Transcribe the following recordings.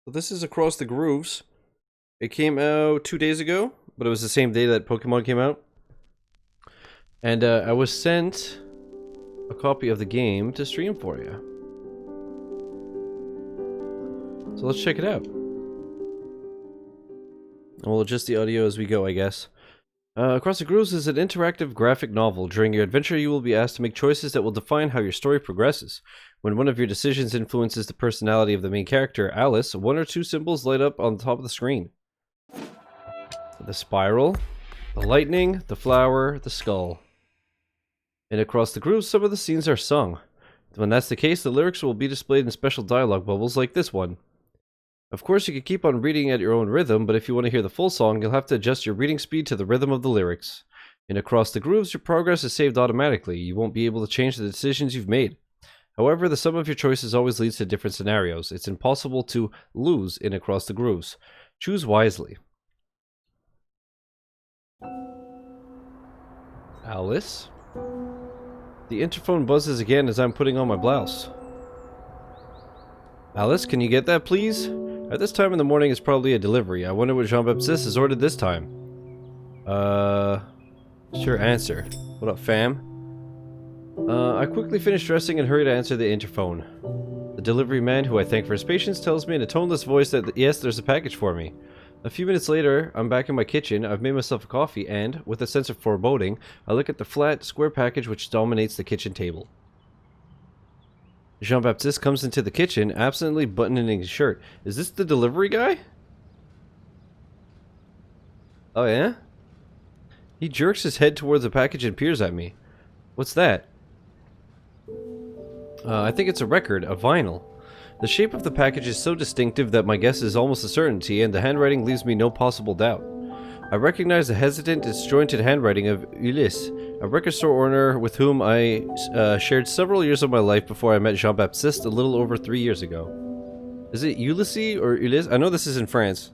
So this is Across the Grooves. It came out 2 days ago, but it was the same day that Pokemon came out. And I was sent a copy of the game to stream for you. So let's check it out. And we'll adjust the audio as we go, I guess. Across the Grooves is an interactive graphic novel. During your adventure, you will be asked to make choices that will define how your story progresses. When one of your decisions influences the personality of the main character, Alice, one or two symbols light up on the top of the screen. The spiral, the lightning, the flower, the skull. And Across the Grooves, some of the scenes are sung. When that's the case, the lyrics will be displayed in special dialogue bubbles like this one. Of course, you can keep on reading at your own rhythm, but if you want to hear the full song, you'll have to adjust your reading speed to the rhythm of the lyrics. In Across the Grooves, your progress is saved automatically. You won't be able to change the decisions you've made. However, the sum of your choices always leads to different scenarios. It's impossible to lose in Across the Grooves. Choose wisely. Alice? The interphone buzzes again as I'm putting on my blouse. Alice, can you get that, please? At this time in the morning, it's probably a delivery. I wonder what Jean-Baptiste has ordered this time. Sure, answer. What up, fam? I quickly finish dressing and hurry to answer the interphone. The delivery man, who I thank for his patience, tells me in a toneless voice that yes, there's a package for me. A few minutes later, I'm back in my kitchen. I've made myself a coffee and, with a sense of foreboding, I look at the flat, square package which dominates the kitchen table. Jean-Baptiste comes into the kitchen, absently buttoning his shirt. Is this the delivery guy? Oh yeah? He jerks his head towards the package and peers at me. What's that? I think it's a record, a vinyl. The shape of the package is so distinctive that my guess is almost a certainty, and the handwriting leaves me no possible doubt. I recognize the hesitant, disjointed handwriting of Ulysse, a record store owner with whom I shared several years of my life before I met Jean-Baptiste a little over 3 years ago. Is it Ulysses or Ulysse? I know this is in France,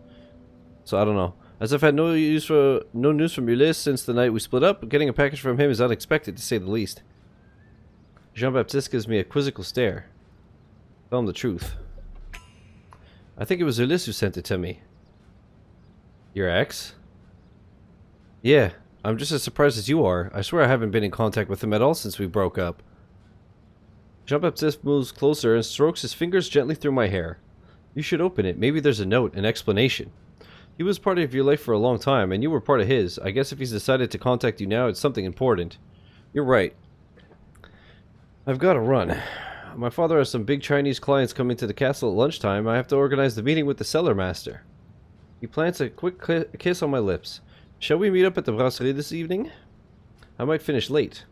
so I don't know. As I've had no news from Ulysse since the night we split up, getting a package from him is unexpected, to say the least. Jean-Baptiste gives me a quizzical stare. Tell him the truth. I think it was Ulysse who sent it to me. Your ex? Yeah, I'm just as surprised as you are. I swear I haven't been in contact with him at all since we broke up. Jean-Baptiste moves closer and strokes his fingers gently through my hair. You should open it. Maybe there's a note, an explanation. He was part of your life for a long time, and you were part of his. I guess if he's decided to contact you now, it's something important. You're right. I've got to run. My father has some big Chinese clients coming to the castle at lunchtime. I have to organize the meeting with the cellar master. He plants a quick kiss on my lips. Shall we meet up at the brasserie this evening? I might finish late.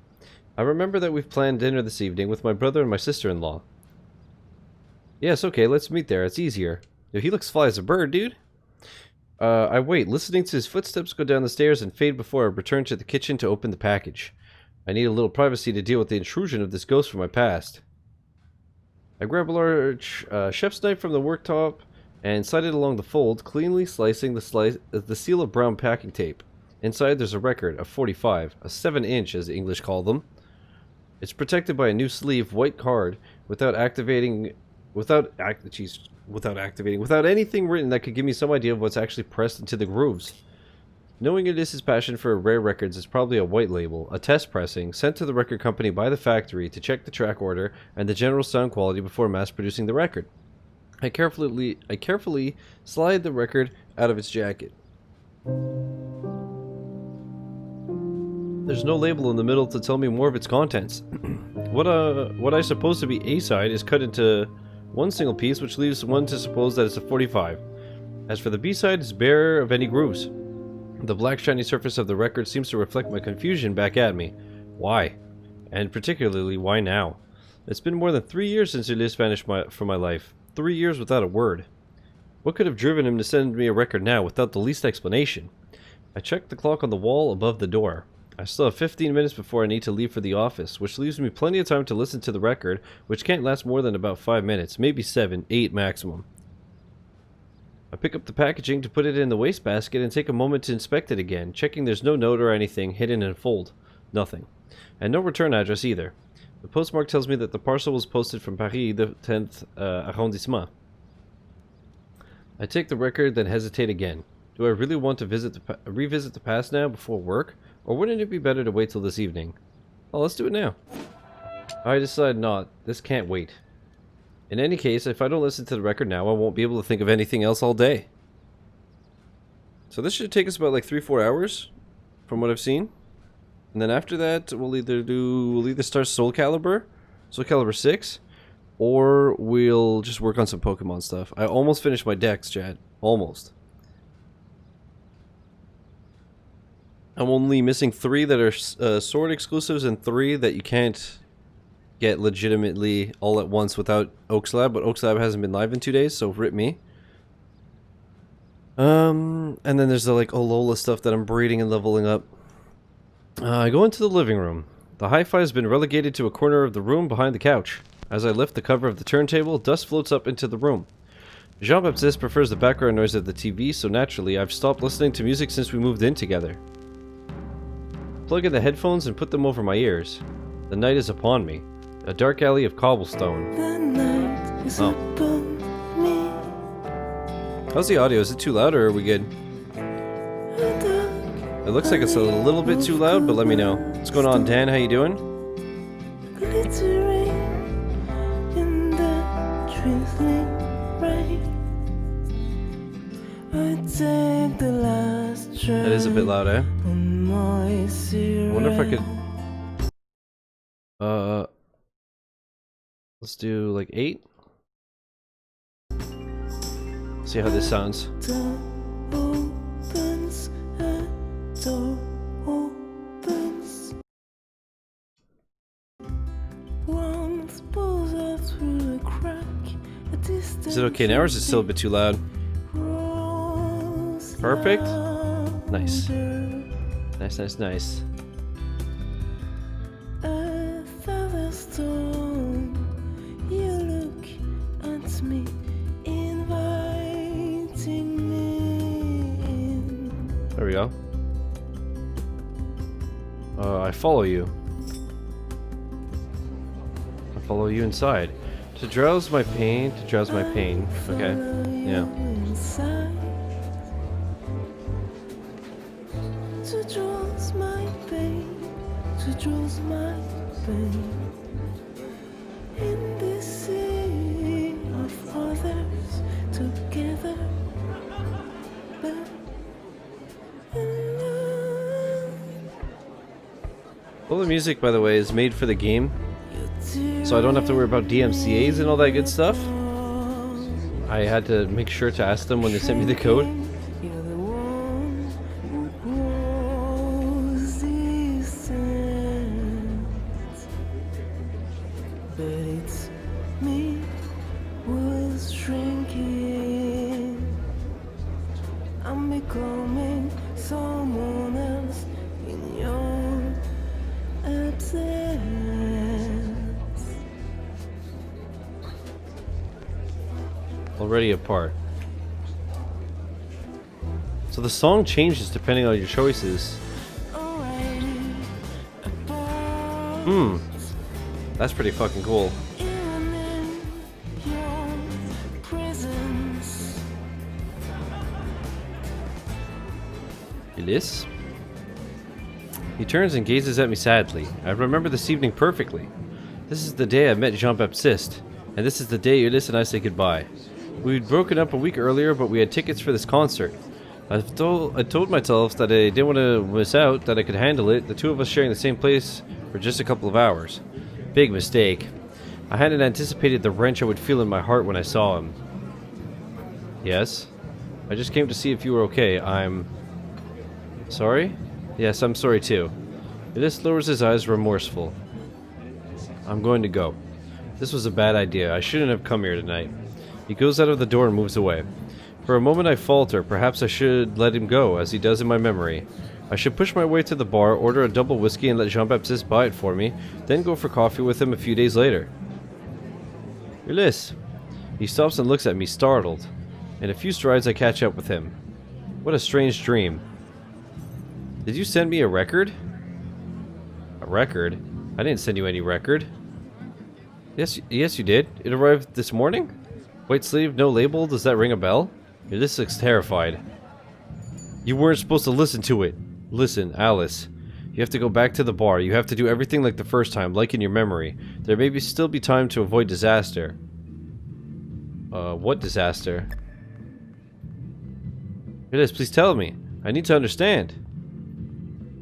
I remember that we've planned dinner this evening with my brother and my sister-in-law. Yes, okay, let's meet there. It's easier. Yo, he looks fly as a bird, dude. I wait, listening to his footsteps go down the stairs and fade before I return to the kitchen to open the package. I need a little privacy to deal with the intrusion of this ghost from my past. I grab a large chef's knife from the worktop and slide it along the fold, cleanly slicing the seal of brown packing tape. Inside there's a record, a 45, a 7-inch as the English call them. It's protected by a new sleeve, white card, without anything written that could give me some idea of what's actually pressed into the grooves. Knowing Ulysses' passion for rare records, it's probably a white label, a test pressing, sent to the record company by the factory to check the track order and the general sound quality before mass producing the record. I carefully slide the record out of its jacket. There's no label in the middle to tell me more of its contents. What I suppose to be A-side is cut into one single piece, which leaves one to suppose that it's a 45. As for the B-side, it's bare of any grooves. The black shiny surface of the record seems to reflect my confusion back at me. Why? And particularly, why now? It's been more than 3 years since Ulysse vanished from my life. 3 years without a word. What could have driven him to send me a record now without the least explanation? I checked the clock on the wall above the door. I still have 15 minutes before I need to leave for the office, which leaves me plenty of time to listen to the record, which can't last more than about 5 minutes, maybe 7, 8 maximum. I pick up the packaging to put it in the wastebasket and take a moment to inspect it again, checking there's no note or anything hidden in a fold. Nothing. And no return address either. The postmark tells me that the parcel was posted from Paris, the 10th arrondissement. I take the record, then hesitate again. Do I really want to revisit the past now before work? Or wouldn't it be better to wait till this evening? Oh, let's do it now. I decide not. This can't wait. In any case, if I don't listen to the record now, I won't be able to think of anything else all day. So this should take us about like 3-4 hours, from what I've seen. And then after that, we'll either start Soul Calibur 6, or we'll just work on some Pokemon stuff. I almost finished my decks, Chad. Almost. I'm only missing 3 that are Sword exclusives and 3 that you can't get legitimately all at once without Oaks Lab, but Oaks Lab hasn't been live in 2 days, so rip me. And then there's the like Alola stuff that I'm breeding and leveling up. I go into the living room. The hi-fi has been relegated to a corner of the room behind the couch. As I lift the cover of the turntable, dust floats up into the room. Jean-Baptiste prefers the background noise of the TV, so naturally I've stopped listening to music since we moved in together. Plug in the headphones and put them over my ears. The night is upon me. A dark alley of cobblestone. Oh. How's the audio? Is it too loud or are we good? It looks like it's a little bit too loud, but let me know. What's going on, Dan? How you doing? That is a bit loud, eh? I wonder if I could... let's do like 8. See how this sounds. Is it okay now or is it still a bit too loud? Perfect? Nice. Nice, nice, nice. There we go. I follow you. I follow you inside. To drowse my pain, to drowse my pain. Okay, yeah. To drowse my pain, to drowse my pain. In this sea of others together. All the music, by the way, is made for the game, so I don't have to worry about DMCAs and all that good stuff. I had to make sure to ask them when they sent me the code. Already apart. So the song changes depending on your choices. That's pretty fucking cool. Ulysse? He turns and gazes at me sadly. I remember this evening perfectly. This is the day I met Jean-Baptiste, and this is the day Ulysse and I say goodbye. We'd broken up a week earlier, but we had tickets for this concert. I told myself that I didn't want to miss out, that I could handle it, the two of us sharing the same place for just a couple of hours. Big mistake. I hadn't anticipated the wrench I would feel in my heart when I saw him. Yes? I just came to see if you were okay. I'm... Sorry? Yes, I'm sorry too. Ulysse lowers his eyes, remorseful. I'm going to go. This was a bad idea. I shouldn't have come here tonight. He goes out of the door and moves away. For a moment I falter. Perhaps I should let him go, as he does in my memory. I should push my way to the bar, order a double whiskey and let Jean-Baptiste buy it for me, then go for coffee with him a few days later. Ulysse. He stops and looks at me, startled. In a few strides I catch up with him. What a strange dream. Did you send me a record? A record? I didn't send you any record. Yes you did. It arrived this morning? White sleeve, no label, does that ring a bell? This looks terrified. You weren't supposed to listen to it. Listen, Alice. You have to go back to the bar. You have to do everything like the first time, like in your memory. There may still be time to avoid disaster. What disaster? It is, please tell me. I need to understand.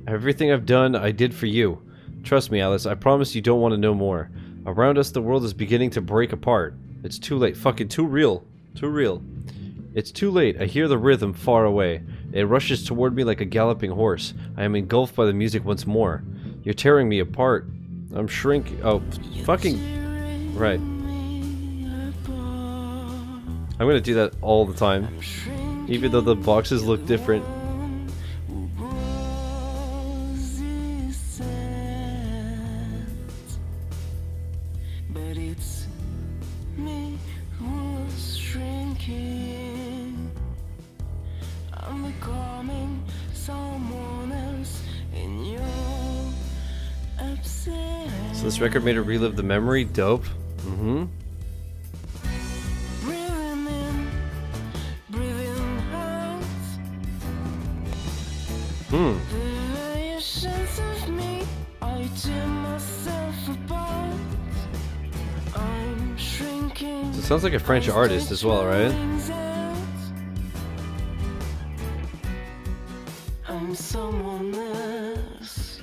Everything I've done, I did for you. Trust me, Alice, I promise you don't want to know more. Around us, the world is beginning to break apart. It's too late. Fucking too real. Too real. It's too late. I hear the rhythm far away. It rushes toward me like a galloping horse. I am engulfed by the music once more. You're tearing me apart. I'm shrinking. Oh, fucking... Right. I'm gonna do that all the time. Even though the boxes look different. So this record made her relive the memory? Dope. Mm-hmm. So it sounds like a French artist as well, right? I'm someone else,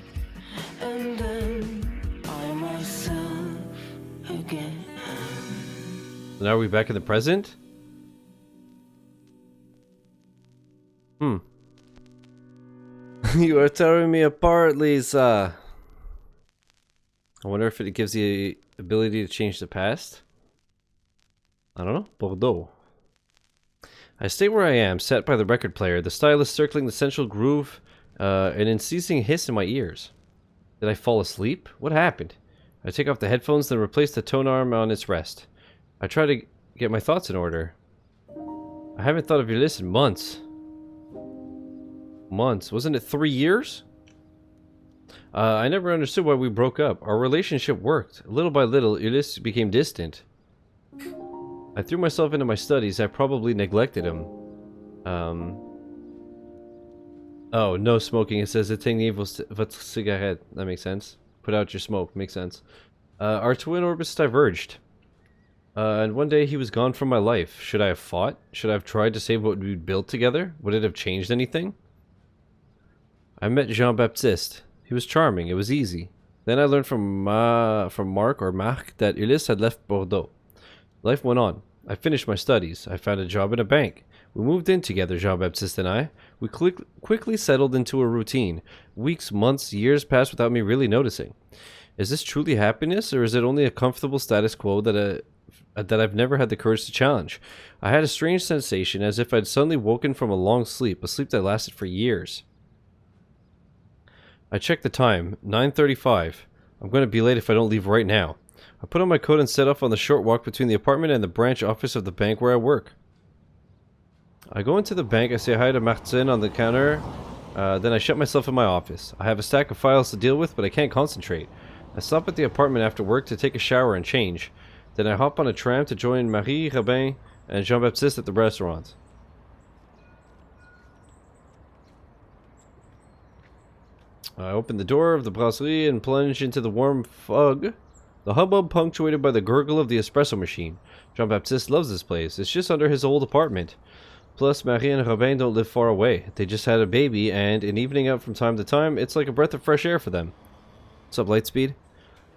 and then I myself again. So now are we back in the present? You are tearing me apart, Lisa. I wonder if it gives you the ability to change the past. I don't know. Bordeaux. I stay where I am, sat by the record player, the stylus circling the central groove, an unceasing hiss in my ears. Did I fall asleep? What happened? I take off the headphones, then replace the tone arm on its rest. I try to get my thoughts in order. I haven't thought of Ulysse in months. Months? Wasn't it 3 years? I never understood why we broke up. Our relationship worked. Little by little, Ulysse became distant. I threw myself into my studies. I probably neglected him. Oh, no smoking. It says éteignez votre cigarette. That makes sense. Put out your smoke. Makes sense. Our twin orbits diverged. And one day he was gone from my life. Should I have fought? Should I have tried to save what we'd built together? Would it have changed anything? I met Jean-Baptiste. He was charming. It was easy. Then I learned from Marc that Ulysse had left Bordeaux. Life went on. I finished my studies. I found a job in a bank. We moved in together, Jean-Baptiste and I. We quickly settled into a routine. Weeks, months, years passed without me really noticing. Is this truly happiness, or is it only a comfortable status quo that I've never had the courage to challenge? I had a strange sensation, as if I'd suddenly woken from a long sleep, a sleep that lasted for years. I checked the time, 9:35. I'm going to be late if I don't leave right now. I put on my coat and set off on the short walk between the apartment and the branch office of the bank where I work. I go into the bank, I say hi to Martin on the counter, then I shut myself in my office. I have a stack of files to deal with, but I can't concentrate. I stop at the apartment after work to take a shower and change. Then I hop on a tram to join Marie, Robin, and Jean-Baptiste at the restaurant. I open the door of the brasserie and plunge into the warm fog. The hubbub punctuated by the gurgle of the espresso machine. Jean-Baptiste loves this place. It's just under his old apartment. Plus, Marie and Robin don't live far away. They just had a baby, and in evening out from time to time, it's like a breath of fresh air for them. What's up, Lightspeed?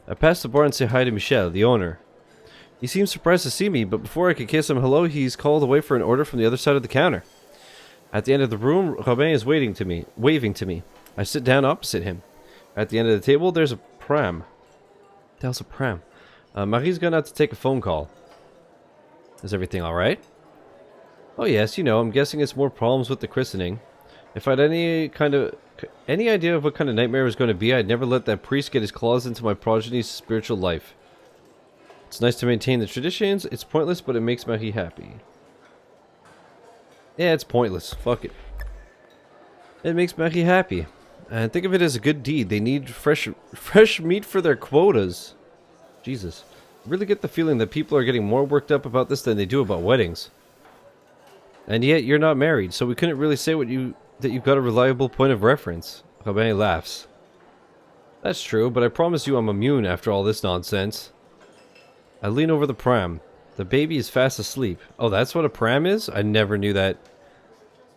I pass the bar and say hi to Michel, the owner. He seems surprised to see me, but before I can kiss him hello, he's called away for an order from the other side of the counter. At the end of the room, Robin is waving to me. I sit down opposite him. At the end of the table, there's a pram. What the hell's a pram? Marie's gone out to take a phone call. Is everything alright? Oh yes, you know, I'm guessing it's more problems with the christening. If I had any idea of what kind of nightmare it was going to be, I'd never let that priest get his claws into my progeny's spiritual life. It's nice to maintain the traditions. It's pointless, but it makes Marie happy. Yeah, it's pointless. Fuck it. It makes Marie happy. And think of it as a good deed. They need fresh meat for their quotas. Jesus. I really get the feeling that people are getting more worked up about this than they do about weddings. And yet you're not married, so we couldn't really say that you've got a reliable point of reference. Robin laughs. That's true, but I promise you I'm immune after all this nonsense. I lean over the pram. The baby is fast asleep. Oh, that's what a pram is? I never knew that.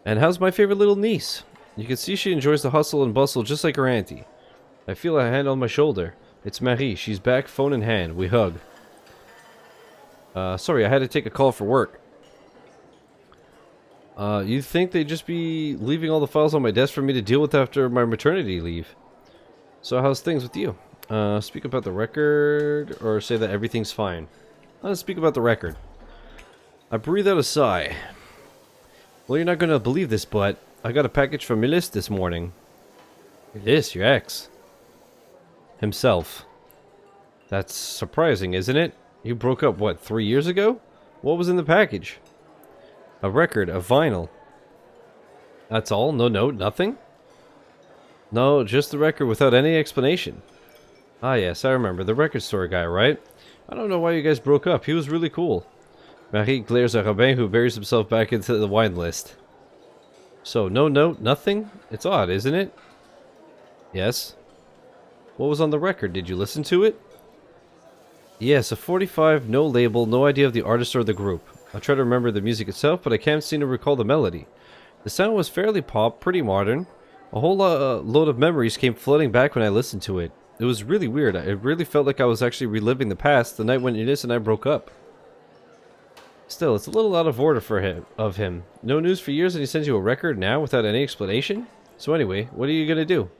And how's my favorite little niece? You can see she enjoys the hustle and bustle just like her auntie. I feel a hand on my shoulder. It's Marie. She's back, phone in hand. We hug. Sorry, I had to take a call for work. You'd think they'd just be leaving all the files on my desk for me to deal with after my maternity leave. So how's things with you? Speak about the record, or say that everything's fine. Let's speak about the record. I breathe out a sigh. Well, you're not gonna believe this, but I got a package from Milis this morning. Milis, your ex. Himself. That's surprising, isn't it? You broke up, what, 3 years ago? What was in the package? A record, a vinyl. That's all? No note, nothing? No, just the record without any explanation. Ah yes, I remember, the record store guy, right? I don't know why you guys broke up, he was really cool. Marie glares at Robin, who buries himself back into the wine list. So, no note, nothing? It's odd, isn't it? Yes. What was on the record? Did you listen to it? Yes, a 45, no label, no idea of the artist or the group. I try to remember the music itself, but I can't seem to recall the melody. The sound was fairly pop, pretty modern. A whole load of memories came flooding back when I listened to it. It was really weird. It really felt like I was actually reliving the past, the night when Ines and I broke up. Still, it's a little out of order for him. No news for years and he sends you a record now without any explanation? So anyway, what are you gonna do?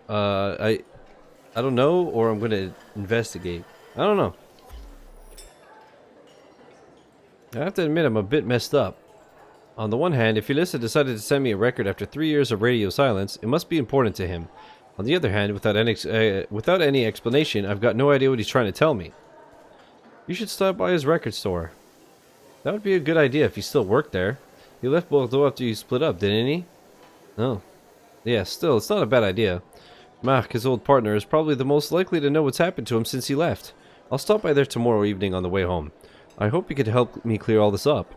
I don't know, or I'm gonna investigate. I don't know. I have to admit I'm a bit messed up. On the one hand, if Ulissa decided to send me a record after 3 years of radio silence, it must be important to him. On the other hand, without any explanation, I've got no idea what he's trying to tell me. You should stop by his record store. That would be a good idea if he still worked there. He left Bordeaux after you split up, didn't he? No. Yeah, still, it's not a bad idea. Marc, his old partner, is probably the most likely to know what's happened to him since he left. I'll stop by there tomorrow evening on the way home. I hope you could help me clear all this up.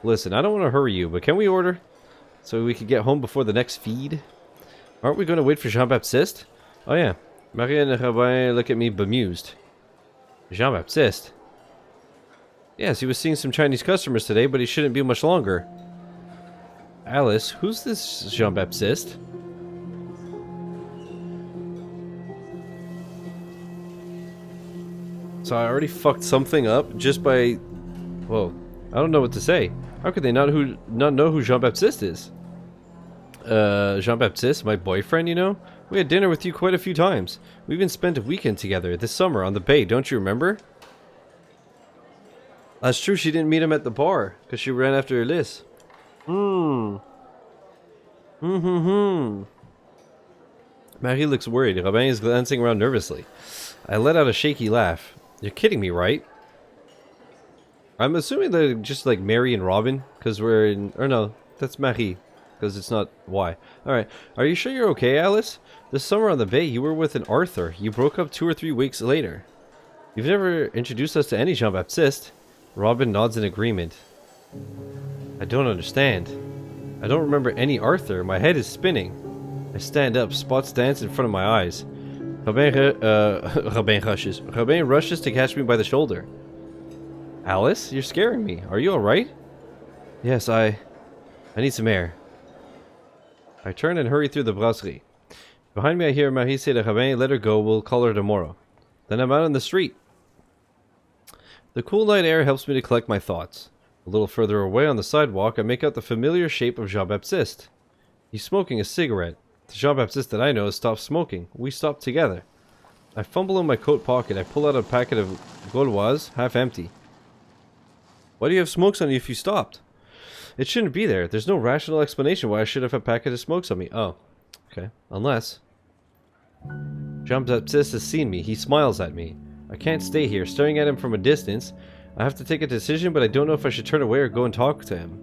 Listen, I don't want to hurry you, but can we order? So we could get home before the next feed? Aren't we going to wait for Jean-Baptiste? Oh yeah. Marie and Rabin look at me bemused. Jean-Baptiste? Yes, he was seeing some Chinese customers today, but he shouldn't be much longer. Alice, who's this Jean-Baptiste? So I already fucked something up just by... Whoa. I don't know what to say. How could they not know who Jean-Baptiste is? Jean-Baptiste, my boyfriend, you know? We had dinner with you quite a few times. We even spent a weekend together this summer on the bay, don't you remember? That's true, she didn't meet him at the bar, because she ran after Elise. Marie looks worried. Robin is glancing around nervously. I let out a shaky laugh. You're kidding me, right? I'm assuming they're just like Mary and Robin, because we're in... Or no, that's Marie, because it's not Y. Alright, are you sure you're okay, Alice? This summer on the bay, you were with an Arthur. You broke up 2 or 3 weeks later. You've never introduced us to any Jean-Baptiste. Robin nods in agreement. I don't understand. I don't remember any Arthur. My head is spinning. I stand up, spots dance in front of my eyes. Robin rushes. Robin rushes to catch me by the shoulder. Alice, you're scaring me. Are you alright? Yes, I need some air. I turn and hurry through the brasserie. Behind me I hear Marie say to Robin, let her go, we'll call her tomorrow. Then I'm out on the street. The cool night air helps me to collect my thoughts. A little further away on the sidewalk, I make out the familiar shape of Jean-Baptiste. He's smoking a cigarette. The Jean-Baptiste that I know has stopped smoking. We stopped together. I fumble in my coat pocket. I pull out a packet of Gauloises, half empty. Why do you have smokes on you if you stopped? It shouldn't be there. There's no rational explanation why I should have a packet of smokes on me. Oh, okay. Unless... Jean-Baptiste has seen me. He smiles at me. I can't stay here, staring at him from a distance. I have to take a decision, but I don't know if I should turn away or go and talk to him.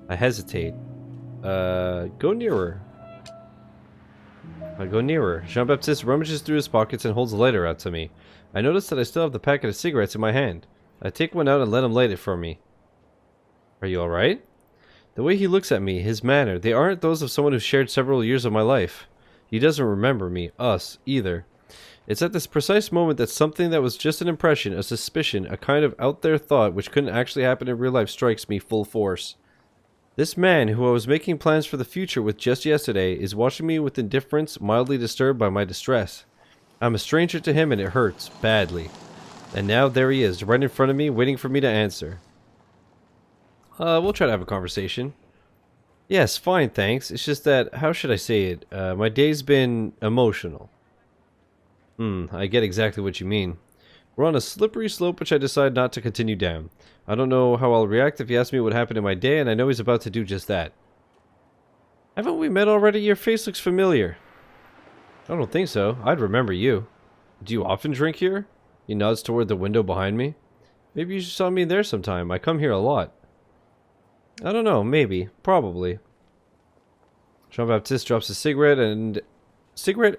I hesitate. Go nearer. I go nearer. Jean-Baptiste rummages through his pockets and holds a lighter out to me. I notice that I still have the packet of cigarettes in my hand. I take one out and let him light it for me. Are you alright? The way he looks at me, his manner, they aren't those of someone who shared several years of my life. He doesn't remember me, us, either. It's at this precise moment that something that was just an impression, a suspicion, a kind of out-there thought which couldn't actually happen in real life strikes me full force. This man, who I was making plans for the future with just yesterday, is watching me with indifference, mildly disturbed by my distress. I'm a stranger to him and it hurts, badly. And now there he is, right in front of me, waiting for me to answer. We'll try to have a conversation. Yes, fine, thanks. It's just that, how should I say it? My day's been emotional. I get exactly what you mean. We're on a slippery slope which I decide not to continue down. I don't know how I'll react if he asks me what happened in my day, and I know he's about to do just that. Haven't we met already? Your face looks familiar. I don't think so. I'd remember you. Do you often drink here? He nods toward the window behind me. Maybe you saw me there sometime. I come here a lot. I don't know. Maybe. Probably. Jean-Baptiste drops a cigarette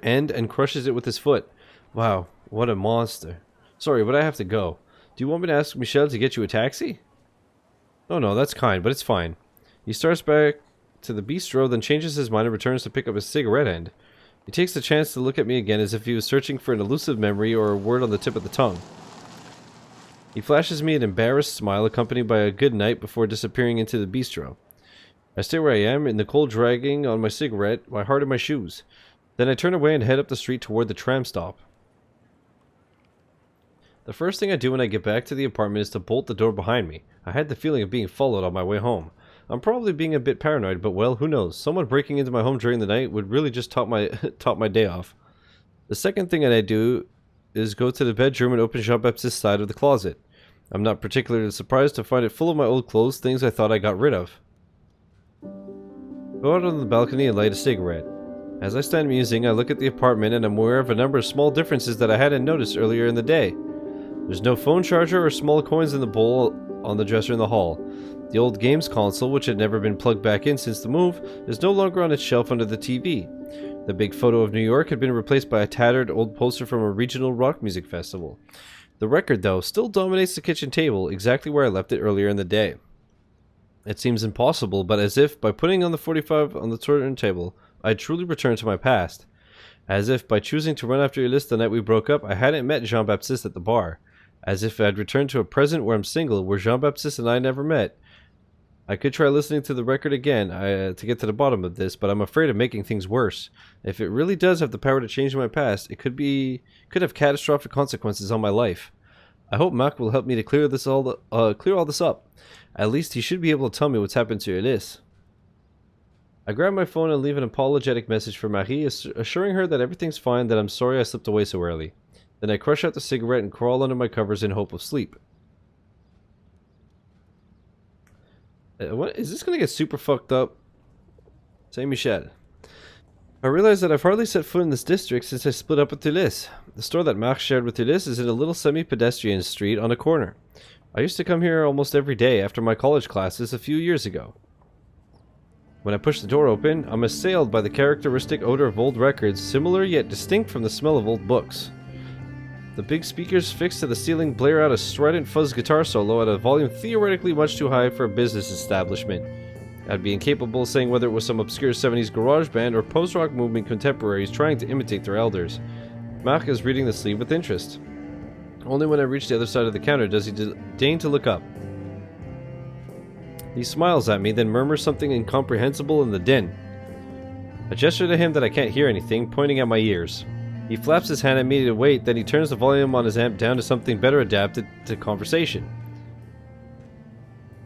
end and crushes it with his foot. Wow, what a monster. Sorry, but I have to go. Do you want me to ask Michel to get you a taxi? Oh no, that's kind, but it's fine. He starts back to the bistro, then changes his mind and returns to pick up his cigarette end. He takes the chance to look at me again as if he was searching for an elusive memory or a word on the tip of the tongue. He flashes me an embarrassed smile accompanied by a good night before disappearing into the bistro. I stay where I am, in the cold dragging on my cigarette, my heart in my shoes. Then I turn away and head up the street toward the tram stop. The first thing I do when I get back to the apartment is to bolt the door behind me. I had the feeling of being followed on my way home. I'm probably being a bit paranoid, but well, who knows? Someone breaking into my home during the night would really just top my day off. The second thing that I do is go to the bedroom and open Jean-Baptiste's side of the closet. I'm not particularly surprised to find it full of my old clothes, things I thought I got rid of. Go out on the balcony and light a cigarette. As I stand musing, I look at the apartment and I'm aware of a number of small differences that I hadn't noticed earlier in the day. There's no phone charger or small coins in the bowl on the dresser in the hall. The old games console, which had never been plugged back in since the move, is no longer on its shelf under the TV. The big photo of New York had been replaced by a tattered old poster from a regional rock music festival. The record, though, still dominates the kitchen table, exactly where I left it earlier in the day. It seems impossible, but as if, by putting on the 45 on the turntable, I'd truly returned to my past. As if, by choosing to run after Ulysse the night we broke up, I hadn't met Jean-Baptiste at the bar. As if I'd returned to a present where I'm single, where Jean-Baptiste and I never met. I could try listening to the record again to get to the bottom of this, but I'm afraid of making things worse. If it really does have the power to change my past, it could have catastrophic consequences on my life. I hope Marc will help me to clear all this up. At least he should be able to tell me what's happened to Ulysse. I grab my phone and leave an apologetic message for Marie, assuring her that everything's fine, that I'm sorry I slipped away so early. Then I crush out the cigarette and crawl under my covers in hope of sleep. What is this gonna get super fucked up? Saint Michel. I realize that I've hardly set foot in this district since I split up with Ulysse. The store that Marc shared with Ulysse is in a little semi-pedestrian street on a corner. I used to come here almost every day after my college classes a few years ago. When I push the door open, I'm assailed by the characteristic odor of old records, similar yet distinct from the smell of old books. The big speakers fixed to the ceiling blare out a strident fuzz guitar solo at a volume theoretically much too high for a business establishment. I'd be incapable of saying whether it was some obscure 70s garage band or post-rock movement contemporaries trying to imitate their elders. Marc is reading the sleeve with interest. Only when I reach the other side of the counter does he deign to look up. He smiles at me, then murmurs something incomprehensible in the din. I gesture to him that I can't hear anything, pointing at my ears. He flaps his hand at me to wait, then he turns the volume on his amp down to something better adapted to conversation.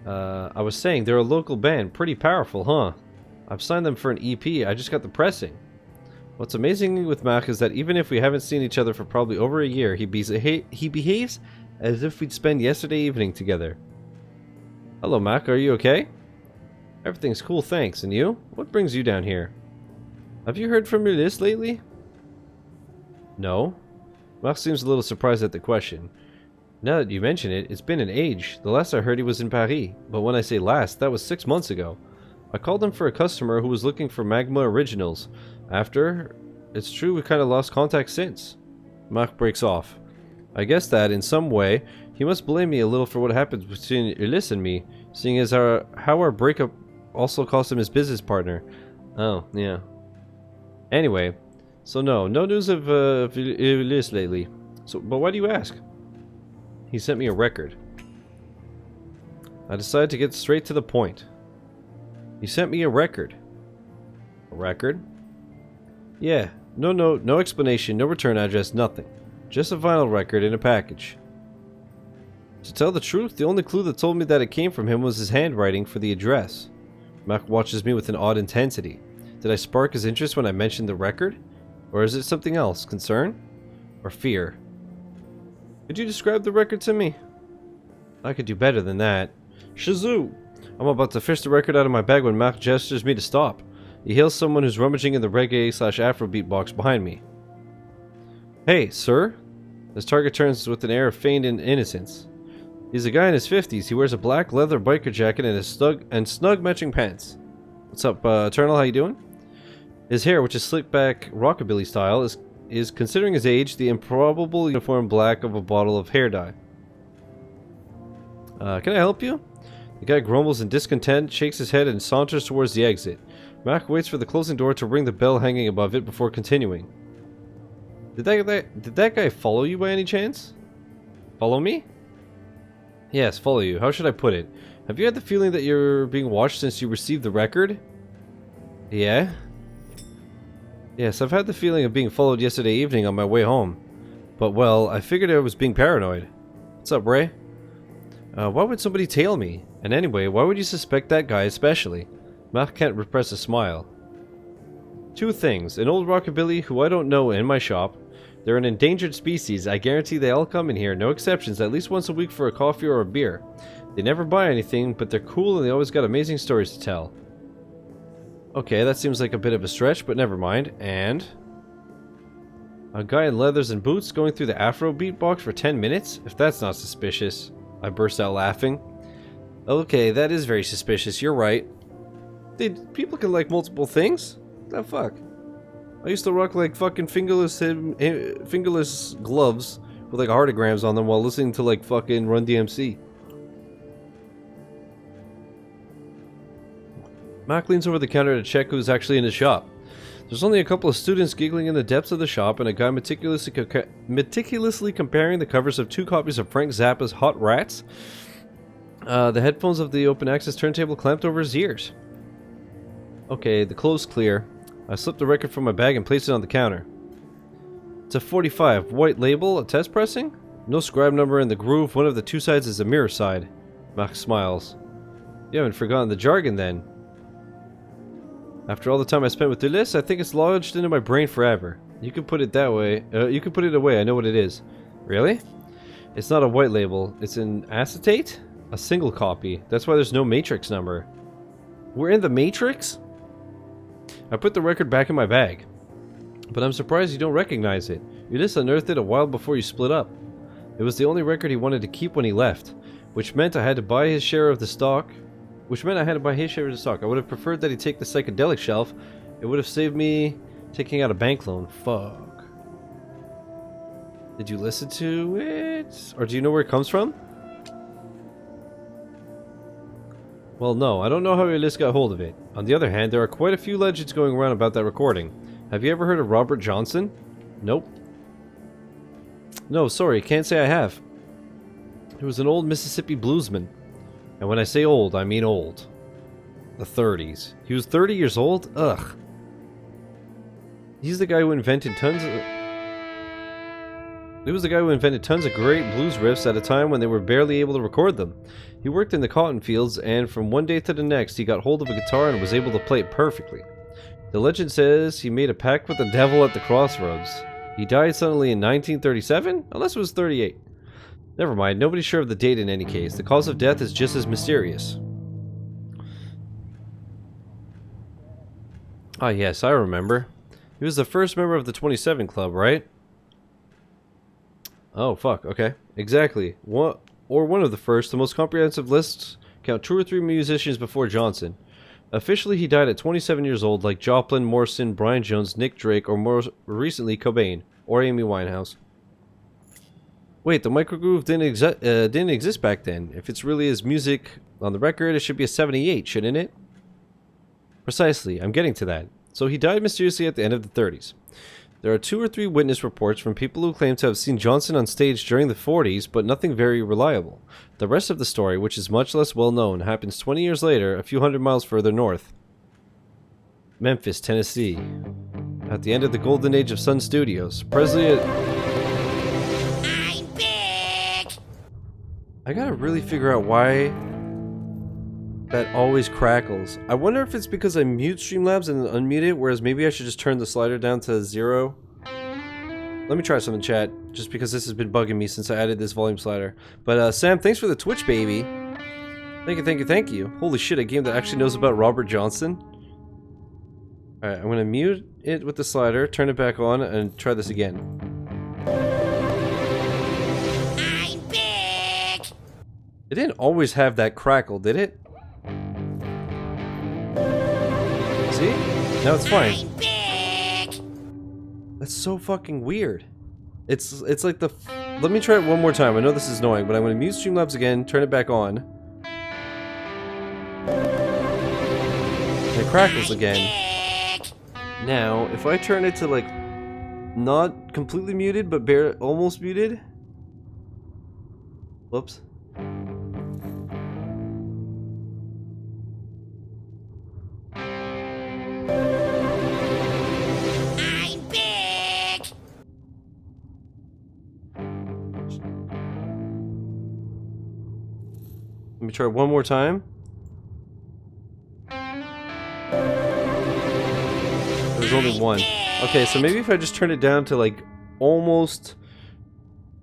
I was saying, they're a local band, pretty powerful, huh? I've signed them for an EP, I just got the pressing. What's amazing with Marc is that even if we haven't seen each other for probably over a year, he behaves as if we'd spend yesterday evening together. Hello Marc, are you okay? Everything's cool, thanks, and you? What brings you down here? Have you heard from Ulysse lately? No. Marc seems a little surprised at the question. Now that you mention it, it's been an age. The last I heard he was in Paris, but when I say last, that was 6 months ago. I called him for a customer who was looking for Magma Originals. After, it's true we kinda lost contact since. Marc breaks off. I guess that, in some way, He must blame me a little for what happened between Ulysse and me, seeing as how our breakup also cost him his business partner. Oh, yeah. Anyway, so no news of Ulysse lately. So, but why do you ask? He sent me a record. I decided to get straight to the point. He sent me a record. A record? Yeah, no explanation, no return address, nothing. Just a vinyl record in a package. To tell the truth, the only clue that told me that it came from him was his handwriting for the address. Mac watches me with an odd intensity. Did I spark his interest when I mentioned the record? Or is it something else? Concern? Or fear? Could you describe the record to me? I could do better than that. Shazoo! I'm about to fish the record out of my bag when Mac gestures me to stop. He hails someone who's rummaging in the reggae/Afrobeat box behind me. Hey, sir? His target turns with an air of feigned innocence. He's a guy in his 50s. He wears a black leather biker jacket and snug matching pants. What's up, Eternal? How you doing? His hair, which is slicked back rockabilly style, is considering his age the improbable uniform black of a bottle of hair dye. Can I help you? The guy grumbles in discontent, shakes his head, and saunters towards the exit. Mac waits for the closing door to ring the bell hanging above it before continuing. Did that guy follow you by any chance? Follow me? Yes, follow you. How should I put it? Have you had the feeling that you're being watched since you received the record? Yeah? Yes, I've had the feeling of being followed yesterday evening on my way home. But, well, I figured I was being paranoid. What's up, Ray? Why would somebody tail me? And anyway, why would you suspect that guy especially? Mac can't repress a smile. Two things. An old rockabilly who I don't know in my shop. They're an endangered species. I guarantee they all come in here, no exceptions, at least once a week for a coffee or a beer. They never buy anything, but they're cool and they always got amazing stories to tell. Okay, that seems like a bit of a stretch, but never mind. And a guy in leathers and boots going through the Afrobeat box for 10 minutes? If that's not suspicious. I burst out laughing. Okay, that is very suspicious, you're right. People can like multiple things? What the fuck? I used to rock like fucking fingerless gloves with like heartograms on them while listening to like fucking Run DMC. Mac leans over the counter to check who's actually in his shop. There's only a couple of students giggling in the depths of the shop and a guy meticulously comparing the covers of 2 copies of Frank Zappa's Hot Rats. The headphones of the open access turntable clamped over his ears. Okay, the clothes clear. I slipped the record from my bag and placed it on the counter. It's a 45, white label, a test pressing? No scribe number in the groove, one of the 2 sides is a mirror side. Mac smiles. You haven't forgotten the jargon then. After all the time I spent with Ulysse, I think it's lodged into my brain forever. You can put it that way. You can put it away, I know what it is. Really? It's not a white label, it's an acetate? A single copy. That's why there's no matrix number. We're in the Matrix? I put the record back in my bag. But I'm surprised you don't recognize it. Ulysse unearthed it a while before you split up. It was the only record he wanted to keep when he left, which meant I had to buy his share of the stock. I would have preferred that he take the psychedelic shelf. It would have saved me taking out a bank loan. Fuck. Did you listen to it? Or do you know where it comes from? Well, no, I don't know how Ulysse got hold of it. On the other hand, there are quite a few legends going around about that recording. Have you ever heard of Robert Johnson? Nope. No, sorry, can't say I have. He was an old Mississippi bluesman. And when I say old, I mean old. The 30s. He was 30 years old? Ugh. He's the guy who invented tons of... He was the guy who invented tons of great blues riffs at a time when they were barely able to record them. He worked in the cotton fields, and from one day to the next, he got hold of a guitar and was able to play it perfectly. The legend says he made a pact with the devil at the crossroads. He died suddenly in 1937? Unless it was 38. Never mind, nobody's sure of the date in any case. The cause of death is just as mysterious. Ah yes, I remember. He was the first member of the 27 Club, right? Oh, fuck, okay. Exactly. One of the first. The most comprehensive lists count 2 or 3 musicians before Johnson. Officially, he died at 27 years old, like Joplin, Morrison, Brian Jones, Nick Drake, or more recently, Cobain, or Amy Winehouse. Wait, the microgroove didn't exist back then. If it's really his music on the record, it should be a 78, shouldn't it? Precisely, I'm getting to that. So he died mysteriously at the end of the 30s. There are 2 or 3 witness reports from people who claim to have seen Johnson on stage during the 40s, but nothing very reliable. The rest of the story, which is much less well known, happens 20 years later, a few hundred miles further north. Memphis, Tennessee. At the end of the golden age of Sun Studios, Presley... I'm big! I gotta really figure out why that always crackles. I wonder if it's because I mute Streamlabs and unmute it, whereas maybe I should just turn the slider down to 0. Let me try something, chat, just because this has been bugging me since I added this volume slider. But Sam, thanks for the Twitch, baby. Thank you, thank you, thank you. Holy shit, a game that actually knows about Robert Johnson. Alright, I'm gonna mute it with the slider, turn it back on, and try this again. I'm big! It didn't always have that crackle, did it? See? Now it's fine. I'm big! That's so fucking weird. It's like the... Let me try it one more time. I know this is annoying, but I'm gonna mute Streamlabs again, turn it back on. And it crackles again. Now, if I turn it to, like, not completely muted, but almost muted. Whoops. I'm big! Let me try one more time. There's only one. Okay, so maybe if I just turn it down to like almost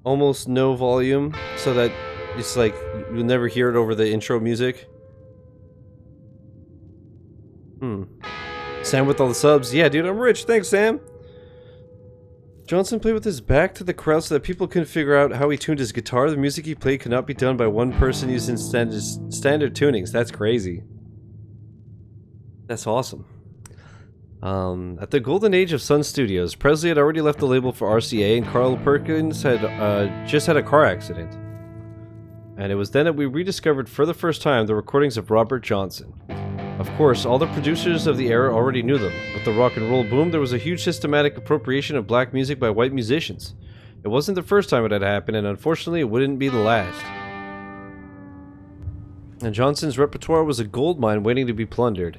no volume, so that it's like you'll never hear it over the intro music. Sam with all the subs. Yeah, dude, I'm rich. Thanks, Sam. Johnson played with his back to the crowd so that people couldn't figure out how he tuned his guitar. The music he played could not be done by one person using standard tunings. That's crazy. That's awesome. At the golden age of Sun Studios, Presley had already left the label for RCA, and Carl Perkins had just had a car accident. And it was then that we rediscovered for the first time the recordings of Robert Johnson. Of course, all the producers of the era already knew them. With the rock and roll boom, there was a huge systematic appropriation of black music by white musicians. It wasn't the first time it had happened, and unfortunately it wouldn't be the last. And Johnson's repertoire was a goldmine waiting to be plundered.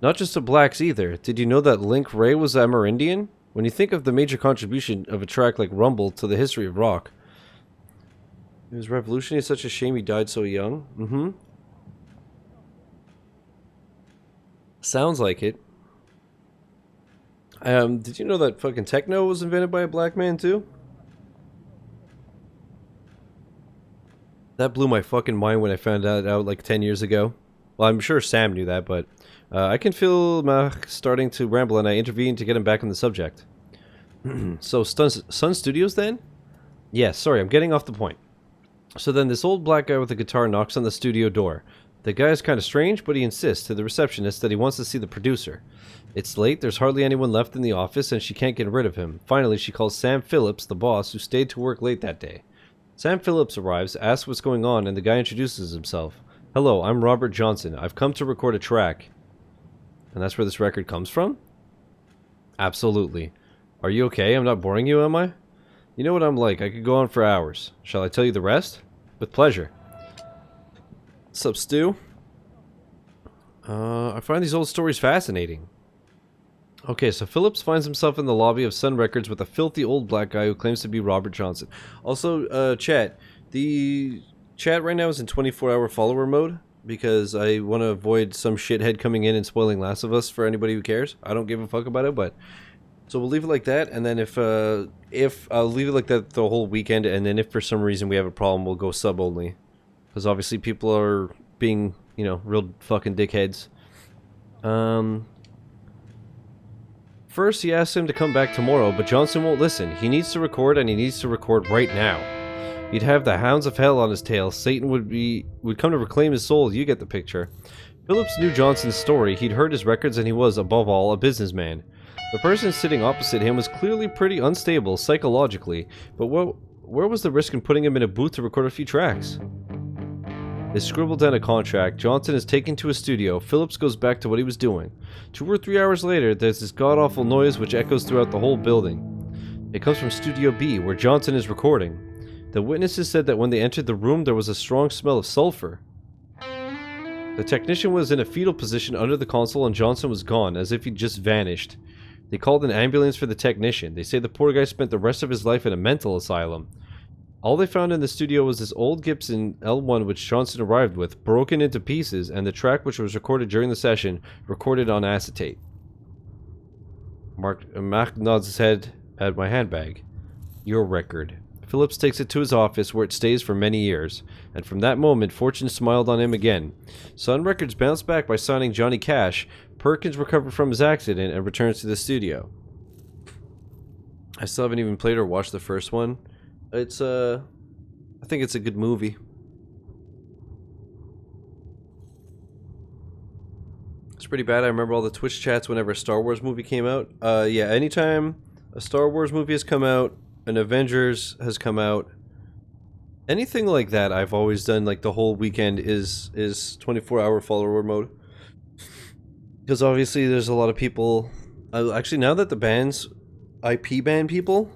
Not just the blacks either. Did you know that Link Wray was Amerindian? When you think of the major contribution of a track like Rumble to the history of rock. It was revolutionary. It's such a shame he died so young. Sounds like it. Did you know that fucking techno was invented by a black man too? That blew my fucking mind when I found that out like 10 years ago. Well, I'm sure Sam knew that, but I can feel Mark starting to ramble, and I intervene to get him back on the subject. So, Sun Studios then? Yes, sorry, I'm getting off the point. So then this old black guy with a guitar knocks on the studio door. The guy is kind of strange, but he insists to the receptionist that he wants to see the producer. It's late, there's hardly anyone left in the office, and she can't get rid of him. Finally, she calls Sam Phillips, the boss, who stayed to work late that day. Sam Phillips arrives, asks what's going on, and the guy introduces himself. Hello, I'm Robert Johnson. I've come to record a track. And that's where this record comes from? Absolutely. Are you okay? I'm not boring you, am I? You know what I'm like. I could go on for hours. Shall I tell you the rest? With pleasure. What's up, Stu? I find these old stories fascinating. Okay, so Phillips finds himself in the lobby of Sun Records with a filthy old black guy who claims to be Robert Johnson. Also, chat. The chat right now is in 24-hour follower mode because I want to avoid some shithead coming in and spoiling Last of Us for anybody who cares. I don't give a fuck about it, but... So we'll leave it like that, and then if I'll leave it like that the whole weekend, and then if for some reason we have a problem, we'll go sub only. Because obviously people are being, you know, real fucking dickheads. First, he asks him to come back tomorrow, but Johnson won't listen. He needs to record, and he needs to record right now. He'd have the hounds of hell on his tail. Satan would come to reclaim his soul. You get the picture. Phillips knew Johnson's story. He'd heard his records, and he was, above all, a businessman. The person sitting opposite him was clearly pretty unstable psychologically, but what where was the risk in putting him in a booth to record a few tracks? They scribbled down a contract. Johnson is taken to a studio. Phillips goes back to what he was doing. 2 or 3 hours later, there's this god-awful noise which echoes throughout the whole building. It comes from Studio B, where Johnson is recording. The witnesses said that when they entered the room, there was a strong smell of sulfur. The technician was in a fetal position under the console and Johnson was gone, as if he'd just vanished. They called an ambulance for the technician. They say the poor guy spent the rest of his life in a mental asylum. All they found in the studio was this old Gibson L1 which Johnson arrived with, broken into pieces, and the track which was recorded during the session, recorded on acetate. Mac nods his head at my handbag. Your record. Phillips takes it to his office where it stays for many years, and from that moment fortune smiled on him again. Sun Records bounced back by signing Johnny Cash. Perkins recovered from his accident and returns to the studio. I still haven't even played or watched the first one. It's I think it's a good movie. It's pretty bad. I remember all the Twitch chats whenever a Star Wars movie came out. Yeah, anytime a Star Wars movie has come out, an Avengers has come out, anything like that, I've always done like the whole weekend is 24-hour follower mode. Because obviously there's a lot of people, actually now that the bans IP ban people,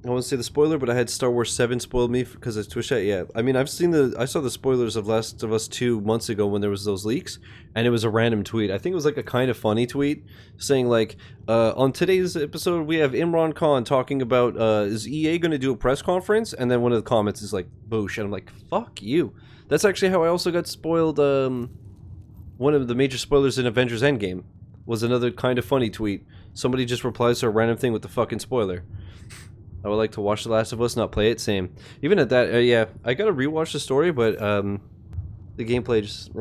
I won't say the spoiler, but I had Star Wars 7 spoiled me because I Twitch chat. Yeah, I mean, I saw the spoilers of Last of Us 2 months ago when there was those leaks, and it was a random tweet. I think it was like a kind of funny tweet saying like, on today's episode we have Imran Khan talking about is EA going to do a press conference, and then one of the comments is like, boosh, and I'm like, fuck you. That's actually how I also got spoiled. One of the major spoilers in Avengers Endgame was another kind of funny tweet. Somebody just replies to a random thing with the fucking spoiler. I would like to watch The Last of Us, not play it. Same. Even at that, yeah, I gotta rewatch the story, but the gameplay just,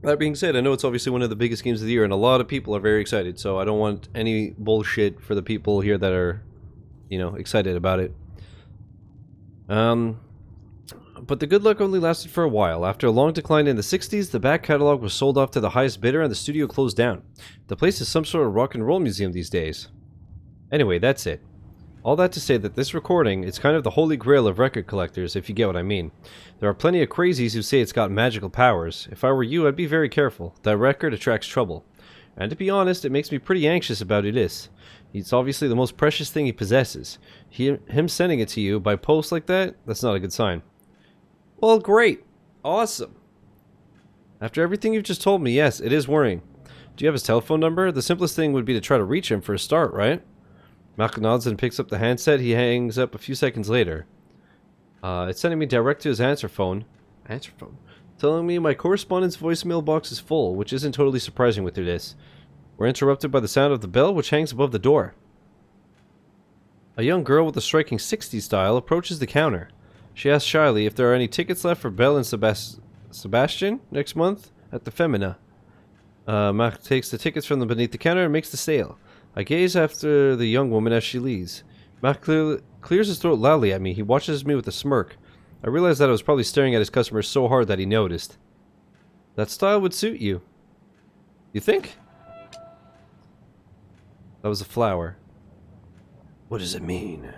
That being said, I know it's obviously one of the biggest games of the year, and a lot of people are very excited, so I don't want any bullshit for the people here that are, you know, excited about it. But the good luck only lasted for a while. After a long decline in the 60s, the back catalog was sold off to the highest bidder and the studio closed down. The place is some sort of rock and roll museum these days. Anyway, that's it. All that to say that this recording is kind of the holy grail of record collectors, if you get what I mean. There are plenty of crazies who say it's got magical powers. If I were you, I'd be very careful. That record attracts trouble. And to be honest, it makes me pretty anxious about it is. It's obviously the most precious thing he possesses. Him sending it to you by post like that, that's not a good sign. Well, great. Awesome. After everything you've just told me, yes, it is worrying. Do you have his telephone number? The simplest thing would be to try to reach him for a start, right? Malcolm nods and picks up the handset. He hangs up a few seconds later. It's sending me direct to his answer phone. Telling me my correspondence voicemail box is full, which isn't totally surprising with this. We're interrupted by the sound of the bell, which hangs above the door. A young girl with a striking 60s style approaches the counter. She asks shyly if there are any tickets left for Belle and Sebastian next month at the Femina. Mac takes the tickets from beneath the counter and makes the sale. I gaze after the young woman as she leaves. Mac clears his throat loudly at me. He watches me with a smirk. I realize that I was probably staring at his customer so hard that he noticed. That style would suit you. You think? That was a flower. What does it mean?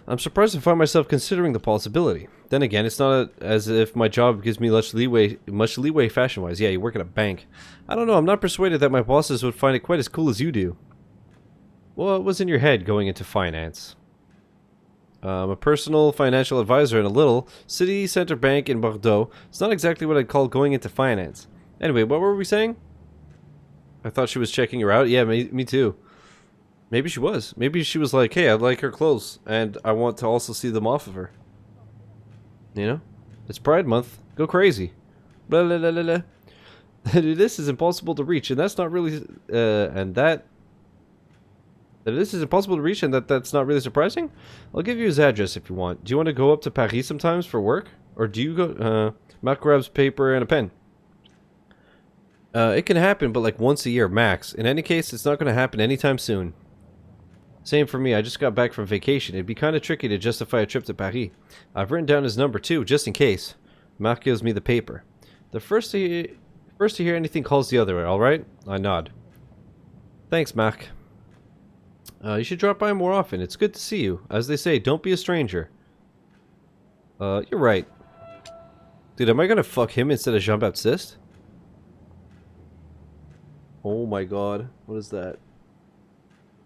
I'm surprised to find myself considering the possibility. Then again, it's not as if my job gives me much leeway fashion-wise. Yeah, you work at a bank. I don't know, I'm not persuaded that my bosses would find it quite as cool as you do. What was in your head going into finance? I'm a personal financial advisor in a little city center bank in Bordeaux. It's not exactly what I'd call going into finance. Anyway, what were we saying? I thought she was checking her out. Yeah, me too. Maybe she was. Maybe she was like, hey, I like her clothes, and I want to also see them off of her. You know? It's Pride Month. Go crazy. Blah, blah, blah, blah, blah. This is impossible to reach, and that's not really... This is impossible to reach, and that's not really surprising? I'll give you his address if you want. Do you want to go up to Paris sometimes for work? Or do you go... Mac grabs paper and a pen. It can happen, but like once a year, max. In any case, it's not going to happen anytime soon. Same for me, I just got back from vacation. It'd be kind of tricky to justify a trip to Paris. I've written down his number too, just in case. Marc gives me the paper. The first to hear anything calls the other, alright? I nod. Thanks, Marc. You should drop by more often. It's good to see you. As they say, don't be a stranger. You're right. Dude, am I gonna fuck him instead of Jean-Baptiste? Oh my god. What is that?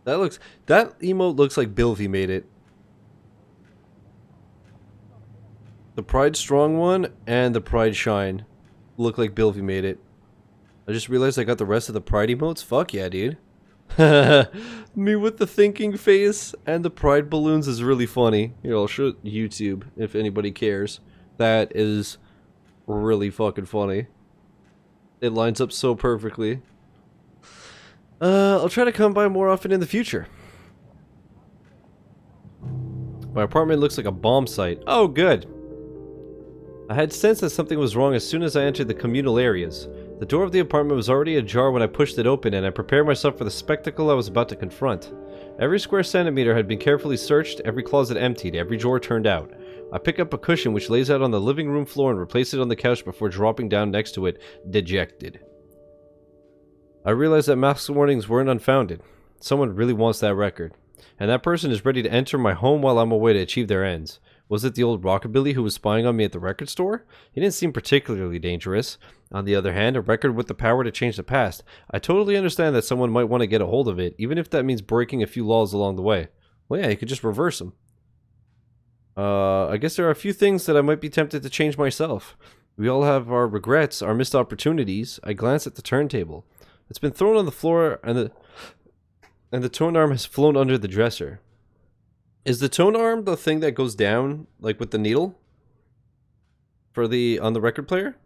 That emote looks like Bilvy made it. The Pride Strong one and the Pride Shine look like Bilvy made it. I just realized I got the rest of the Pride emotes. Fuck yeah, dude. Me with the thinking face and the Pride balloons is really funny. Here, I'll show YouTube if anybody cares. That is really fucking funny. It lines up so perfectly. I'll try to come by more often in the future. My apartment looks like a bomb site. Oh, good. I had sensed that something was wrong as soon as I entered the communal areas. The door of the apartment was already ajar when I pushed it open, and I prepared myself for the spectacle I was about to confront. Every square centimeter had been carefully searched, every closet emptied, every drawer turned out. I pick up a cushion which lays out on the living room floor and replace it on the couch before dropping down next to it, dejected. I realized that Mask's warnings weren't unfounded. Someone really wants that record. And that person is ready to enter my home while I'm away to achieve their ends. Was it the old rockabilly who was spying on me at the record store? He didn't seem particularly dangerous. On the other hand, a record with the power to change the past. I totally understand that someone might want to get a hold of it, even if that means breaking a few laws along the way. Well, yeah, you could just reverse them. I guess there are a few things that I might be tempted to change myself. We all have our regrets, our missed opportunities. I glance at the turntable. It's been thrown on the floor, and the tone arm has flown under the dresser. Is the tone arm the thing that goes down, like with the needle? On the record player?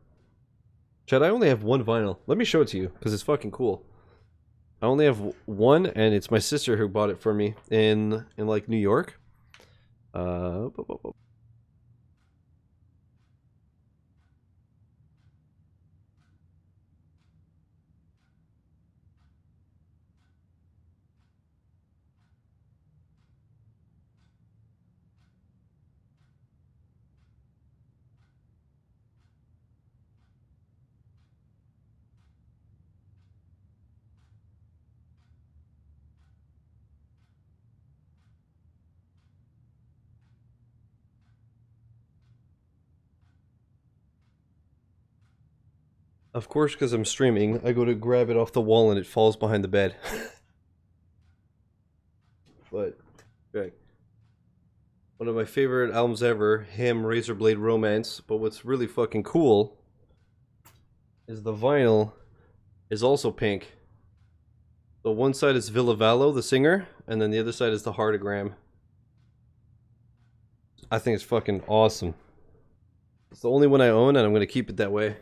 Chad, I only have one vinyl. Let me show it to you, because it's fucking cool. I only have one, and it's my sister who bought it for me in like, New York. Of course, because I'm streaming, I go to grab it off the wall and it falls behind the bed. But, okay. One of my favorite albums ever, Him, Razorblade Romance. But what's really fucking cool is the vinyl is also pink. So one side is Villavallo, the singer, and then the other side is the heartogram. I think it's fucking awesome. It's the only one I own, and I'm going to keep it that way.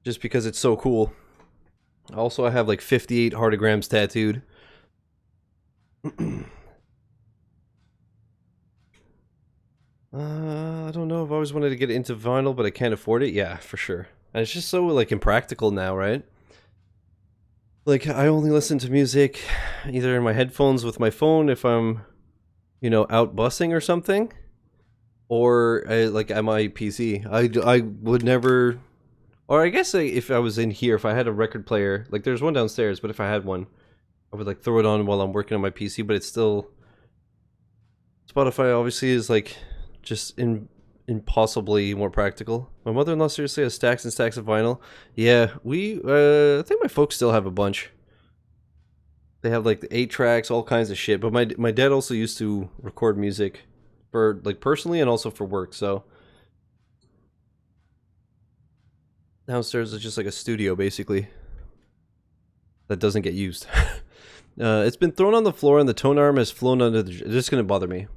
Just because it's so cool. Also, I have like 58 heartograms tattooed. I don't know. I've always wanted to get into vinyl, but I can't afford it. Yeah, for sure. And it's just so like impractical now, right? Like, I only listen to music either in my headphones with my phone if I'm, you know, out busing or something, or like at my PC. I would never, or I guess if I was in here, if I had a record player, like there's one downstairs, but if I had one, I would like throw it on while I'm working on my PC. But it's still, Spotify obviously is like just impossibly more practical. My mother-in-law seriously has stacks and stacks of vinyl. Yeah, I think my folks still have a bunch. They have like the 8 tracks, all kinds of shit. But my dad also used to record music for like personally and also for work. So downstairs is just like a studio basically that doesn't get used. It's been thrown on the floor and the tone arm has flown under the... This is gonna bother me.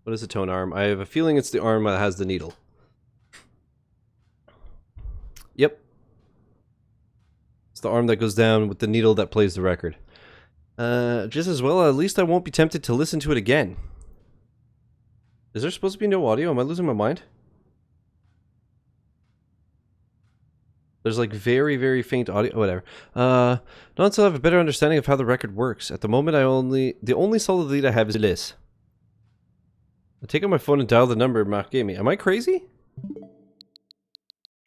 What is the tone arm? I have a feeling it's the arm that has the needle. Yep. It's the arm that goes down with the needle that plays the record. Just as well, at least I won't be tempted to listen to it again. Is there supposed to be no audio? Am I losing my mind? There's like very, very faint audio. Whatever. Not until I have a better understanding of how the record works. At the moment, the only solid lead I have is this. I take out my phone and dial the number Mark gave me. Am I crazy?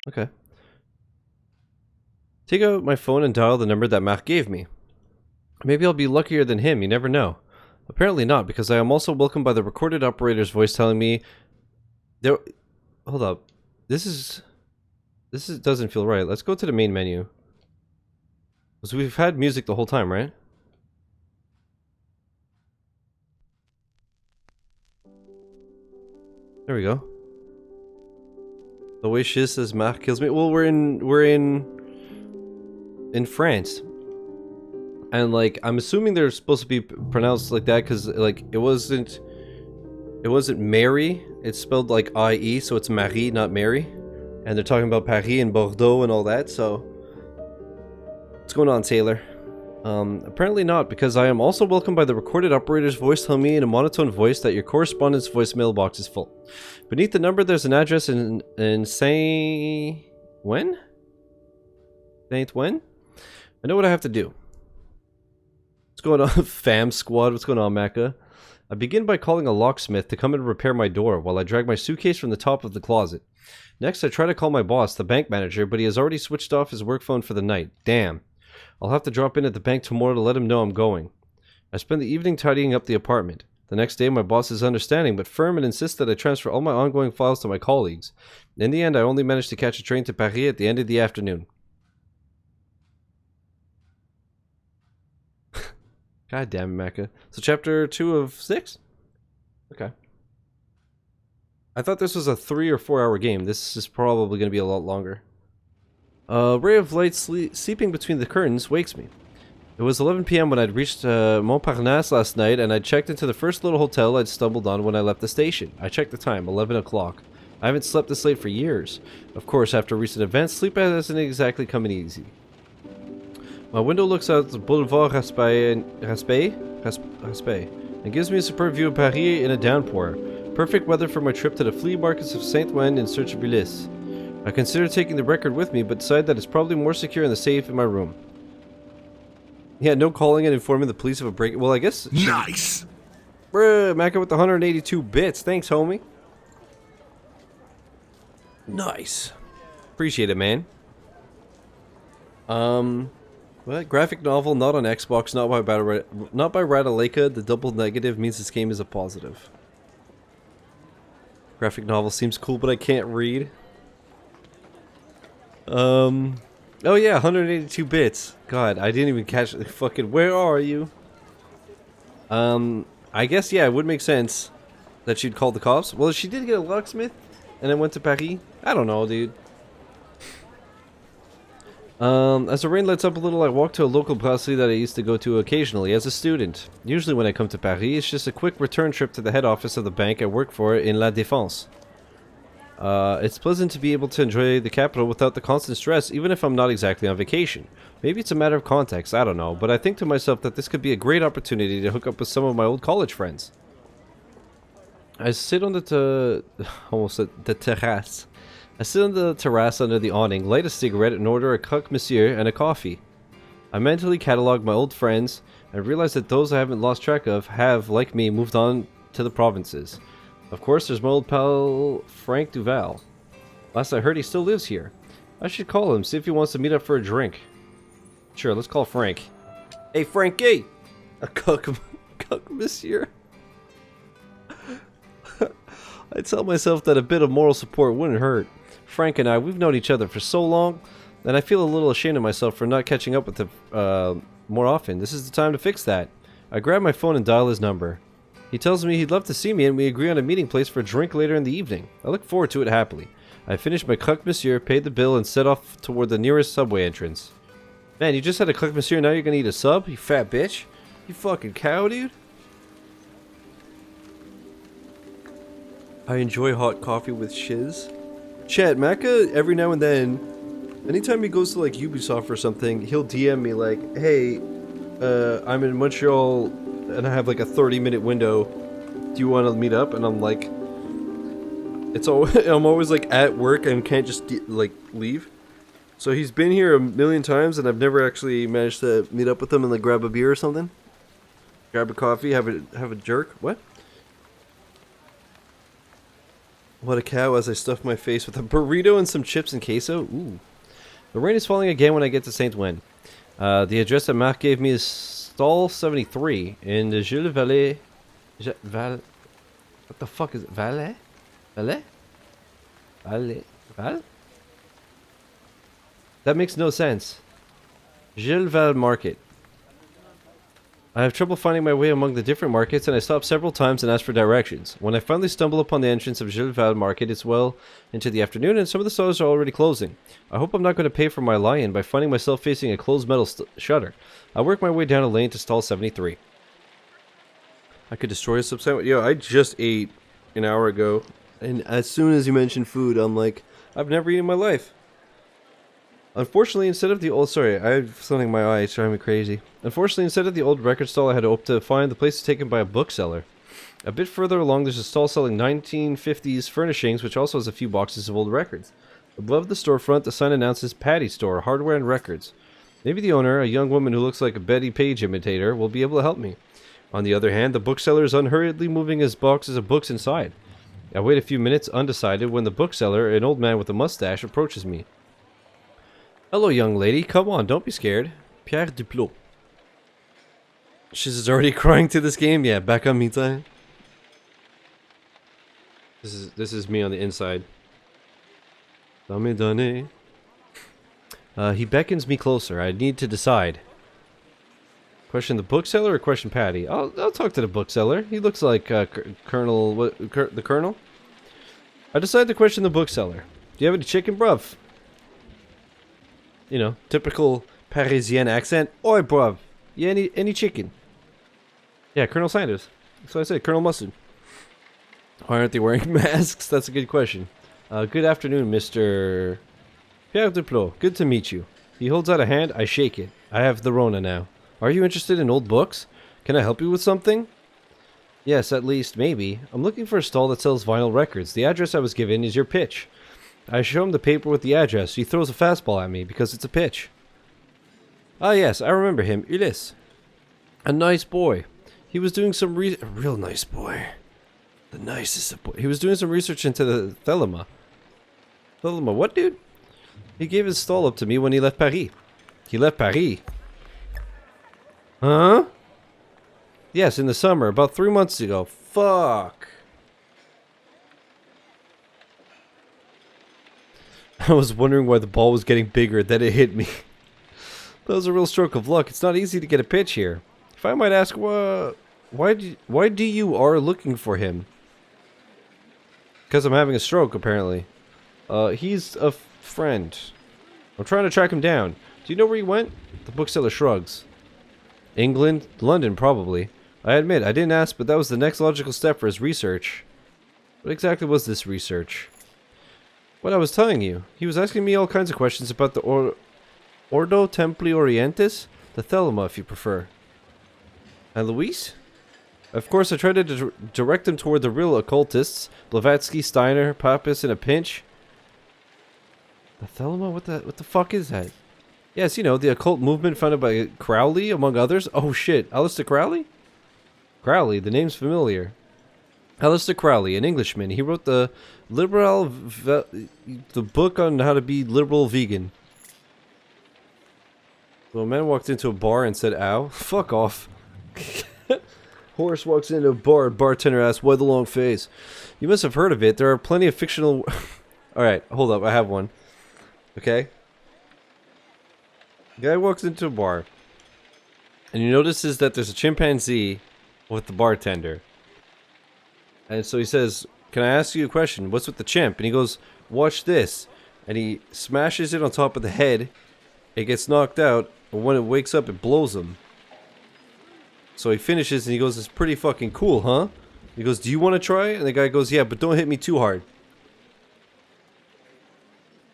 Okay. Take out my phone and dial the number that Mark gave me. Maybe I'll be luckier than him, you never know. Apparently not, because I am also welcomed by the recorded operator's voice telling me there. Hold up. This doesn't feel right. Let's go to the main menu. Because we've had music the whole time, right? There we go. The way Shiz says Marc kills me. Well, we're in France. And like I'm assuming they're supposed to be pronounced like that cuz like it wasn't Mary. It's spelled like IE, so it's Marie, not Mary. And they're talking about Paris and Bordeaux and all that. So what's going on, Taylor? Apparently not, because I am also welcomed by the recorded operator's voice telling me in a monotone voice that your correspondence voicemail box is full. Beneath the number, there's an address in Saint... When? Saint when? I know what I have to do. What's going on, fam squad? What's going on, Maka? I begin by calling a locksmith to come and repair my door while I drag my suitcase from the top of the closet. Next, I try to call my boss, the bank manager, but he has already switched off his work phone for the night. Damn. I'll have to drop in at the bank tomorrow to let him know I'm going. I spend the evening tidying up the apartment. The next day, my boss is understanding but firm and insists that I transfer all my ongoing files to my colleagues. In the end, I only managed to catch a train to Paris at the end of the afternoon. God damn it, Mecca. So chapter 2 of 6? Okay. I thought this was a 3 or 4 hour game. This is probably going to be a lot longer. A ray of light seeping between the curtains wakes me. It was 11 p.m. when I'd reached Montparnasse last night, and I'd checked into the first little hotel I'd stumbled on when I left the station. I checked the time, 11 o'clock. I haven't slept this late for years. Of course, after recent events, sleep hasn't exactly come in easy. My window looks out the Boulevard Raspail and gives me a superb view of Paris in a downpour. Perfect weather for my trip to the flea markets of Saint-Ouen in search of Ulysse. I consider taking the record with me, but decide that it's probably more secure in the safe in my room. Yeah, no calling and informing the police of a break. Well, I guess... Nice! Bruh, Maka with the 182 bits. Thanks, homie. Nice. Appreciate it, man. What? Graphic novel, not on Xbox, not by Radaleka. The double negative means this game is a positive. Graphic novel seems cool, but I can't read. Oh yeah, 182 bits. God, I didn't even catch it. Fucking, where are you? I guess, yeah, it would make sense that she'd call the cops. Well, she did get a locksmith and then went to Paris. I don't know, dude. As the rain lets up a little, I walk to a local brasserie that I used to go to occasionally as a student. Usually when I come to Paris, it's just a quick return trip to the head office of the bank I work for in La Défense. It's pleasant to be able to enjoy the capital without the constant stress, even if I'm not exactly on vacation. Maybe it's a matter of context, I don't know, but I think to myself that this could be a great opportunity to hook up with some of my old college friends. I sit on the terrace. I sit on the terrace under the awning, light a cigarette, and order a croque monsieur and a coffee. I mentally catalog my old friends, and realize that those I haven't lost track of have, like me, moved on to the provinces. Of course, there's my old pal, Frank Duval. Last I heard, he still lives here. I should call him, see if he wants to meet up for a drink. Sure, let's call Frank. Hey, Frankie! A croque monsieur. I tell myself that a bit of moral support wouldn't hurt. Frank and I, we've known each other for so long, and I feel a little ashamed of myself for not catching up with him more often. This is the time to fix that. I grab my phone and dial his number. He tells me he'd love to see me, and we agree on a meeting place for a drink later in the evening. I look forward to it happily. I finish my croque monsieur, paid the bill, and set off toward the nearest subway entrance. Man, you just had a croque monsieur, now you're gonna eat a sub? You fat bitch. You fucking cow, dude. I enjoy hot coffee with shiz. Chat, Maka, every now and then, anytime he goes to like Ubisoft or something, he'll DM me like, hey, I'm in Montreal and I have like a 30-minute window. Do you want to meet up? And I'm like, I'm always like at work and can't just like leave. So he's been here a million times and I've never actually managed to meet up with him and like grab a beer or something. Grab a coffee, have a jerk. What? What a cow as I stuff my face with a burrito and some chips and queso. Ooh. The rain is falling again when I get to Saint-Ouen. The address that Marc gave me is Stall 73 in the Jules Vallée. What the fuck is it? Valet? Valet? Valet? Val? That makes no sense. Jules Val Market. I have trouble finding my way among the different markets, and I stop several times and ask for directions. When I finally stumble upon the entrance of Jules Val Market, it's well into the afternoon, and some of the stalls are already closing. I hope I'm not going to pay for my lie-in by finding myself facing a closed metal shutter. I work my way down a lane to stall 73. I could destroy a subside. Yo, I just ate an hour ago, and as soon as you mentioned food, I'm like, I've never eaten in my life. Unfortunately, instead of the old... Sorry, I have something in my eye. It's driving me crazy. Unfortunately, instead of the old record stall I had hoped to find, the place is taken by a bookseller. A bit further along, there's a stall selling 1950s furnishings, which also has a few boxes of old records. Above the storefront, the sign announces Patty Store, Hardware and Records. Maybe the owner, a young woman who looks like a Betty Page imitator, will be able to help me. On the other hand, the bookseller is unhurriedly moving his boxes of books inside. I wait a few minutes, undecided, when the bookseller, an old man with a mustache, approaches me. Hello, young lady. Come on, don't be scared. Pierre Duplot. She's already crying to this game? Yeah, back on me time. This is me on the inside. Dame donne. He beckons me closer. I need to decide. Question the bookseller or question Patty? I'll talk to the bookseller. He looks like Colonel... the Colonel? I decide to question the bookseller. Do you have any chicken, bruv? You know, typical Parisian accent. Oi, bruv. Yeah, any chicken? Yeah, Colonel Sanders. So I said, Colonel Mustard. Why aren't they wearing masks? That's a good question. Good afternoon, Mr. Pierre Duplot. Good to meet you. He holds out a hand. I shake it. I have the Rona now. Are you interested in old books? Can I help you with something? Yes, at least, maybe. I'm looking for a stall that sells vinyl records. The address I was given is your pitch. I show him the paper with the address. He throws a fastball at me because it's a pitch. Ah, yes, I remember him. Ulysse. A nice boy. He was doing some a real nice boy. The nicest of boy. He was doing some research into the Thelema. Thelema, what, dude? He gave his stall up to me when he left Paris. He left Paris? Huh? Yes, in the summer, about 3 months ago. Fuck. I was wondering why the ball was getting bigger, then it hit me. That was a real stroke of luck. It's not easy to get a pitch here. If I might ask, why do you are looking for him? Because I'm having a stroke, apparently. He's a friend. I'm trying to track him down. Do you know where he went? The bookseller shrugs. England? London, probably. I admit, I didn't ask, but that was the next logical step for his research. What exactly was this research? What I was telling you. He was asking me all kinds of questions about the Ordo Templi Orientis? The Thelema, if you prefer. And Luis? Of course, I tried to direct him toward the real occultists. Blavatsky, Steiner, Pappas in a pinch. The Thelema? What the fuck is that? Yes, you know, the occult movement founded by Crowley, among others. Oh shit, Aleister Crowley? Crowley, the name's familiar. Aleister Crowley, an Englishman. He wrote the book on how to be liberal vegan. So a man walked into a bar and said, ow. Fuck off. Horace walks into a bar, bartender asks, why the long face? You must have heard of it. There are plenty of fictional... Alright, hold up, I have one. Okay? Guy walks into a bar, and he notices that there's a chimpanzee with the bartender. And so he says, can I ask you a question? What's with the chimp? And he goes, watch this. And he smashes it on top of the head. It gets knocked out, and when it wakes up, it blows him. So he finishes, and he goes, it's pretty fucking cool, huh? He goes, do you want to try? And the guy goes, yeah, but don't hit me too hard.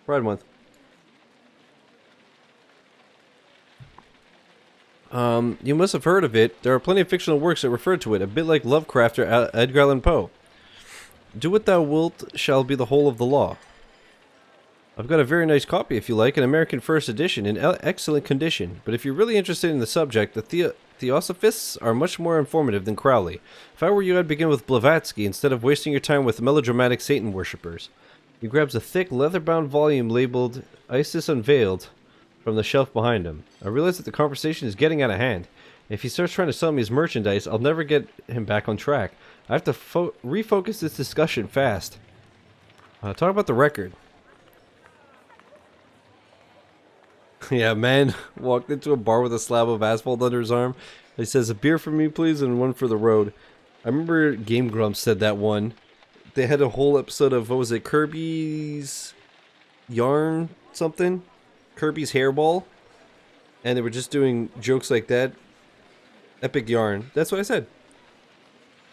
Pride Month. You must have heard of it. There are plenty of fictional works that refer to it, a bit like Lovecraft or Edgar Allan Poe. Do what thou wilt shall be the whole of the law. I've got a very nice copy if you like, an American first edition in excellent condition. But if you're really interested in the subject, the Theosophists are much more informative than Crowley. If I were you, I'd begin with Blavatsky instead of wasting your time with melodramatic Satan worshippers. He grabs a thick, leather-bound volume labeled Isis Unveiled from the shelf behind him. I realize that the conversation is getting out of hand. If he starts trying to sell me his merchandise, I'll never get him back on track. I have to refocus this discussion fast. Talk about the record. Yeah, man walked into a bar with a slab of asphalt under his arm. He says, "A beer for me, please, and one for the road." I remember Game Grumps said that one. They had a whole episode of, what was it, Kirby's Yarn something? Kirby's Hairball? And they were just doing jokes like that. Epic Yarn. That's what I said.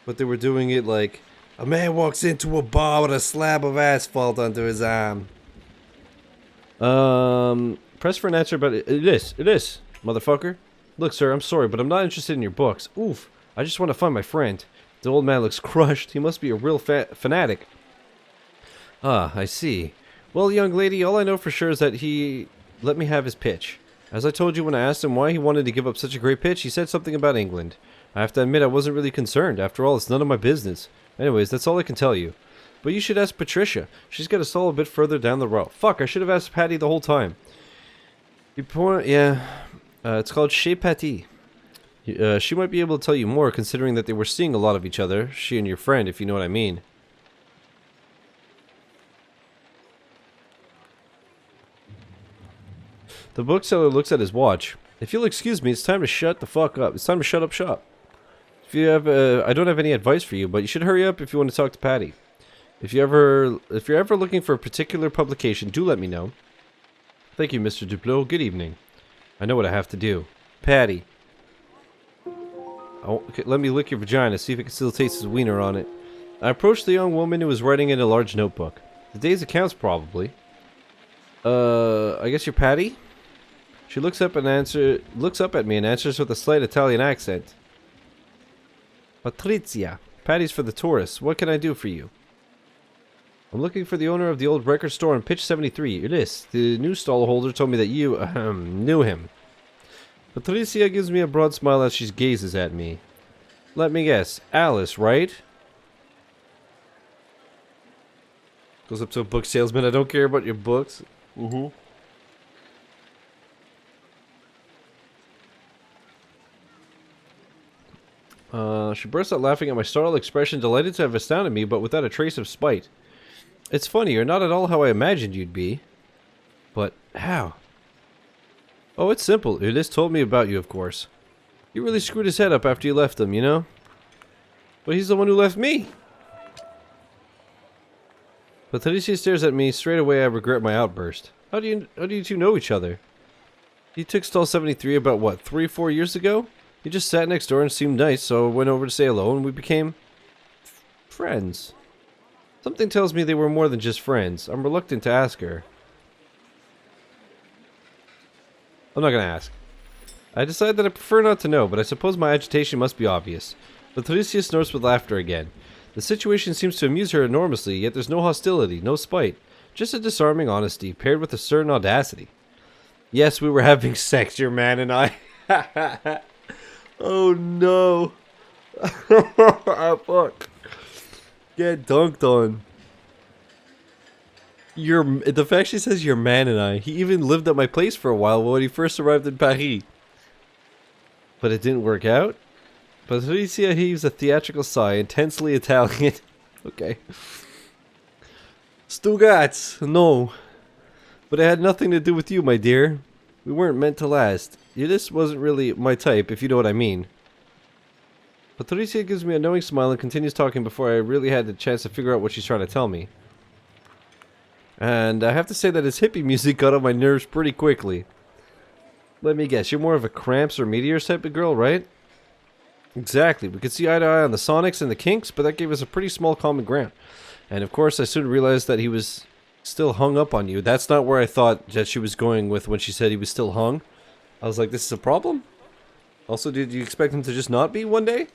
But they were doing it like, a man walks into a bar with a slab of asphalt under his arm. Press for an answer about it. It is, motherfucker. Look, sir, I'm sorry, but I'm not interested in your books. Oof, I just want to find my friend. The old man looks crushed. He must be a real fanatic. Ah, I see. Well, young lady, all I know for sure is that he let me have his pitch. As I told you when I asked him why he wanted to give up such a great pitch, he said something about England. I have to admit I wasn't really concerned. After all, it's none of my business. Anyways, that's all I can tell you. But you should ask Patricia. She's got a stall a bit further down the road. Fuck, I should have asked Patty the whole time. It's called Chez Patty. She might be able to tell you more, considering that they were seeing a lot of each other. She and your friend, if you know what I mean. The bookseller looks at his watch. If you'll excuse me, it's time to shut the fuck up. It's time to shut up shop. If you have, I don't have any advice for you, but you should hurry up if you want to talk to Patty. If you're ever looking for a particular publication, do let me know. Thank you, Mr. Duplot. Good evening. I know what I have to do. Patty. Oh, okay, let me lick your vagina, see if it can still taste his wiener on it. I approached the young woman who was writing in a large notebook. The day's accounts, probably. I guess you're Patty? She looks up at me and answers with a slight Italian accent. Patrizia. Patty's for the tourists. What can I do for you? I'm looking for the owner of the old record store on Pitch 73. Ulysse, the new stall holder, told me that you, knew him. Patricia gives me a broad smile as she gazes at me. Let me guess. Alice, right? Goes up to a book salesman. I don't care about your books. She bursts out laughing at my startled expression, delighted to have astounded me, but without a trace of spite. It's funny, you're not at all how I imagined you'd be. But how? Oh, it's simple. Ulysse told me about you, of course. You really screwed his head up after you left him, you know? But he's the one who left me! Patricia stares at me. Straight away I regret my outburst. How do you two know each other? You took stall 73 about, what, 3-4 years ago? He just sat next door and seemed nice, so I went over to say hello and we became... friends. Something tells me they were more than just friends. I'm reluctant to ask her. I'm not gonna ask. I decide that I prefer not to know, but I suppose my agitation must be obvious. Patricia snorts with laughter again. The situation seems to amuse her enormously, yet there's no hostility, no spite. Just a disarming honesty, paired with a certain audacity. Yes, we were having sex, your man and I. Oh no. Fuck. Get dunked on. The fact she says your man and I. He even lived at my place for a while when he first arrived in Paris. But it didn't work out? Patricia heaves a theatrical sigh, intensely Italian. Okay. Stugats, no. But it had nothing to do with you, my dear. We weren't meant to last. This wasn't really my type, if you know what I mean. Patricia gives me a knowing smile and continues talking before I really had the chance to figure out what she's trying to tell me. And I have to say that his hippie music got on my nerves pretty quickly. Let me guess, you're more of a Cramps or Meteors type of girl, right? Exactly. We could see eye to eye on the Sonics and the Kinks, but that gave us a pretty small common ground. And of course, I soon realized that he was still hung up on you. That's not where I thought that she was going with when she said he was still hung. I was like, this is a problem? Also, did you expect him to just not be one day?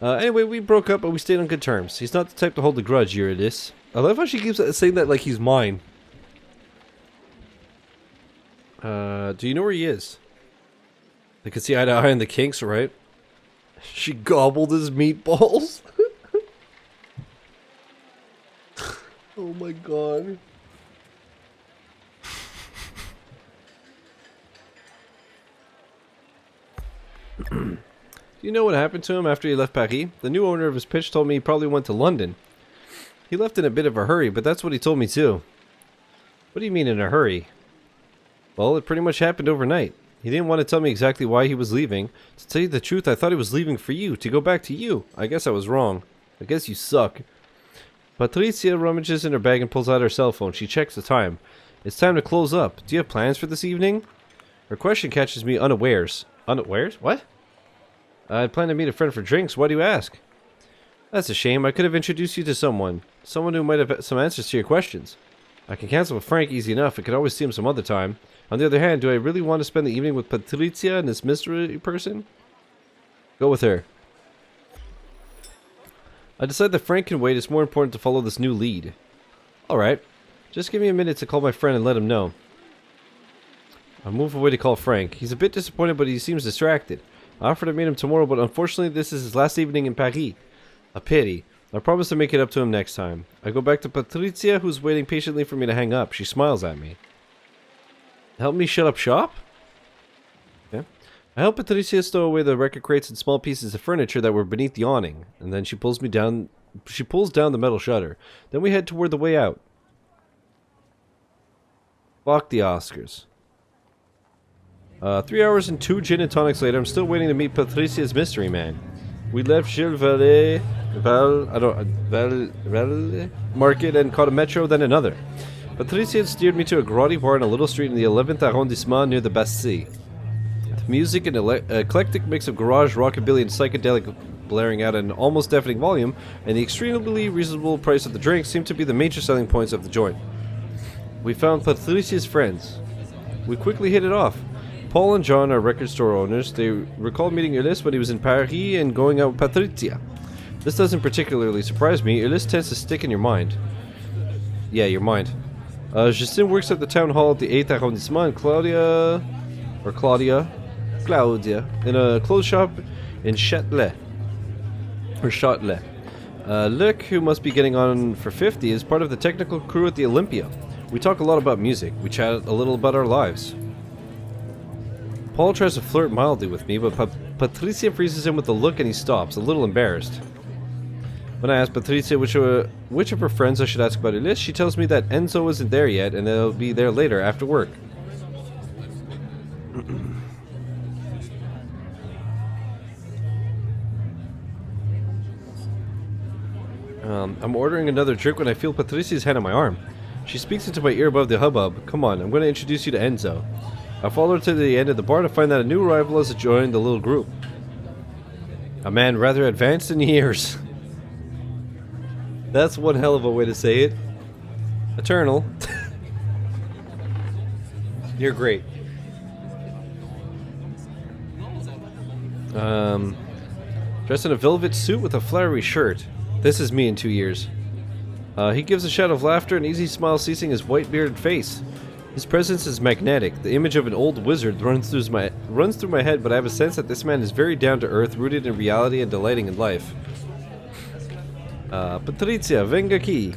Anyway, we broke up, but we stayed on good terms. He's not the type to hold a grudge, Eurydice. I love how she keeps saying that like he's mine. Do you know where he is? They could see eye to eye on the Kinks, right? She gobbled his meatballs. Oh my god. Do you know what happened to him after he left Paris? The new owner of his pitch told me he probably went to London. He left in a bit of a hurry, but that's what he told me too. What do you mean in a hurry? Well, it pretty much happened overnight. He didn't want to tell me exactly why he was leaving. To tell you the truth, I thought he was leaving for you, to go back to you. I guess I was wrong. I guess you suck. Patricia rummages in her bag and pulls out her cell phone. She checks the time. It's time to close up. Do you have plans for this evening? Her question catches me unawares. Unawares? What? I plan to meet a friend for drinks. Why do you ask? That's a shame. I could have introduced you to someone. Someone who might have some answers to your questions. I can cancel with Frank easy enough. I could always see him some other time. On the other hand, do I really want to spend the evening with Patricia and this mystery person? Go with her. I decide that Frank can wait. It's more important to follow this new lead. Alright. Just give me a minute to call my friend and let him know. I move away to call Frank. He's a bit disappointed, but he seems distracted. I offered to meet him tomorrow, but unfortunately this is his last evening in Paris. A pity. I promise to make it up to him next time. I go back to Patricia, who's waiting patiently for me to hang up. She smiles at me. Help me shut up shop? Okay. I help Patricia stow away the record crates and small pieces of furniture that were beneath the awning, and then she pulls down the metal shutter. Then we head toward the way out. Fuck the Oscars. 3 hours and 2 gin and tonics later, I'm still waiting to meet Patricia's mystery man. We left Gilles Market and caught a metro, then another. Patricia had steered me to a grotty bar in a little street in the 11th arrondissement near the Bastille. The music, an eclectic mix of garage, rockabilly, and psychedelic blaring out at an almost deafening volume, and the extremely reasonable price of the drinks seemed to be the major selling points of the joint. We found Patricia's friends. We quickly hit it off. Paul and John are record store owners. They recalled meeting Ulysse when he was in Paris and going out with Patricia. This doesn't particularly surprise me. Ulysse tends to stick in your mind. Yeah, your mind. Justin works at the town hall at the 8th arrondissement, and Claudia, in a clothes shop in Châtelet. Luc, who must be getting on for 50, is part of the technical crew at the Olympia. We talk a lot about music. We chat a little about our lives. Paul tries to flirt mildly with me, but Patricia freezes him with a look and he stops, a little embarrassed. When I ask Patricia which of her friends I should ask about Ulysse, she tells me that Enzo isn't there yet and they'll be there later after work. I'm ordering another drink when I feel Patricia's hand on my arm. She speaks into my ear above the hubbub. Come on, I'm going to introduce you to Enzo. I follow her to the end of the bar to find that a new arrival has joined the little group. A man rather advanced in years. That's one hell of a way to say it. Eternal. You're great. Dressed in a velvet suit with a flowery shirt. This is me in 2 years. He gives a shout of laughter, an easy smile seizing his white-bearded face. His presence is magnetic. The image of an old wizard runs through my head, but I have a sense that this man is very down-to-earth, rooted in reality and delighting in life. Patricia, venga aquí.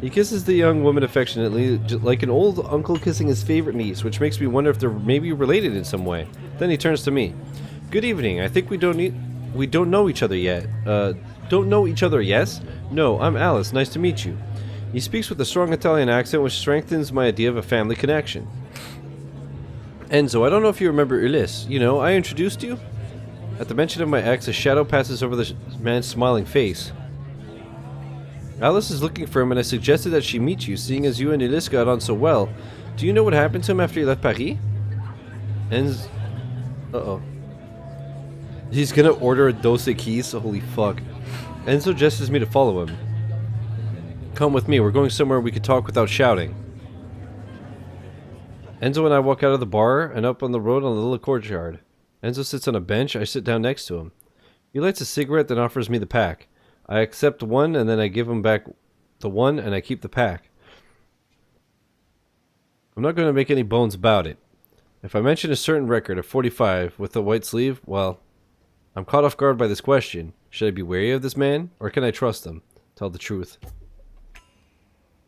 He kisses the young woman affectionately, like an old uncle kissing his favorite niece, which makes me wonder if they're maybe related in some way. Then he turns to me. Good evening. I think we don't know each other yet. Don't know each other, yes? No, I'm Alice. Nice to meet you. He speaks with a strong Italian accent, which strengthens my idea of a family connection. Enzo, I don't know if you remember Ulysse. You know, I introduced you? At the mention of my ex, a shadow passes over the man's smiling face. Alice is looking for him, and I suggested that she meet you, seeing as you and Ulysse got on so well. Do you know what happened to him after he left Paris? Enzo... Uh-oh. He's gonna order a Dos Equis? Holy fuck. Enzo gestures me to follow him. Come with me, we're going somewhere we could talk without shouting. Enzo and I walk out of the bar and up on the road on the little courtyard. Enzo sits on a bench, I sit down next to him. He lights a cigarette, then offers me the pack. I accept one and then I give him back the one and I keep the pack. I'm not going to make any bones about it. If I mention a certain record of 45 with a white sleeve, well, I'm caught off guard by this question. Should I be wary of this man, or can I trust him? Tell the truth.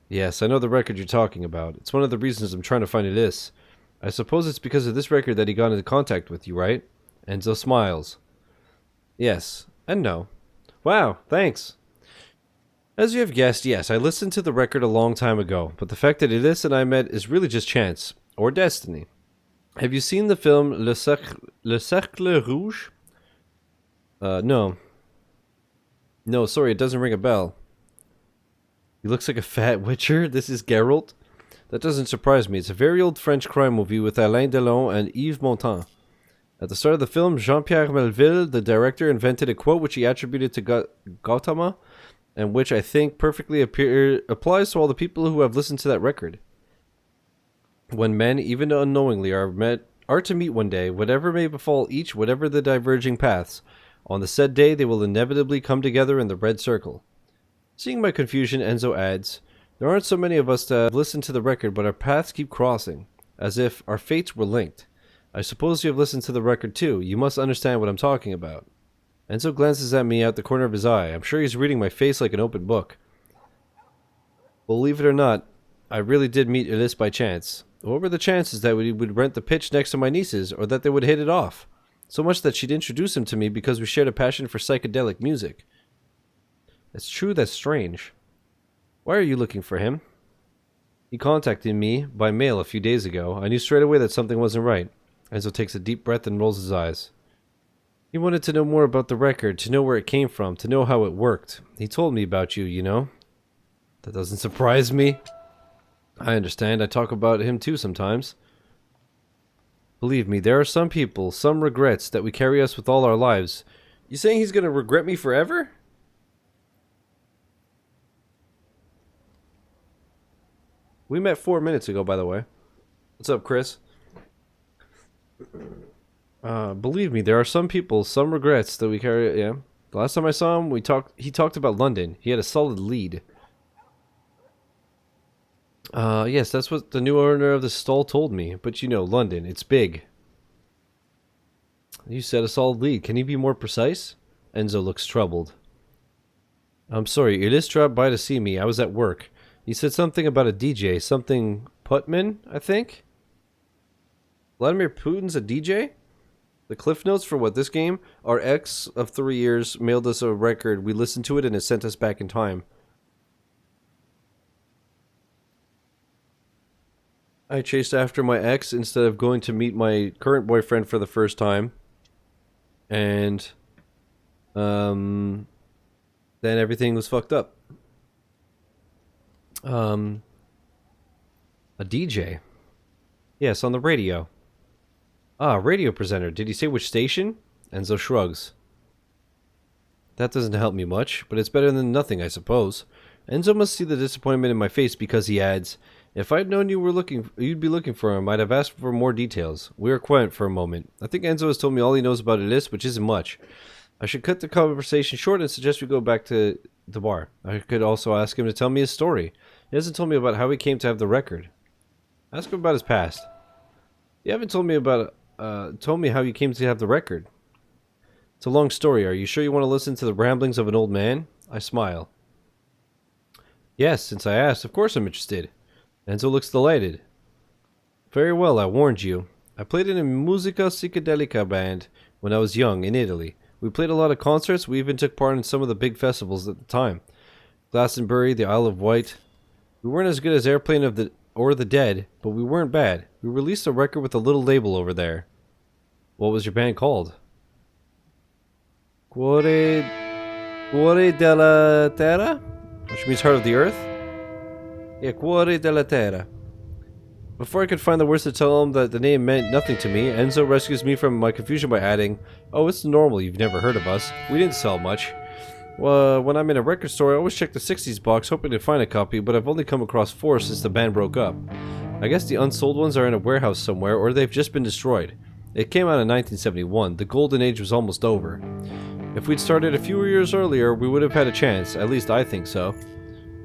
Yes, I know the record you're talking about. It's one of the reasons I'm trying to find Ulysse. I suppose it's because of this record that he got into contact with you, right? Enzo smiles. Yes, and no. Wow, thanks. As you have guessed, yes, I listened to the record a long time ago, but the fact that Elise and I met is really just chance. Or destiny. Have you seen the film Le Cercle Rouge? No. No, sorry, it doesn't ring a bell. He looks like a fat witcher? This is Geralt? That doesn't surprise me. It's a very old French crime movie with Alain Delon and Yves Montand. At the start of the film, Jean-Pierre Melville, the director, invented a quote which he attributed to Gautama, and which I think perfectly applies to all the people who have listened to that record. When men, even unknowingly, are to meet one day, whatever may befall each, whatever the diverging paths, on the said day they will inevitably come together in the red circle. Seeing my confusion, Enzo adds, there aren't so many of us to have listened to the record, but our paths keep crossing, as if our fates were linked. I suppose you have listened to the record too. You must understand what I'm talking about. Enzo glances at me out the corner of his eye. I'm sure he's reading my face like an open book. Believe it or not, I really did meet Elise by chance. What were the chances that we would rent the pitch next to my nieces, or that they would hit it off? So much that she'd introduce him to me because we shared a passion for psychedelic music. It's true, that's strange. Why are you looking for him? He contacted me by mail a few days ago. I knew straight away that something wasn't right. Enzo takes a deep breath and rolls his eyes. He wanted to know more about the record, to know where it came from, to know how it worked. He told me about you, you know? That doesn't surprise me. I understand. I talk about him too sometimes. Believe me, there are some people, some regrets that we carry us with all our lives. You saying he's gonna regret me forever? We met 4 minutes ago, by the way. What's up, Chris? Believe me, there are some people, some regrets that we carry. Yeah. The last time I saw him, he talked about London. He had a solid lead. Yes, that's what the new owner of the stall told me. But you know, London, it's big. You said a solid lead. Can you be more precise? Enzo looks troubled. I'm sorry, Elise dropped by to see me. I was at work. He said something about a DJ, something Putman, I think? Vladimir Putin's a DJ? The cliff notes for what this game? Our ex of 3 years mailed us a record. We listened to it and it sent us back in time. I chased after my ex instead of going to meet my current boyfriend for the first time. And then everything was fucked up. A DJ. Yes, on the radio. Ah, radio presenter. Did he say which station? Enzo shrugs. That doesn't help me much, but it's better than nothing, I suppose. Enzo must see the disappointment in my face because he adds, if I'd known you'd be looking for him, I'd have asked for more details. We are quiet for a moment. I think Enzo has told me all he knows about Elise, which isn't much. I should cut the conversation short and suggest we go back to the bar. I could also ask him to tell me his story. He hasn't told me about how he came to have the record. Ask him about his past. You haven't told me how you came to have the record. It's a long story. Are you sure you want to listen to the ramblings of an old man? I smile. Yes, since I asked, of course I'm interested. Enzo looks delighted. Very well, I warned you. I played in a musica psychedelica band when I was young in Italy. We played a lot of concerts. We even took part in some of the big festivals at the time. Glastonbury, the Isle of Wight. We weren't as good as Airplane or the Dead, but we weren't bad. We released a record with a little label over there. What was your band called? Cuore della Terra? Which means Heart of the Earth? Yeah, Cuore della Terra. Before I could find the words to tell him that the name meant nothing to me, Enzo rescues me from my confusion by adding, oh, it's normal, you've never heard of us. We didn't sell much. Well, when I'm in a record store, I always check the 60s box hoping to find a copy, but I've only come across 4 since the band broke up. I guess the unsold ones are in a warehouse somewhere, or they've just been destroyed. It came out in 1971. The golden age was almost over. If we'd started a few years earlier, we would have had a chance. At least I think so.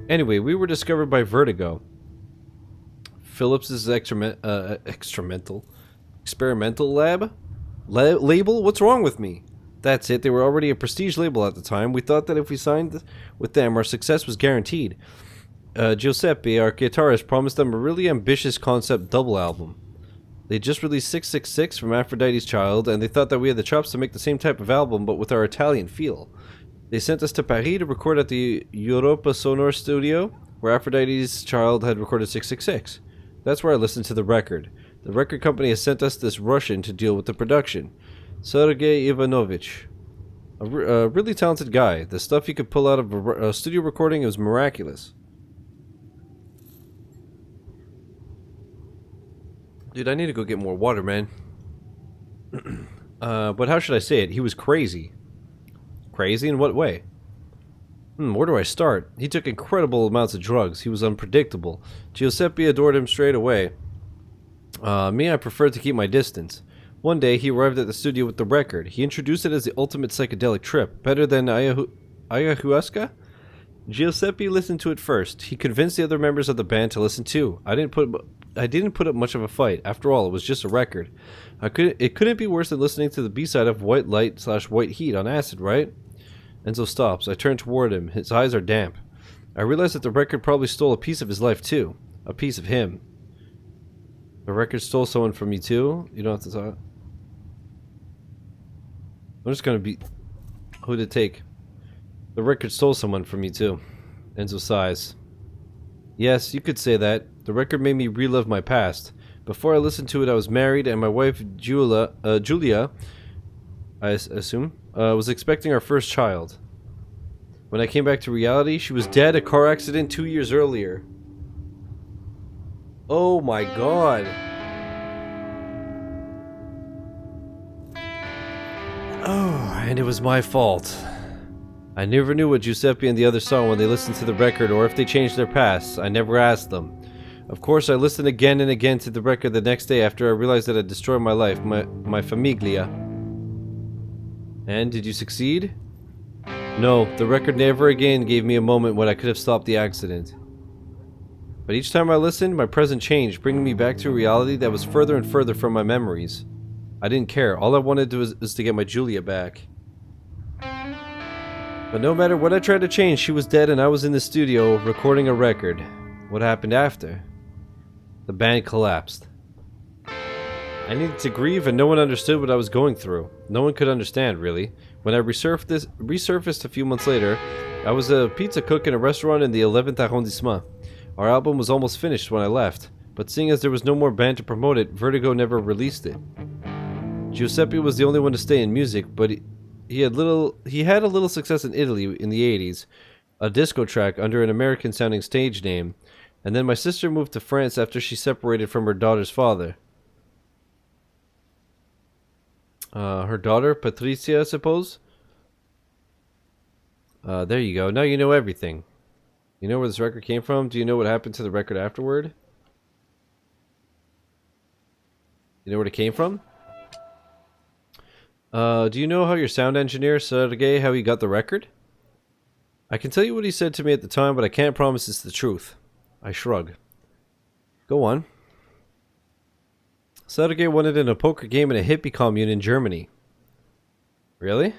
Anyway, we were discovered by Vertigo. Phillips' experimental lab? Label? What's wrong with me? That's it, they were already a prestige label at the time. We thought that if we signed with them, our success was guaranteed. Giuseppe, our guitarist, promised them a really ambitious concept double album. They just released 666 from Aphrodite's Child, and they thought that we had the chops to make the same type of album, but with our Italian feel. They sent us to Paris to record at the Europa Sonor studio, where Aphrodite's Child had recorded 666. That's where I listened to the record. The record company has sent us this Russian to deal with the production. Sergei Ivanovich. A really talented guy. The stuff he could pull out of a studio recording was miraculous. Dude, I need to go get more water, man. But how should I say it? He was crazy. Crazy in what way? Where do I start? He took incredible amounts of drugs. He was unpredictable. Giuseppe adored him straight away. Me, I preferred to keep my distance. One day, he arrived at the studio with the record. He introduced it as the ultimate psychedelic trip, better than ayahuasca? Giuseppe listened to it first. He convinced the other members of the band to listen too. I didn't put up much of a fight. After all, it was just a record. It couldn't be worse than listening to the B-side of White Light / White Heat on acid, right? Enzo stops. I turn toward him. His eyes are damp. I realize that the record probably stole a piece of his life too. A piece of him. The record stole someone from you too? You don't have to talk. I'm just gonna be... Who'd it take? The record stole someone from you too. Enzo sighs. Yes, you could say that. The record made me relive my past. Before I listened to it, I was married, and my wife, Julia, I assume, was expecting our first child. When I came back to reality, she was dead, a car accident 2 years earlier. Oh my god. Oh, and it was my fault. I never knew what Giuseppe and the others saw when they listened to the record, or if they changed their pasts. I never asked them. Of course, I listened again and again to the record the next day after I realized that I destroyed my life, my famiglia. And, did you succeed? No, the record never again gave me a moment when I could have stopped the accident. But each time I listened, my present changed, bringing me back to a reality that was further and further from my memories. I didn't care. All I wanted was to get my Julia back. But no matter what I tried to change, she was dead and I was in the studio recording a record. What happened after? The band collapsed. I needed to grieve and no one understood what I was going through. No one could understand, really. When I resurfaced a few months later, I was a pizza cook in a restaurant in the 11th arrondissement. Our album was almost finished when I left, but seeing as there was no more band to promote it, Vertigo never released it. Giuseppe was the only one to stay in music, but he had a little success in Italy in the 80s, a disco track under an American-sounding stage name, and then my sister moved to France after she separated from her daughter's father. Her daughter, Patricia, I suppose? There you go. Now you know everything. You know where this record came from? Do you know what happened to the record afterward? You know where it came from? Do you know how your sound engineer, Sergei, how he got the record? I can tell you what he said to me at the time, but I can't promise it's the truth. I shrug. Go on. Sergei won it in a poker game in a hippie commune in Germany. Really?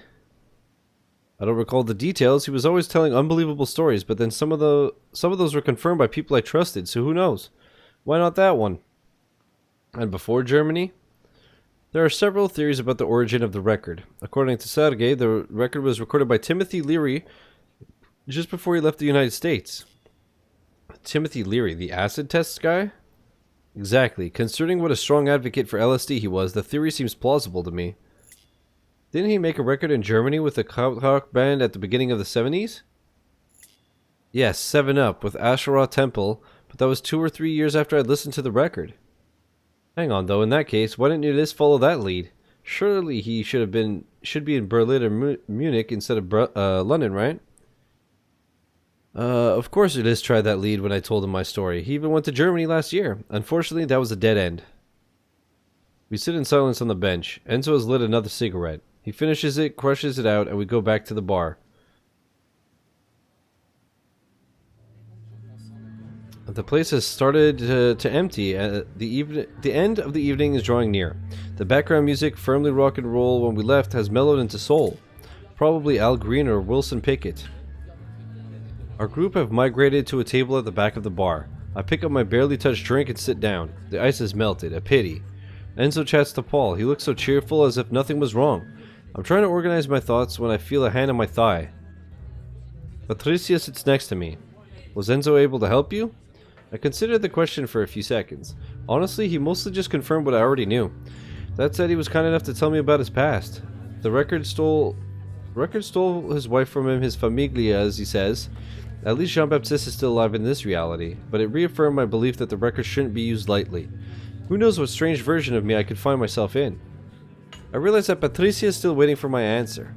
I don't recall the details. He was always telling unbelievable stories, but then some of those were confirmed by people I trusted, so who knows? Why not that one? And before Germany? There are several theories about the origin of the record. According to Sergei, the record was recorded by Timothy Leary just before he left the United States. Timothy Leary, the acid tests guy? Exactly. Considering what a strong advocate for LSD he was, the theory seems plausible to me. Didn't he make a record in Germany with the Krautrock band at the beginning of the 70s? Yes, 7 Up with Asherah Temple, but that was 2 or 3 years after I'd listened to the record. Hang on though, in that case, why didn't you just follow that lead? Surely he should be in Berlin or Munich instead of London, right? Of course Ulyss tried that lead when I told him my story. He even went to Germany last year. Unfortunately, that was a dead end. We sit in silence on the bench. Enzo has lit another cigarette. He finishes it, crushes it out, and we go back to the bar. The place has started to empty. The end of the evening is drawing near. The background music, firmly rock and roll when we left, has mellowed into soul. Probably Al Green or Wilson Pickett. Our group have migrated to a table at the back of the bar. I pick up my barely touched drink and sit down. The ice has melted. A pity. Enzo chats to Paul. He looks so cheerful as if nothing was wrong. I'm trying to organize my thoughts when I feel a hand on my thigh. Patricia sits next to me. Was Enzo able to help you? I considered the question for a few seconds. Honestly, he mostly just confirmed what I already knew. That said, he was kind enough to tell me about his past. The record stole his wife from him, his famiglia, as he says. At least Jean-Baptiste is still alive in this reality, but it reaffirmed my belief that the record shouldn't be used lightly. Who knows what strange version of me I could find myself in. I realized that Patricia is still waiting for my answer.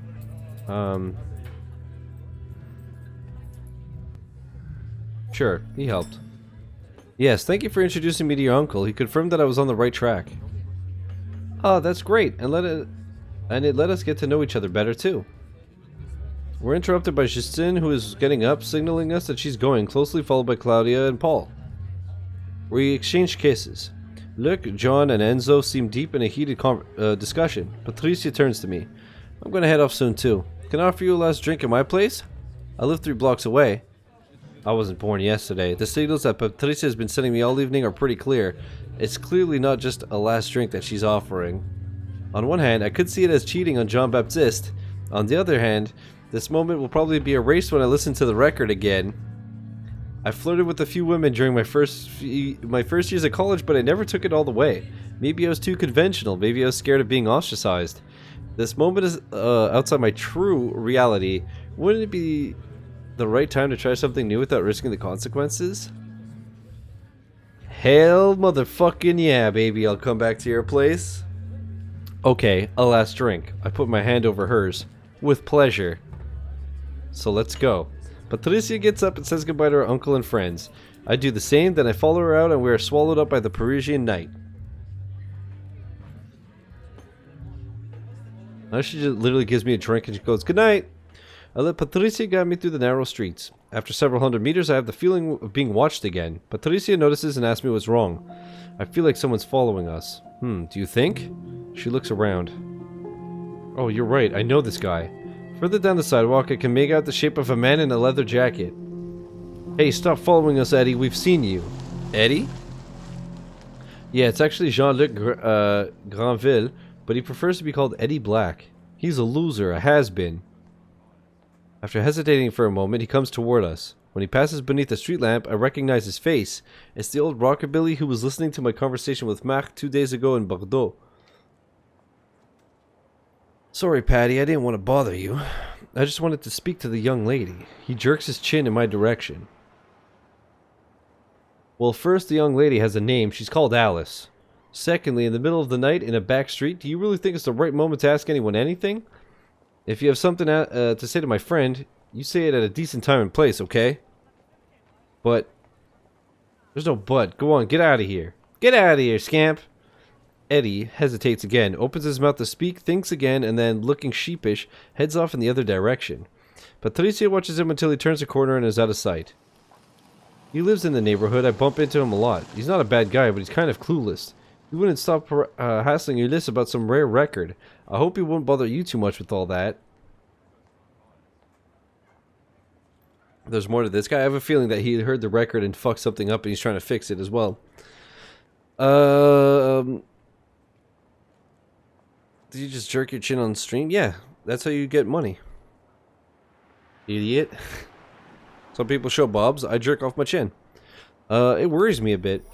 Sure, he helped. Yes, thank you for introducing me to your uncle. He confirmed that I was on the right track. Oh, that's great, and it let us get to know each other better too. We're interrupted by Justine, who is getting up, signaling us that she's going, closely followed by Claudia and Paul. We exchange kisses. Luc, John, and Enzo seem deep in a heated discussion. Patricia turns to me. I'm gonna head off soon too. Can I offer you a last drink at my place? I live 3 blocks away. I wasn't born yesterday. The signals that Patricia has been sending me all evening are pretty clear. It's clearly not just a last drink that she's offering. On one hand, I could see it as cheating on Jean-Baptiste. On the other hand, this moment will probably be erased when I listen to the record again. I flirted with a few women during my first years of college, but I never took it all the way. Maybe I was too conventional. Maybe I was scared of being ostracized. This moment is outside my true reality. Wouldn't it be the right time to try something new without risking the consequences? Hell motherfucking yeah, baby. I'll come back to your place. Okay, a last drink. I put my hand over hers. With pleasure. So let's go. Patricia gets up and says goodbye to her uncle and friends. I do the same, then I follow her out and we are swallowed up by the Parisian night. Now she just literally gives me a drink and she goes, "Good night." I let Patricia guide me through the narrow streets. After several hundred meters, I have the feeling of being watched again. Patricia notices and asks me what's wrong. I feel like someone's following us. Do you think? She looks around. Oh, you're right. I know this guy. Further down the sidewalk, I can make out the shape of a man in a leather jacket. Hey, stop following us, Eddie. We've seen you. Eddie? Yeah, it's actually Jean-Luc Granville, but he prefers to be called Eddie Black. He's a loser, a has-been. After hesitating for a moment, he comes toward us. When he passes beneath a street lamp, I recognize his face. It's the old rockabilly who was listening to my conversation with Marc 2 days ago in Bordeaux. Sorry, Patty, I didn't want to bother you. I just wanted to speak to the young lady. He jerks his chin in my direction. Well, first, the young lady has a name. She's called Alice. Secondly, in the middle of the night in a back street, do you really think it's the right moment to ask anyone anything? If you have something to say to my friend, you say it at a decent time and place, okay? But there's no but. Go on, get out of here. Get out of here, scamp. Eddie hesitates again, opens his mouth to speak, thinks again, and then, looking sheepish, heads off in the other direction. Patricia watches him until he turns a corner and is out of sight. He lives in the neighborhood. I bump into him a lot. He's not a bad guy, but he's kind of clueless. He wouldn't stop hassling Ulysse about some rare record. I hope he won't bother you too much with all that. There's more to this guy. I have a feeling that he heard the record and fucked something up and he's trying to fix it as well. Did you just jerk your chin on stream? Yeah, that's how you get money. Idiot. Some people show bobs. I jerk off my chin. It worries me a bit.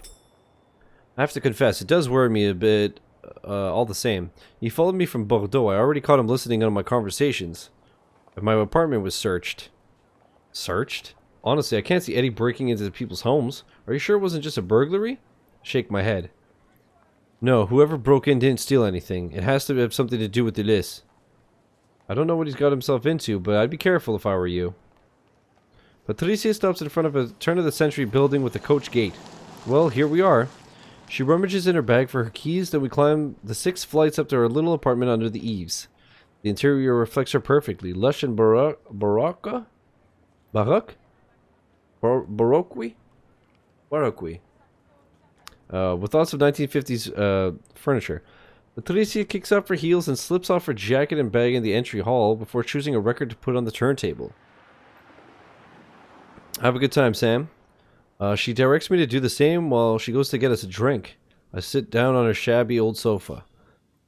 I have to confess, it does worry me a bit, all the same. He followed me from Bordeaux. I already caught him listening on my conversations. My apartment was searched. Searched? Honestly, I can't see Eddie breaking into people's homes. Are you sure it wasn't just a burglary? Shake my head. No, whoever broke in didn't steal anything. It has to have something to do with Ulysse. I don't know what he's got himself into, but I'd be careful if I were you. Patricia stops in front of a turn-of-the-century building with a coach gate. Well, here we are. She rummages in her bag for her keys, then we climb the 6 flights up to her little apartment under the eaves. The interior reflects her perfectly. Lush and baroque? Baroque? With lots of 1950s furniture. Patricia kicks up her heels and slips off her jacket and bag in the entry hall before choosing a record to put on the turntable. Have a good time, Sam. She directs me to do the same while she goes to get us a drink. I sit down on a shabby old sofa.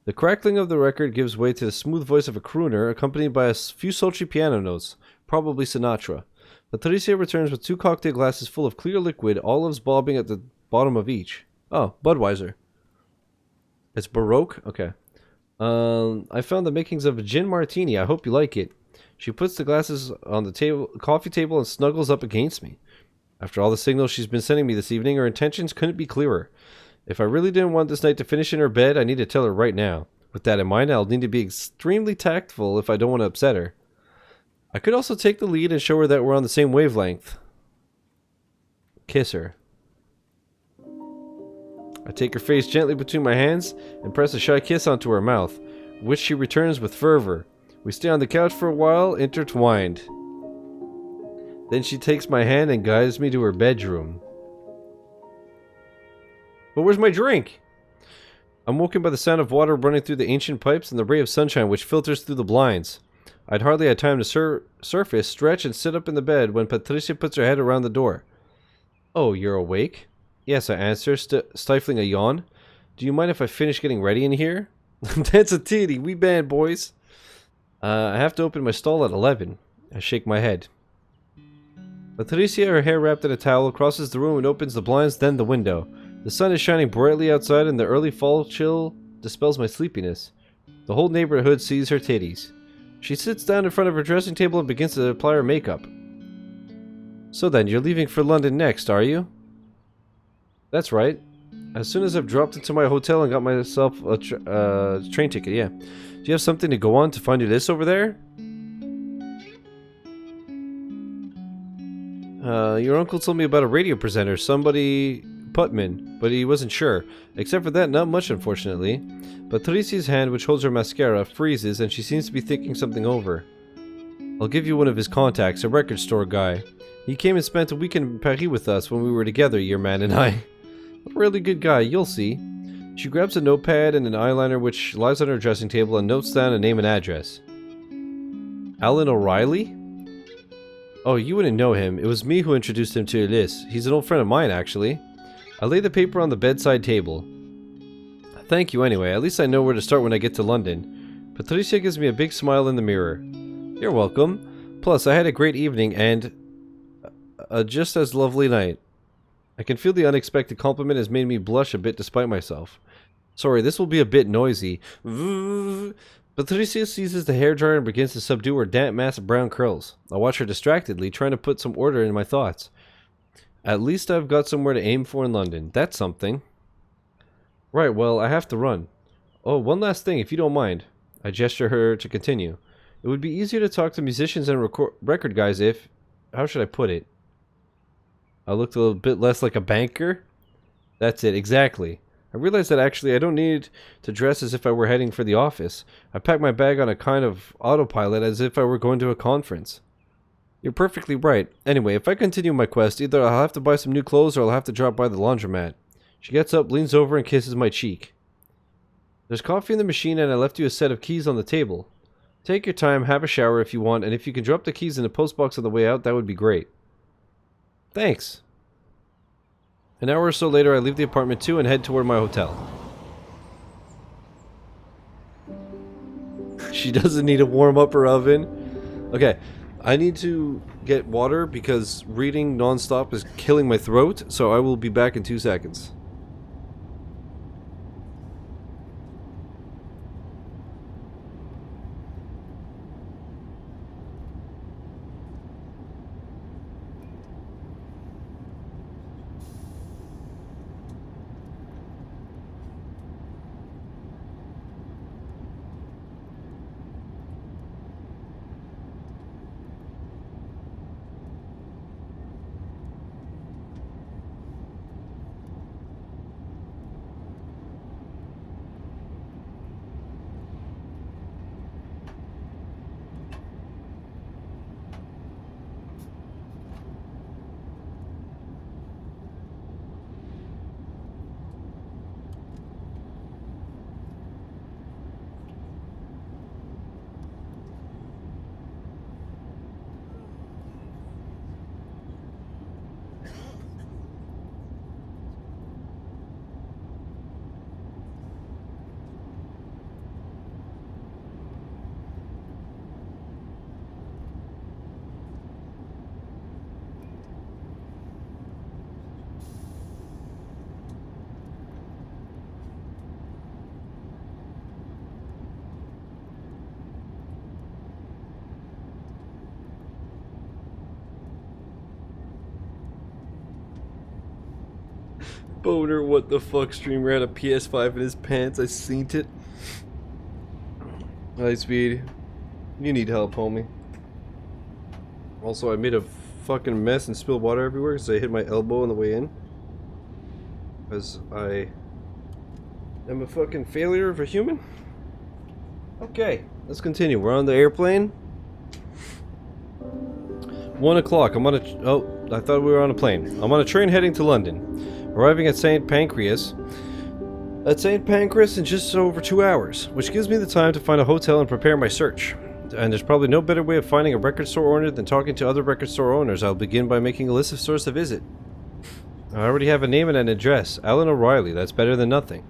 The crackling of the record gives way to the smooth voice of a crooner, accompanied by a few sultry piano notes, probably Sinatra. Patricia returns with 2 cocktail glasses full of clear liquid, olives bobbing at the bottom of each. Oh, Budweiser. It's Baroque? Okay. I found the makings of a gin martini. I hope you like it. She puts the glasses on the coffee table and snuggles up against me. After all the signals she's been sending me this evening, her intentions couldn't be clearer. If I really didn't want this night to finish in her bed, I need to tell her right now. With that in mind, I'll need to be extremely tactful if I don't want to upset her. I could also take the lead and show her that we're on the same wavelength. Kiss her. I take her face gently between my hands and press a shy kiss onto her mouth, which she returns with fervor. We stay on the couch for a while, intertwined. Then she takes my hand and guides me to her bedroom. But where's my drink? I'm woken by the sound of water running through the ancient pipes and the ray of sunshine which filters through the blinds. I'd hardly had time to surface, stretch, and sit up in the bed when Patricia puts her head around the door. Oh, you're awake? Yes, I answer, stifling a yawn. Do you mind if I finish getting ready in here? That's a titty. We band, boys. I have to open my stall at 11. I shake my head. Patricia, her hair wrapped in a towel, crosses the room and opens the blinds, then the window. The sun is shining brightly outside and the early fall chill dispels my sleepiness. The whole neighborhood sees her titties. She sits down in front of her dressing table and begins to apply her makeup. So then, you're leaving for London next, are you? That's right. As soon as I've dropped into my hotel and got myself a train ticket, yeah. Do you have something to go on to find your list over there? Your uncle told me about a radio presenter, somebody Putman, but he wasn't sure. Except for that, not much, unfortunately. Patricia's hand, which holds her mascara, freezes, and she seems to be thinking something over. I'll give you one of his contacts, a record store guy. He came and spent a weekend in Paris with us when we were together, your man and I. A really good guy, you'll see. She grabs a notepad and an eyeliner which lies on her dressing table and notes down a name and address. Alan O'Reilly? Oh, you wouldn't know him. It was me who introduced him to Elise. He's an old friend of mine, actually. I lay the paper on the bedside table. Thank you anyway. At least I know where to start when I get to London. Patricia gives me a big smile in the mirror. You're welcome. Plus, I had a great evening and a just as lovely night. I can feel the unexpected compliment has made me blush a bit despite myself. Sorry, this will be a bit noisy. Patricia seizes the hairdryer and begins to subdue her damp mass of brown curls. I watch her distractedly, trying to put some order in my thoughts. At least I've got somewhere to aim for in London. That's something. Right, well, I have to run. Oh, one last thing, if you don't mind. I gesture her to continue. It would be easier to talk to musicians and record guys if... How should I put it? I looked a little bit less like a banker? That's it, exactly. I realized that actually I don't need to dress as if I were heading for the office. I pack my bag on a kind of autopilot as if I were going to a conference. You're perfectly right. Anyway, if I continue my quest, either I'll have to buy some new clothes or I'll have to drop by the laundromat. She gets up, leans over, and kisses my cheek. There's coffee in the machine and I left you a set of keys on the table. Take your time, have a shower if you want, and if you can drop the keys in the postbox on the way out, that would be great. Thanks. An hour or so later, I leave the apartment too and head toward my hotel. She doesn't need to warm up her oven. Okay, I need to get water because reading nonstop is killing my throat, so I will be back in 2 seconds. Boner, what the fuck streamer had a PS5 in his pants. I seen it. High speed. You need help, homie. Also, I made a fucking mess and spilled water everywhere because I hit my elbow on the way in. Because I am a fucking failure of a human. Okay, let's continue. We're on the airplane. 1 o'clock. I'm on a... Oh, I thought we were on a plane. I'm on a train heading to London. Arriving at St. Pancras in just over 2 hours, which gives me the time to find a hotel and prepare my search. And there's probably no better way of finding a record store owner than talking to other record store owners. I'll begin by making a list of stores to visit. I already have a name and an address. Alan O'Reilly. That's better than nothing.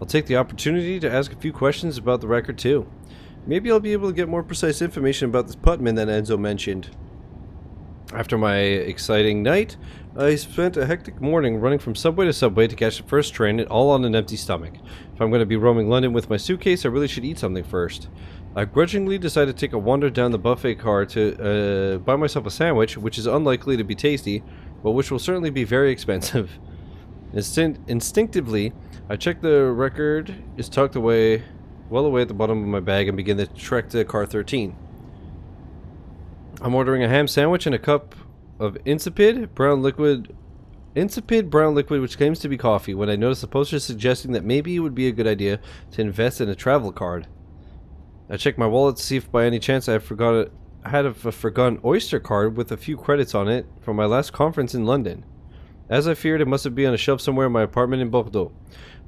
I'll take the opportunity to ask a few questions about the record too. Maybe I'll be able to get more precise information about this Putman that Enzo mentioned. After my exciting night, I spent a hectic morning running from subway to subway to catch the first train, all on an empty stomach. If I'm going to be roaming London with my suitcase, I really should eat something first. I grudgingly decided to take a wander down the buffet car to buy myself a sandwich, which is unlikely to be tasty, but which will certainly be very expensive. Instinctively, I check the record is tucked away, well away at the bottom of my bag, and begin the trek to car 13. I'm ordering a ham sandwich and a cup of insipid brown liquid which claims to be coffee, when I notice a poster suggesting that maybe it would be a good idea to invest in a travel card. I check my wallet to see if by any chance I had a forgotten Oyster card with a few credits on it from my last conference in London. As I feared, it must have been on a shelf somewhere in my apartment in Bordeaux.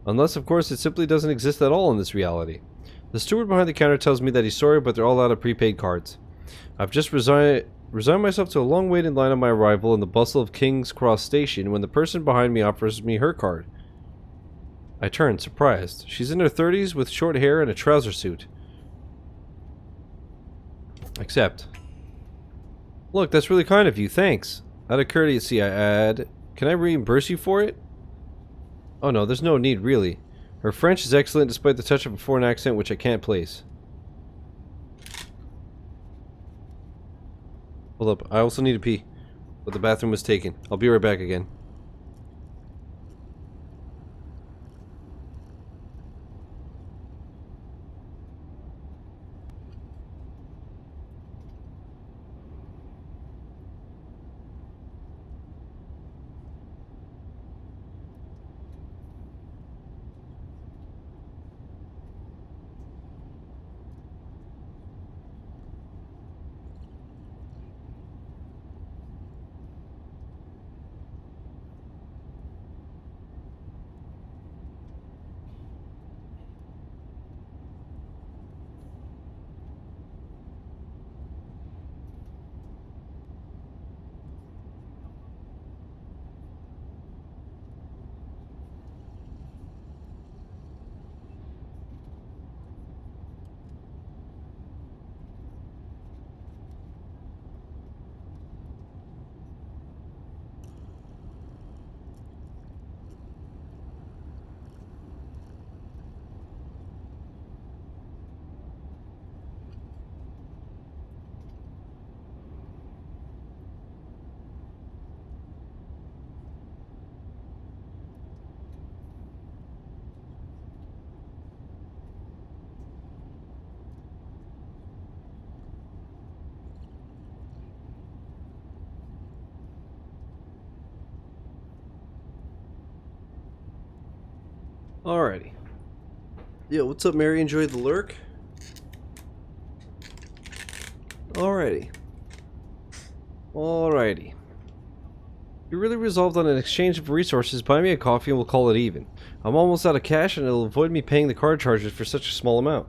Unless, of course, it simply doesn't exist at all in this reality. The steward behind the counter tells me that he's sorry, but they're all out of prepaid cards. I've just resigned myself to a long wait in line on my arrival in the bustle of King's Cross Station when the person behind me offers me her card. I turn, surprised. She's in her 30s with short hair and a trouser suit. Accept. Look, that's really kind of you, thanks. Out of courtesy, I add, can I reimburse you for it? Oh no, there's no need, really. Her French is excellent despite the touch of a foreign accent which I can't place. Hold up, I also need to pee. But the bathroom was taken. I'll be right back again. Alrighty. Yo, what's up, Mary? Enjoyed the lurk? Alrighty. You really resolved on an exchange of resources. Buy me a coffee and we'll call it even. I'm almost out of cash and it'll avoid me paying the card charges for such a small amount.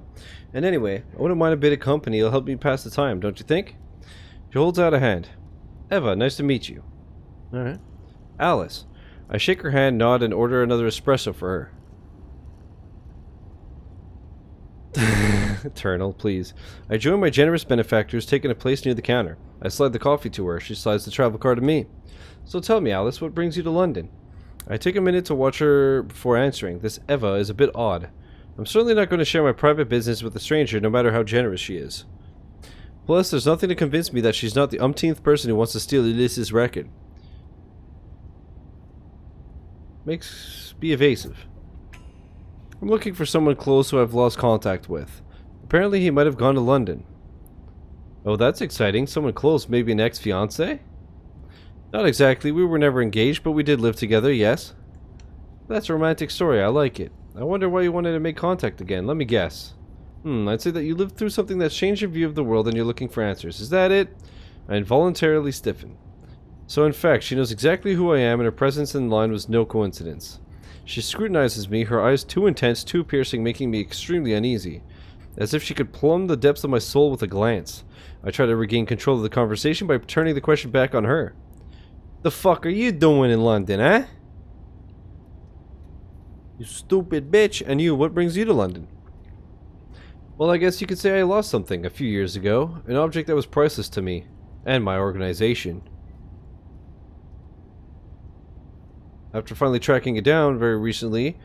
And anyway, I wouldn't mind a bit of company. It'll help me pass the time, don't you think? She holds out a hand. Eva, nice to meet you. Alright. Alice. I shake her hand, nod, and order another espresso for her. Eternal, please. I join my generous benefactors, taking a place near the counter. I slide the coffee to her. She slides the travel card to me. So tell me, Alice, what brings you to London? I take a minute to watch her before answering. This Eva is a bit odd. I'm certainly not going to share my private business with a stranger, no matter how generous she is. Plus, there's nothing to convince me that she's not the umpteenth person who wants to steal Ulysses' record. Be evasive. I'm looking for someone close who I've lost contact with. Apparently he might have gone to London. Oh, that's exciting. Someone close, maybe an ex-fiancé? Not exactly. We were never engaged, but we did live together, yes. That's a romantic story. I like it. I wonder why you wanted to make contact again. Let me guess. I'd say that you lived through something that's changed your view of the world and you're looking for answers. Is that it? I involuntarily stiffened. So in fact, she knows exactly who I am and her presence in line was no coincidence. She scrutinizes me, her eyes too intense, too piercing, making me extremely uneasy. As if she could plumb the depths of my soul with a glance. I try to regain control of the conversation by turning the question back on her. The fuck are you doing in London, eh? You stupid bitch. And you, what brings you to London? Well, I guess you could say I lost something a few years ago. An object that was priceless to me. And my organization. After finally tracking it down very recently,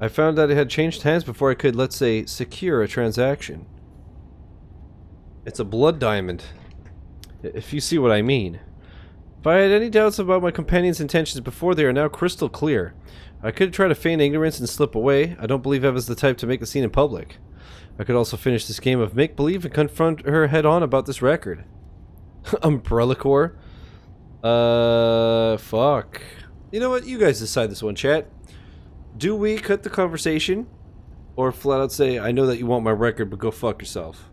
I found that it had changed hands before I could, let's say, secure a transaction. It's a blood diamond. If you see what I mean. If I had any doubts about my companion's intentions before, they are now crystal clear. I could try to feign ignorance and slip away. I don't believe Eva's the type to make a scene in public. I could also finish this game of make-believe and confront her head-on about this record. Umbrella Corps? Fuck. You know what? You guys decide this one, chat. Do we cut the conversation? Or flat out say, I know that you want my record, but go fuck yourself?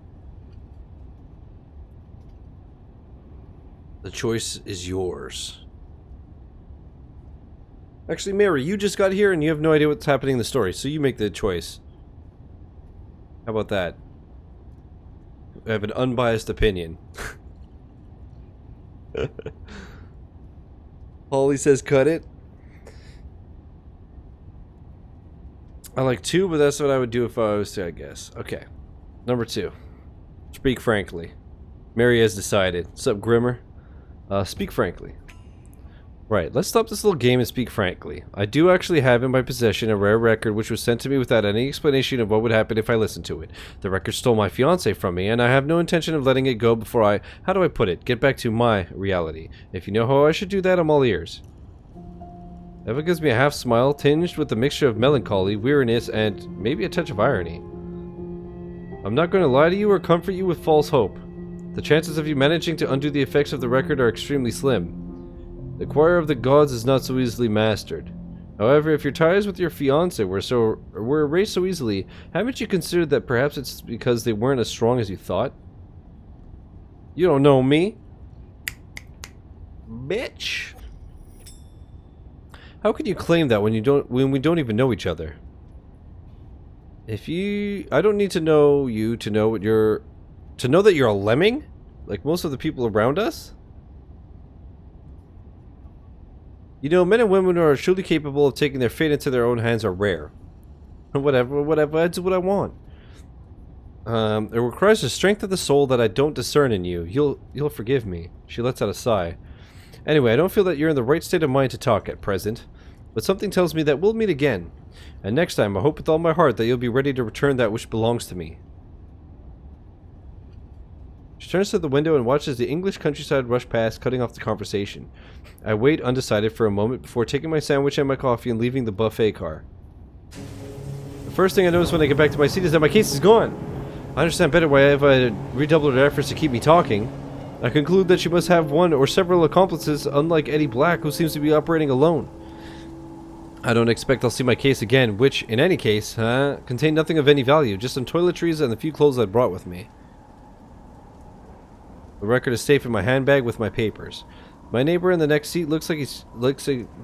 The choice is yours. Actually, Mary, you just got here and you have no idea what's happening in the story, so you make the choice. How about that? I have an unbiased opinion. Holly says cut it. I like 2, but that's what I would do if I was to, I guess. Okay. Number 2. Speak frankly. Mary has decided. What's up, Grimmer? Speak frankly. Right, let's stop this little game and speak frankly. I do actually have in my possession a rare record which was sent to me without any explanation of what would happen if I listened to it. The record stole my fiancé from me, and I have no intention of letting it go before I, how do I put it, get back to my reality. If you know how I should do that, I'm all ears. Eva gives me a half smile, tinged with a mixture of melancholy, weariness, and maybe a touch of irony. I'm not going to lie to you or comfort you with false hope. The chances of you managing to undo the effects of the record are extremely slim. The choir of the gods is not so easily mastered. However, if your ties with your fiancé were erased so easily, haven't you considered that perhaps it's because they weren't as strong as you thought? You don't know me. Bitch. How can you claim that when we don't even know each other? I don't need to know you to know that you're a lemming? Like most of the people around us? You know, men and women who are truly capable of taking their fate into their own hands are rare. Whatever, I do what I want. It requires a strength of the soul that I don't discern in you. You'll forgive me. She lets out a sigh. Anyway, I don't feel that you're in the right state of mind to talk at present. But something tells me that we'll meet again. And next time, I hope with all my heart that you'll be ready to return that which belongs to me. She turns to the window and watches the English countryside rush past, cutting off the conversation. I wait undecided for a moment before taking my sandwich and my coffee and leaving the buffet car. The first thing I notice when I get back to my seat is that my case is gone. I understand better why Eva had redoubled her efforts to keep me talking. I conclude that she must have one or several accomplices, unlike Eddie Black, who seems to be operating alone. I don't expect I'll see my case again, which, in any case, contained nothing of any value, just some toiletries and the few clothes I'd brought with me. The record is safe in my handbag with my papers. My neighbor in the next seat looks like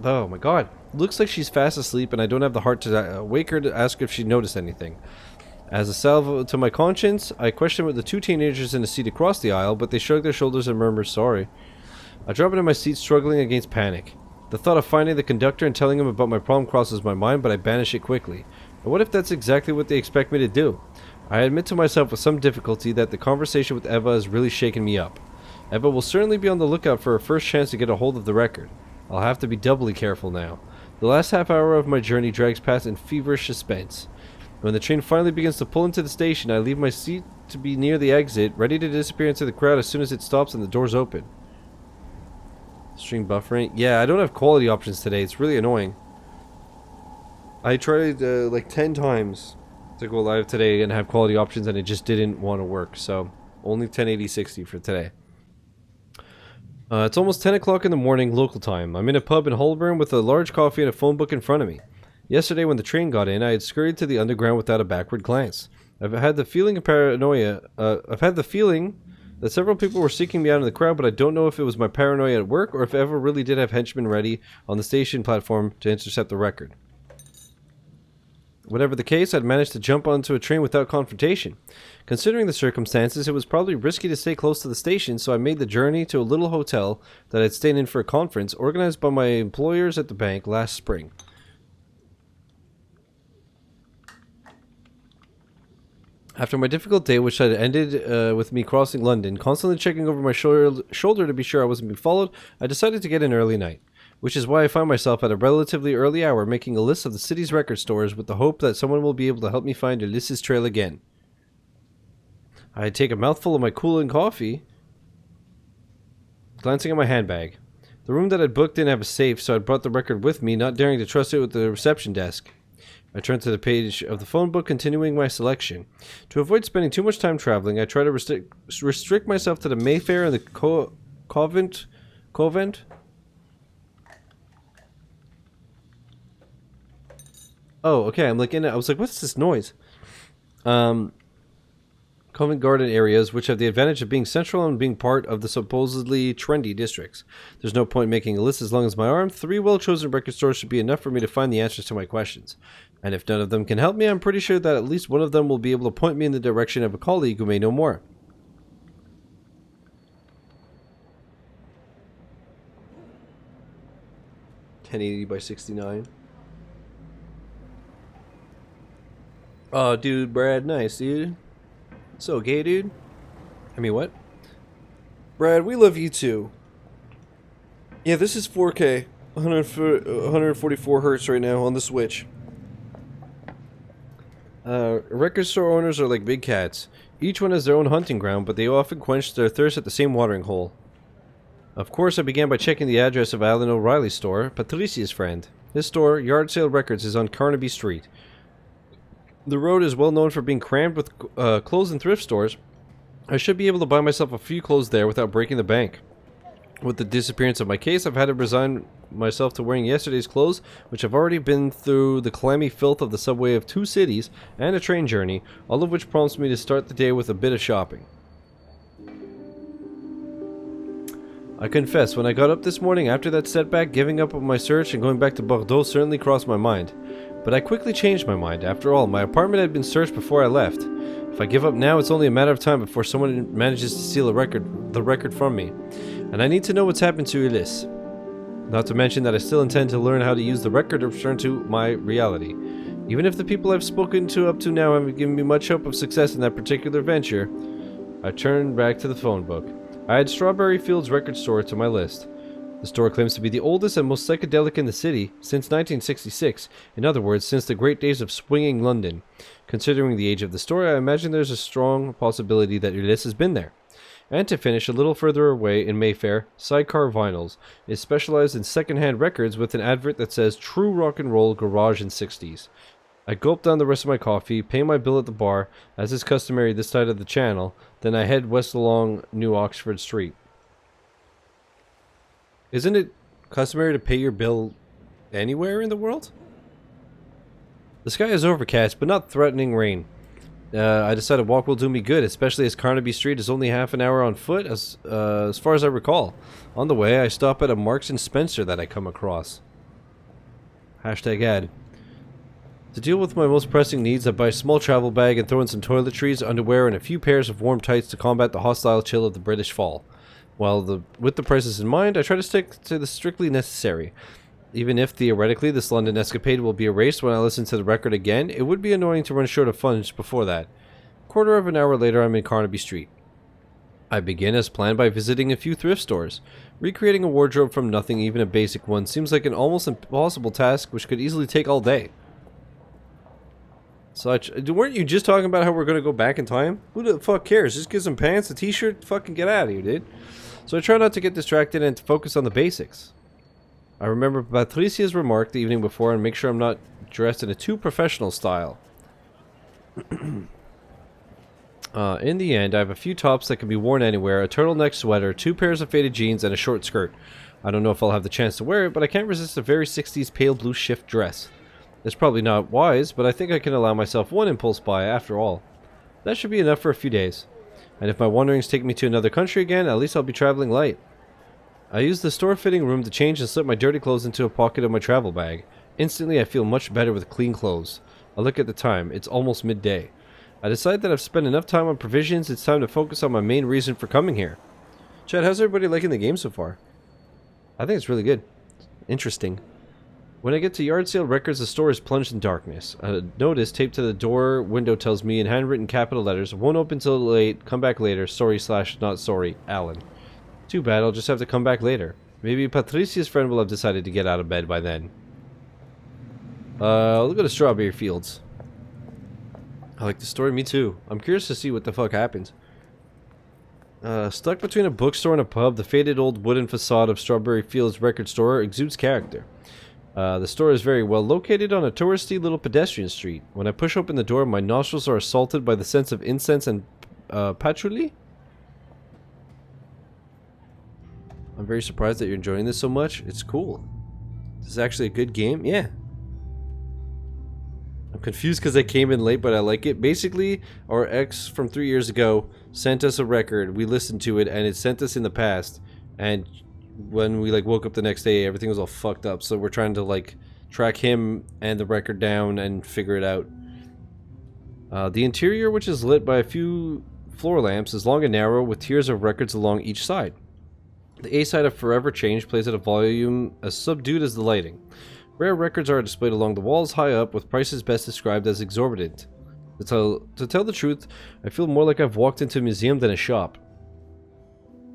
oh my god, looks like she's fast asleep, and I don't have the heart to wake her to ask if she noticed anything. As a salve to my conscience, I question with the 2 teenagers in the seat across the aisle, but they shrug their shoulders and murmur sorry. I drop into my seat, struggling against panic. The thought of finding the conductor and telling him about my problem crosses my mind, but I banish it quickly. And what if that's exactly what they expect me to do? I admit to myself with some difficulty that the conversation with Eva has really shaken me up. Eva will certainly be on the lookout for her first chance to get a hold of the record. I'll have to be doubly careful now. The last half hour of my journey drags past in feverish suspense. When the train finally begins to pull into the station, I leave my seat to be near the exit, ready to disappear into the crowd as soon as it stops and the doors open. Stream buffering? Yeah, I don't have quality options today. It's really annoying. I tried like 10 times to go live today and have quality options, and it just didn't want to work. So only 1080-60 for today. It's almost 10 o'clock in the morning local time. I'm in a pub in Holborn with a large coffee and a phone book in front of me. Yesterday when the train got in, I had scurried to the underground without a backward glance. I've had the feeling that several people were seeking me out in the crowd, but I don't know if it was my paranoia at work or if I ever really did have henchmen ready on the station platform to intercept the record. Whatever the case, I'd managed to jump onto a train without confrontation. Considering the circumstances, it was probably risky to stay close to the station, so I made the journey to a little hotel that I'd stayed in for a conference organized by my employers at the bank last spring. After my difficult day, which had ended with me crossing London, constantly checking over my shoulder to be sure I wasn't being followed, I decided to get an early night. Which is why I find myself at a relatively early hour making a list of the city's record stores with the hope that someone will be able to help me find Ulysses' trail again. I take a mouthful of my cooling coffee, glancing at my handbag. The room that I'd booked didn't have a safe, so I'd brought the record with me, not daring to trust it with the reception desk. I turned to the page of the phone book, continuing my selection. To avoid spending too much time traveling, I try to restrict myself to the Mayfair and the Covent? Oh, okay, I'm like in it. I was like, what's this noise? Covent Garden areas, which have the advantage of being central and being part of the supposedly trendy districts. There's no point making a list as long as my arm. 3 well-chosen record stores should be enough for me to find the answers to my questions. And if none of them can help me, I'm pretty sure that at least one of them will be able to point me in the direction of a colleague who may know more. (1080 by 69). Oh, dude, Brad, nice, dude. So gay, dude. I mean, what? Brad, we love you too. Yeah, this is 4K, 144 hertz right now on the Switch. Record store owners are like big cats. Each one has their own hunting ground, but they often quench their thirst at the same watering hole. Of course, I began by checking the address of Alan O'Reilly's store, Patricia's friend. His store, Yard Sale Records, is on Carnaby Street. The road is well known for being crammed with clothes and thrift stores. I should be able to buy myself a few clothes there without breaking the bank. With the disappearance of my case, I've had to resign myself to wearing yesterday's clothes, which have already been through the clammy filth of the subway of 2 cities and a train journey, all of which prompts me to start the day with a bit of shopping. I confess, when I got up this morning after that setback, giving up on my search and going back to Bordeaux certainly crossed my mind. But I quickly changed my mind. After all, my apartment had been searched before I left. If I give up now, it's only a matter of time before someone manages to steal the record from me. And I need to know what's happened to Ulysse. Not to mention that I still intend to learn how to use the record to return to my reality. Even if the people I've spoken to up to now haven't given me much hope of success in that particular venture, I turned back to the phone book. I had Strawberry Fields Record Store to my list. The store claims to be the oldest and most psychedelic in the city since 1966. In other words, since the great days of swinging London. Considering the age of the store, I imagine there's a strong possibility that Ulysse has been there. And to finish, a little further away in Mayfair, Sidecar Vinyls is specialized in second-hand records with an advert that says True Rock and Roll Garage in 60s. I gulp down the rest of my coffee, pay my bill at the bar, as is customary this side of the channel, then I head west along New Oxford Street. Isn't it customary to pay your bill anywhere in the world? The sky is overcast, but not threatening rain. I decided a walk will do me good, especially as Carnaby Street is only half an hour on foot, as far as I recall. On the way, I stop at a Marks & Spencer that I come across. Hashtag ad. To deal with my most pressing needs, I buy a small travel bag and throw in some toiletries, underwear, and a few pairs of warm tights to combat the hostile chill of the British fall. With the prices in mind, I try to stick to the strictly necessary. Even if, theoretically, this London escapade will be erased when I listen to the record again, it would be annoying to run short of funds before that. Quarter of an hour later, I'm in Carnaby Street. I begin as planned by visiting a few thrift stores. Recreating a wardrobe from nothing, even a basic one, seems like an almost impossible task which could easily take all day. Weren't you just talking about how we're going to go back in time? Who the fuck cares? Just get some pants, a t-shirt, fucking get out of here, dude. So I try not to get distracted and to focus on the basics. I remember Patricia's remark the evening before and make sure I'm not dressed in a too professional style. In the end, I have a few tops that can be worn anywhere, a turtleneck sweater, 2 pairs of faded jeans, and a short skirt. I don't know if I'll have the chance to wear it, but I can't resist a very 60s pale blue shift dress. It's probably not wise, but I think I can allow myself one impulse buy after all. That should be enough for a few days. And if my wanderings take me to another country again, at least I'll be traveling light. I use the store fitting room to change and slip my dirty clothes into a pocket of my travel bag. Instantly, I feel much better with clean clothes. I look at the time. It's almost midday. I decide that I've spent enough time on provisions, it's time to focus on my main reason for coming here. Chad, how's everybody liking the game so far? I think it's really good. Interesting. When I get to Yard Sale Records, the store is plunged in darkness. A notice taped to the door window tells me in handwritten capital letters, "Won't open till late, come back later, sorry/not sorry, Alan." Too bad, I'll just have to come back later. Maybe Patricia's friend will have decided to get out of bed by then. Look at the strawberry fields. I like the story, me too. I'm curious to see what the fuck happens. Stuck between a bookstore and a pub, the faded old wooden facade of Strawberry Fields record store exudes character. The store is very well located on a touristy little pedestrian street. When I push open the door, my nostrils are assaulted by the sense of incense and patchouli. I'm very surprised that you're enjoying this so much. It's cool. This is actually a good game. Yeah. I'm confused because I came in late, but I like it. Basically, our ex from 3 years ago sent us a record. We listened to it, and it sent us in the past. And when we woke up the next day, everything was all fucked up. So we're trying to track him and the record down and figure it out. The interior, which is lit by a few floor lamps, is long and narrow with tiers of records along each side. The A side of Forever Change plays at a volume as subdued as the lighting. Rare records are displayed along the walls high up, with prices best described as exorbitant. To tell the truth, I feel more like I've walked into a museum than a shop.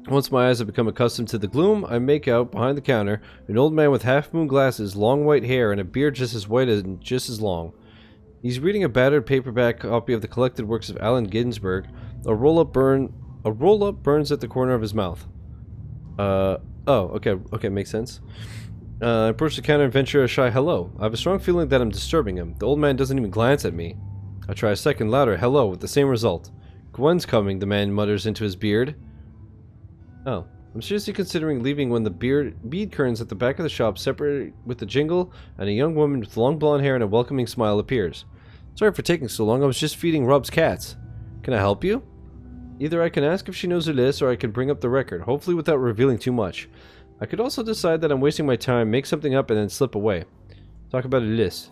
Once my eyes have become accustomed to the gloom, I make out, behind the counter, an old man with half-moon glasses, long white hair, and a beard just as white and just as long. He's reading a battered paperback copy of the collected works of Allen Ginsberg. A roll-up burns at the corner of his mouth. Oh, okay, makes sense. I approach the counter and venture a shy hello. I have a strong feeling that I'm disturbing him. The old man doesn't even glance at me. I try a second louder hello with the same result. "Gwen's coming," the man mutters into his beard. Oh, I'm seriously considering leaving when the bead curtains at the back of the shop separate with the jingle, and a young woman with long blonde hair and a welcoming smile appears. "Sorry for taking so long, I was just feeding Rob's cats. Can I help you?" Either I can ask if she knows Ulysse, or I can bring up the record, hopefully without revealing too much. I could also decide that I'm wasting my time, make something up, and then slip away. Talk about Ulysse.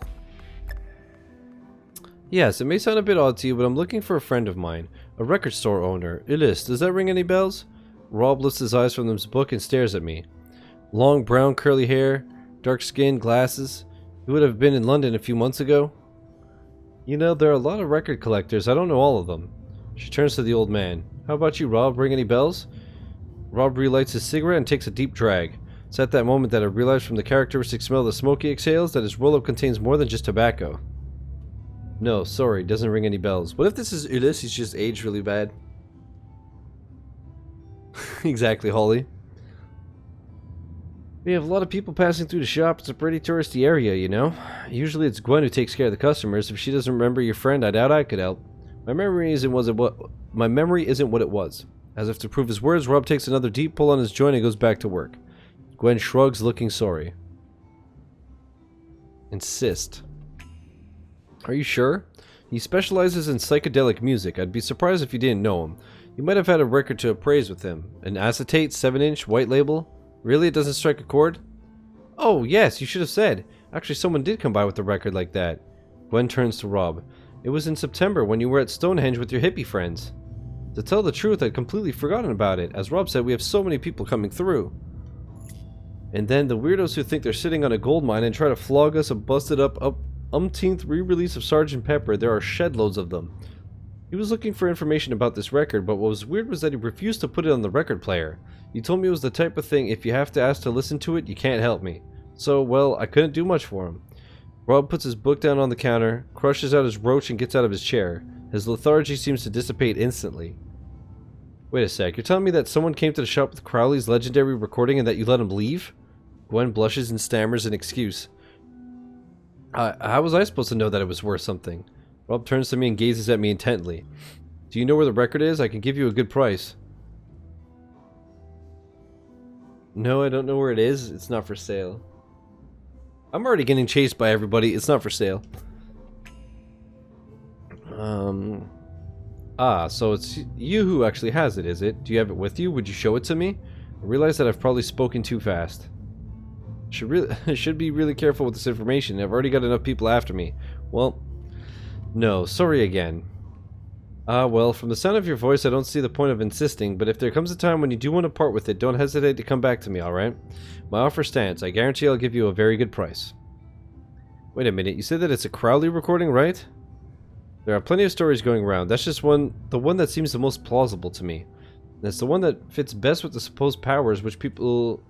Yes, it may sound a bit odd to you, but I'm looking for a friend of mine, a record store owner. Ulysse, does that ring any bells? Rob lifts his eyes from his book and stares at me. Long brown curly hair, dark skin, glasses. He would have been in London a few months ago. You know, there are a lot of record collectors. I don't know all of them. She turns to the old man. How about you, Rob? Ring any bells? Rob relights his cigarette and takes a deep drag. It's at that moment that I realize from the characteristic smell the smoke he exhales that his roll-up contains more than just tobacco. No, sorry, doesn't ring any bells. What if this is Ulysse? He's just aged really bad. Exactly, Holly. We have a lot of people passing through the shop. It's a pretty touristy area, you know. Usually it's Gwen who takes care of the customers. If she doesn't remember your friend, I doubt I could help. My memory isn't what it was. As if to prove his words, Rob takes another deep pull on his joint and goes back to work. Gwen shrugs, looking sorry. Insist. Are you sure? He specializes in psychedelic music. I'd be surprised if you didn't know him. You might have had a record to appraise with him. An acetate, 7-inch, white label? Really, it doesn't strike a chord? Oh, yes, you should have said. Actually, someone did come by with a record like that. Gwen turns to Rob. It was in September when you were at Stonehenge with your hippie friends. To tell the truth, I'd completely forgotten about it. As Rob said, we have so many people coming through. And then the weirdos who think they're sitting on a gold mine and try to flog us a busted up umpteenth re-release of Sgt. Pepper. There are shed loads of them. He was looking for information about this record, but what was weird was that he refused to put it on the record player. He told me it was the type of thing, if you have to ask to listen to it, you can't help me. So, well, I couldn't do much for him. Rob puts his book down on the counter, crushes out his roach and gets out of his chair. His lethargy seems to dissipate instantly. Wait a sec, you're telling me that someone came to the shop with Crowley's legendary recording and that you let him leave? Gwen blushes and stammers an excuse. How was I supposed to know that it was worth something? Rob turns to me and gazes at me intently. Do you know where the record is? I can give you a good price. No, I don't know where it is. It's not for sale. I'm already getting chased by everybody. It's not for sale. So it's you who actually has it, is it? Do you have it with you? Would you show it to me? I realize that I've probably spoken too fast. Should be really careful with this information. I've already got enough people after me. Well, no, sorry again. Well, from the sound of your voice, I don't see the point of insisting, but if there comes a time when you do want to part with it, don't hesitate to come back to me, alright? My offer stands. I guarantee I'll give you a very good price. Wait a minute, you said that it's a Crowley recording, right? There are plenty of stories going around. That's just the one that seems the most plausible to me. And it's the one that fits best with the supposed powers which people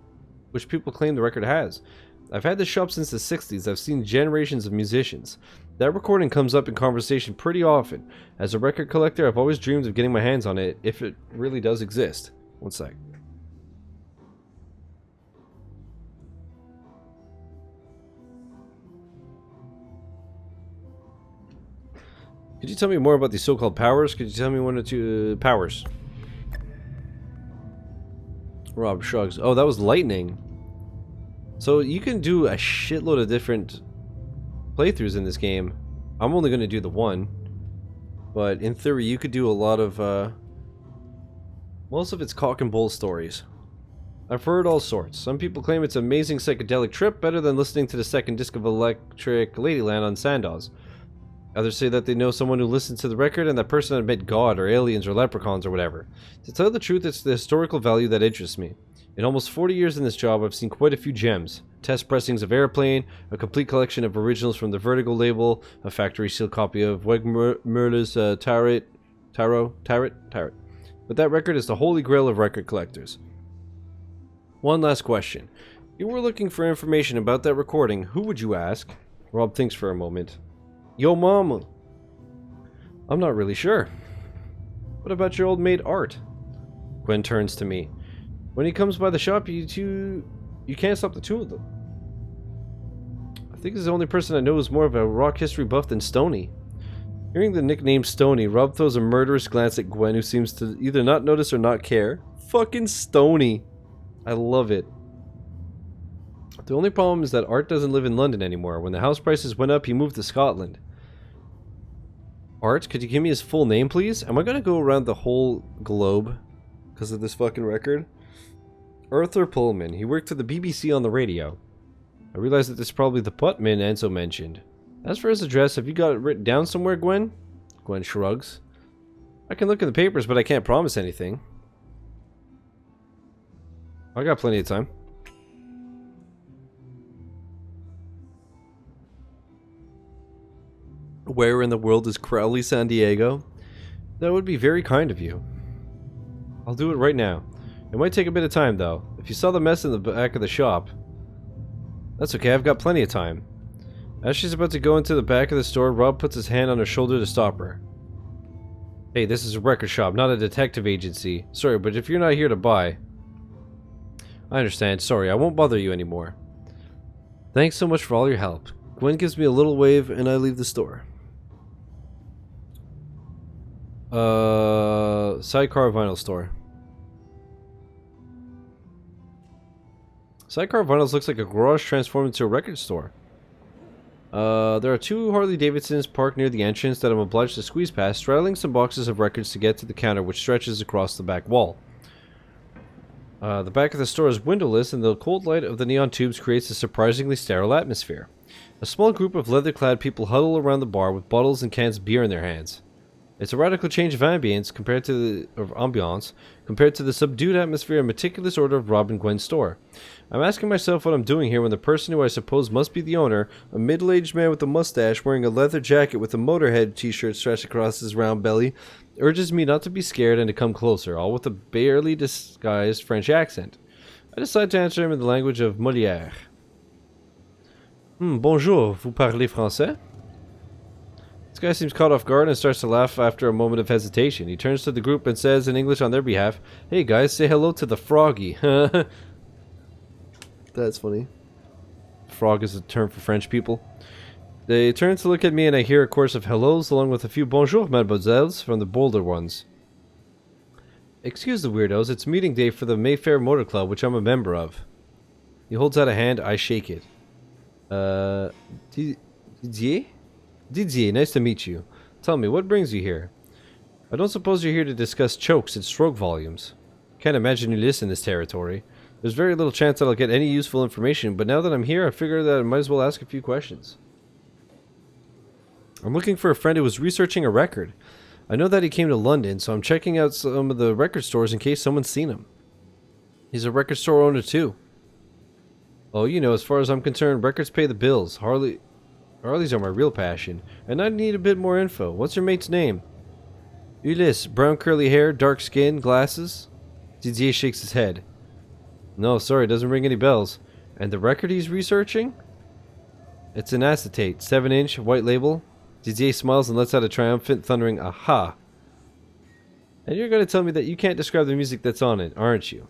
claim the record has. I've had this shop since the 60s. I've seen generations of musicians. That recording comes up in conversation pretty often. As a record collector, I've always dreamed of getting my hands on it, if it really does exist. One sec. Could you tell me more about these so-called powers? Could you tell me one or two powers? Rob shrugs. Oh, that was lightning. So you can do a shitload of different playthroughs in this game. I'm only going to do the one. But in theory, you could do a lot of, most of it's cock and bull stories. I've heard all sorts. Some people claim it's an amazing psychedelic trip, better than listening to the second disc of Electric Ladyland on Sandoz. Others say that they know someone who listened to the record and that person had met God or aliens or leprechauns or whatever. To tell the truth, it's the historical value that interests me. In almost 40 years in this job, I've seen quite a few gems. Test pressings of Airplane, a complete collection of originals from the Vertigo label, a factory sealed copy of Wegmüller Tarot. But that record is the holy grail of record collectors. One last question. If you were looking for information about that recording, who would you ask? Rob thinks for a moment. Yo mama. I'm not really sure. What about your old mate Art? Gwen turns to me. When he comes by the shop, you can't stop the two of them. I think he's the only person I know who's more of a rock history buff than Stoney. Hearing the nickname Stoney, Rob throws a murderous glance at Gwen, who seems to either not notice or not care. Fucking Stoney. I love it. The only problem is that Art doesn't live in London anymore. When the house prices went up, he moved to Scotland. Art, could you give me his full name, please? Am I gonna go around the whole globe because of this fucking record? Arthur Pullman. He worked for the BBC on the radio. I realize that this is probably the Putman Enzo mentioned. As for his address, have you got it written down somewhere, Gwen? Gwen shrugs. I can look in the papers, but I can't promise anything. I got plenty of time. Where in the world is Crowley, San Diego? That would be very kind of you. I'll do it right now. It might take a bit of time, though. If you saw the mess in the back of the shop... That's okay, I've got plenty of time. As she's about to go into the back of the store, Rob puts his hand on her shoulder to stop her. Hey, this is a record shop, not a detective agency. Sorry, but if you're not here to buy... I understand. Sorry, I won't bother you anymore. Thanks so much for all your help. Gwen gives me a little wave, and I leave the store. Sidecar Vinyl Store. Sidecar Vinyls looks like a garage transformed into a record store. There are two Harley Davidsons parked near the entrance that I'm obliged to squeeze past, straddling some boxes of records to get to the counter which stretches across the back wall. The back of the store is windowless, and the cold light of the neon tubes creates a surprisingly sterile atmosphere. A small group of leather-clad people huddle around the bar with bottles and cans of beer in their hands. It's a radical change of ambience compared to the subdued atmosphere and meticulous order of Rob and Gwen's store. I'm asking myself what I'm doing here when the person who I suppose must be the owner, a middle-aged man with a mustache wearing a leather jacket with a Motorhead t-shirt stretched across his round belly, urges me not to be scared and to come closer, all with a barely disguised French accent. I decide to answer him in the language of Molière. Bonjour, vous parlez français? This guy seems caught off guard and starts to laugh after a moment of hesitation. He turns to the group and says in English on their behalf, "Hey guys, say hello to the froggy." That's funny. Frog is a term for French people. They turn to look at me and I hear a chorus of hellos along with a few bonjour mademoiselles from the bolder ones. Excuse the weirdos, it's meeting day for the Mayfair Motor Club, which I'm a member of. He holds out a hand, I shake it. Didier? Didier, nice to meet you. Tell me, what brings you here? I don't suppose you're here to discuss chokes and stroke volumes. Can't imagine you list in this territory. There's very little chance that I'll get any useful information, but now that I'm here, I figure that I might as well ask a few questions. I'm looking for a friend who was researching a record. I know that he came to London, so I'm checking out some of the record stores in case someone's seen him. He's a record store owner too. Oh, you know, as far as I'm concerned, records pay the bills. Harleys are my real passion, and I need a bit more info. What's your mate's name? Ulysse, brown curly hair, dark skin, glasses? Didier shakes his head. No, sorry, doesn't ring any bells. And the record he's researching? It's an acetate, 7-inch, white label. Didier smiles and lets out a triumphant, thundering aha. And you're going to tell me that you can't describe the music that's on it, aren't you?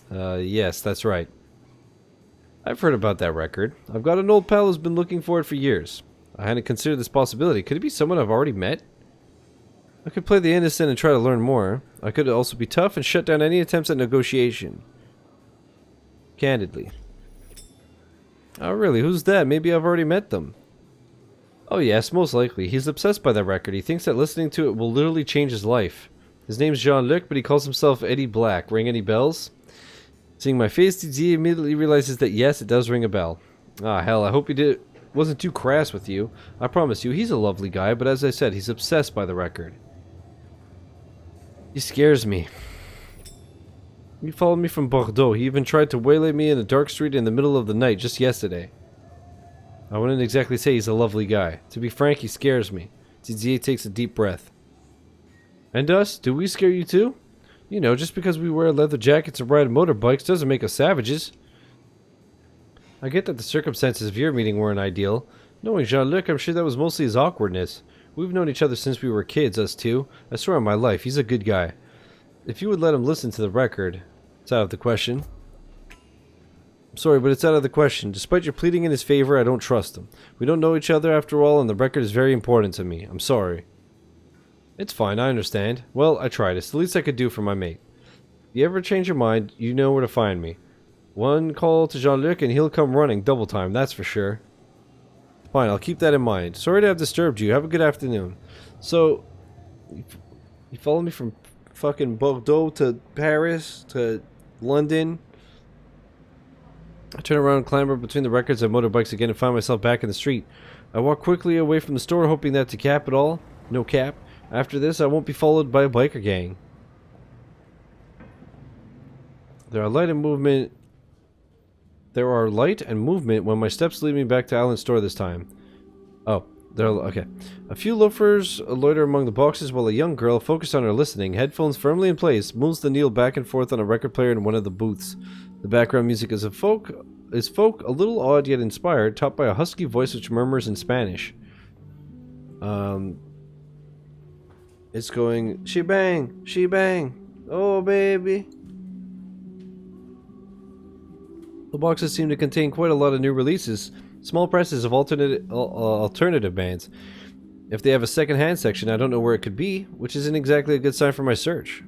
Yes, that's right. I've heard about that record. I've got an old pal who's been looking for it for years. I hadn't considered this possibility. Could it be someone I've already met? I could play the innocent and try to learn more. I could also be tough and shut down any attempts at negotiation. Candidly. Oh really, who's that? Maybe I've already met them. Oh yes, most likely. He's obsessed by that record. He thinks that listening to it will literally change his life. His name's Jean-Luc, but he calls himself Eddie Black. Ring any bells? Seeing my face, Didier immediately realizes that yes, it does ring a bell. Ah, hell, I hope he wasn't too crass with you. I promise you, he's a lovely guy, but as I said, he's obsessed by the record. He scares me. He followed me from Bordeaux. He even tried to waylay me in a dark street in the middle of the night just yesterday. I wouldn't exactly say he's a lovely guy. To be frank, he scares me. Didier takes a deep breath. And us? Do we scare you too? You know, just because we wear leather jackets and ride motorbikes doesn't make us savages. I get that the circumstances of your meeting weren't ideal. Knowing Jean-Luc, I'm sure that was mostly his awkwardness. We've known each other since we were kids, us two. I swear on my life, he's a good guy. If you would let him listen to the record, it's out of the question. I'm sorry, but it's out of the question. Despite your pleading in his favor, I don't trust him. We don't know each other after all, and the record is very important to me. I'm sorry. It's fine, I understand. Well, I tried. It's the least I could do for my mate. If you ever change your mind, you know where to find me. One call to Jean-Luc and he'll come running double time, that's for sure. Fine, I'll keep that in mind. Sorry to have disturbed you. Have a good afternoon. So, you followed me from fucking Bordeaux to Paris to London. I turn around and clamber between the records and motorbikes again and find myself back in the street. I walk quickly away from the store, hoping that to cap it all, no cap, after this I won't be followed by a biker gang. There are light and movement when my steps lead me back to Alan's store this time. Oh, okay. A few loafers loiter among the boxes while a young girl, focused on her listening, headphones firmly in place, moves the needle back and forth on a record player in one of the booths. The background music is folk, a little odd yet inspired, topped by a husky voice which murmurs in Spanish. It's going, she bang, oh baby. The boxes seem to contain quite a lot of new releases, small presses of alternative bands. If they have a second-hand section, I don't know where it could be, which isn't exactly a good sign for my search.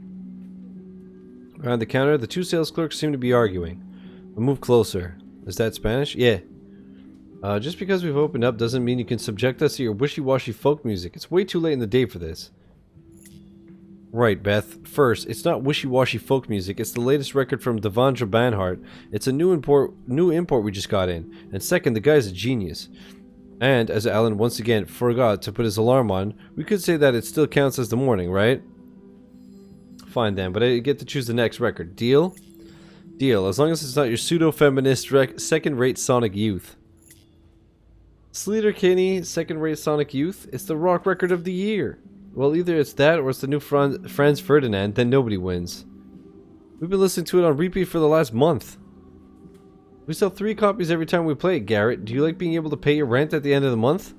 Behind the counter, the two sales clerks seem to be arguing. I move closer. Is that Spanish? Yeah. Just because we've opened up doesn't mean you can subject us to your wishy-washy folk music. It's way too late in the day for this. Right, Beth. First, it's not wishy-washy folk music. It's the latest record from Devendra Banhart. It's a new import we just got in. And second, the guy's a genius. And, as Alan once again forgot to put his alarm on, we could say that it still counts as the morning, right? Fine then, but I get to choose the next record. Deal? Deal, as long as it's not your pseudo-feminist second-rate Sonic Youth. Sleater Kinney, second-rate Sonic Youth? It's the rock record of the year. Well, either it's that or it's the new Franz Ferdinand, then nobody wins. We've been listening to it on repeat for the last month. We sell 3 copies every time we play it, Garrett. Do you like being able to pay your rent at the end of the month?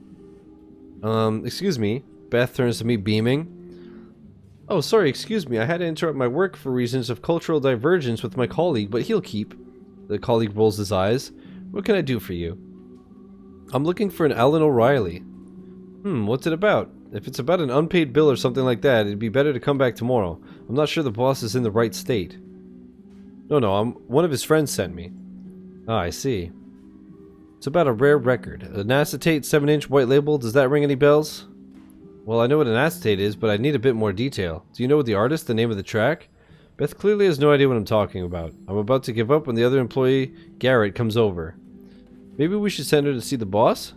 Excuse me. Beth turns to me beaming. Oh, sorry, excuse me. I had to interrupt my work for reasons of cultural divergence with my colleague, but he'll keep. The colleague rolls his eyes. What can I do for you? I'm looking for an Alan O'Reilly. What's it about? If it's about an unpaid bill or something like that, it'd be better to come back tomorrow. I'm not sure the boss is in the right state. No, one of his friends sent me. Ah, I see. It's about a rare record. An acetate 7-inch white label, does that ring any bells? Well, I know what an acetate is, but I need a bit more detail. Do you know the artist, the name of the track? Beth clearly has no idea what I'm talking about. I'm about to give up when the other employee, Garrett, comes over. Maybe we should send her to see the boss?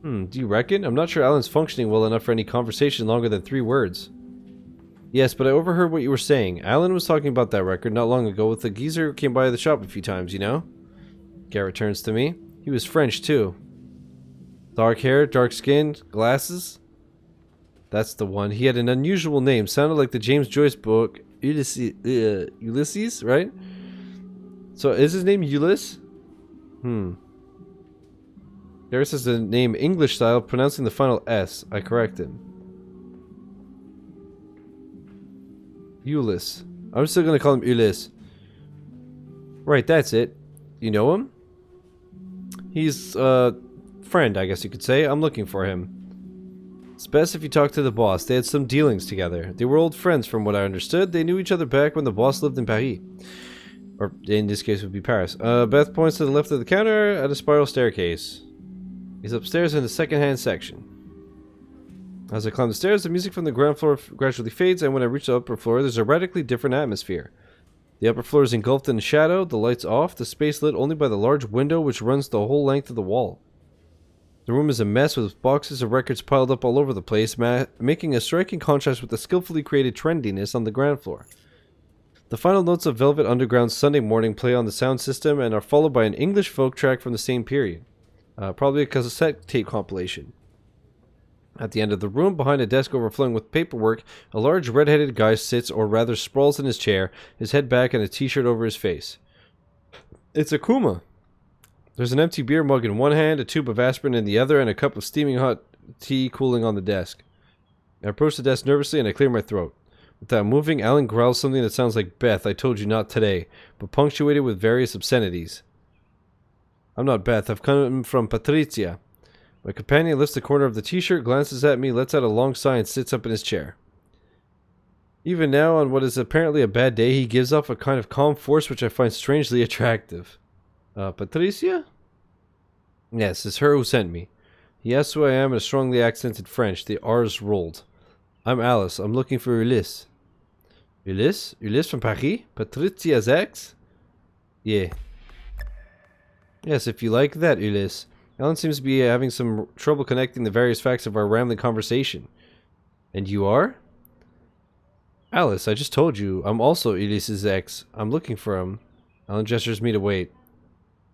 Do you reckon? I'm not sure Alan's functioning well enough for any conversation longer than 3 words. Yes, but I overheard what you were saying. Alan was talking about that record not long ago with the geezer who came by the shop a few times, you know? Garrett turns to me. He was French, too. Dark hair, dark skin, glasses? That's the one. He had an unusual name. Sounded like the James Joyce book, Ulysses, right? So, is his name Ulysses? Garrett says the name English style, pronouncing the final S. I corrected. Ulysses. I'm still gonna call him Ulysses. Right, that's it. You know him? He's a friend, I guess you could say. I'm looking for him. It's best if you talk to the boss. They had some dealings together. They were old friends from what I understood. They knew each other back when the boss lived in Paris. Or in this case would be Paris. Beth points to the left of the counter at a spiral staircase. He's upstairs in the second-hand section. As I climb the stairs, the music from the ground floor gradually fades, and when I reach the upper floor, there's a radically different atmosphere. The upper floor is engulfed in shadow, the lights off, the space lit only by the large window which runs the whole length of the wall. The room is a mess with boxes of records piled up all over the place, making a striking contrast with the skillfully created trendiness on the ground floor. The final notes of Velvet Underground's Sunday Morning play on the sound system and are followed by an English folk track from the same period. Probably a cassette tape compilation. At the end of the room, behind a desk overflowing with paperwork, a large red-headed guy sits, or rather sprawls in his chair, his head back and a t-shirt over his face. It's Akuma. There's an empty beer mug in one hand, a tube of aspirin in the other, and a cup of steaming hot tea cooling on the desk. I approach the desk nervously and I clear my throat. Without moving, Alan growls something that sounds like Beth, I told you not today, but punctuated with various obscenities. I'm not Beth, I've come from Patrizia. My companion lifts the corner of the t-shirt, glances at me, lets out a long sigh, and sits up in his chair. Even now, on what is apparently a bad day, he gives off a kind of calm force which I find strangely attractive. Patricia? Yes, it's her who sent me. He asks who I am in a strongly accented French, the R's rolled. I'm Alice, I'm looking for Ulysse. Ulysse? Ulysse from Paris? Patricia's ex? Yeah. Yes, if you like that, Ulysse. Alan seems to be having some trouble connecting the various facts of our rambling conversation. And you are? Alice, I just told you, I'm also Ulysses' ex. I'm looking for him. Alan gestures me to wait.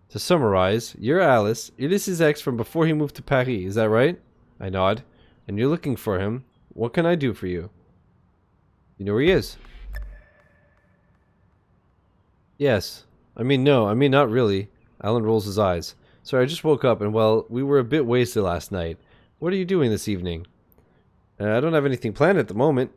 To summarize, you're Alice, Ulysses' ex from before he moved to Paris, is that right? I nod. And you're looking for him. What can I do for you? You know where he is? Yes. No, not really. Alan rolls his eyes. Sorry, I just woke up and, well, we were a bit wasted last night. What are you doing this evening? I don't have anything planned at the moment.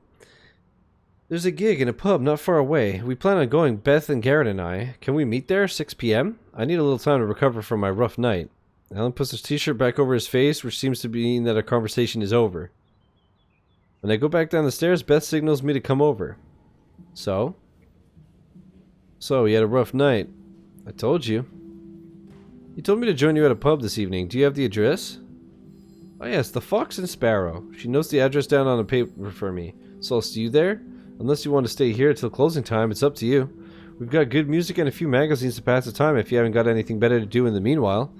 There's a gig in a pub not far away. We plan on going, Beth and Garrett and I. Can we meet there, 6 p.m.? I need a little time to recover from my rough night. Alan puts his t-shirt back over his face, which seems to mean that our conversation is over. When I go back down the stairs, Beth signals me to come over. So? So, you had a rough night. I told you. You told me to join you at a pub this evening. Do you have the address? Oh yes, the Fox and Sparrow. She notes the address down on a paper for me. So I'll see you there? Unless you want to stay here till closing time, it's up to you. We've got good music and a few magazines to pass the time if you haven't got anything better to do in the meanwhile.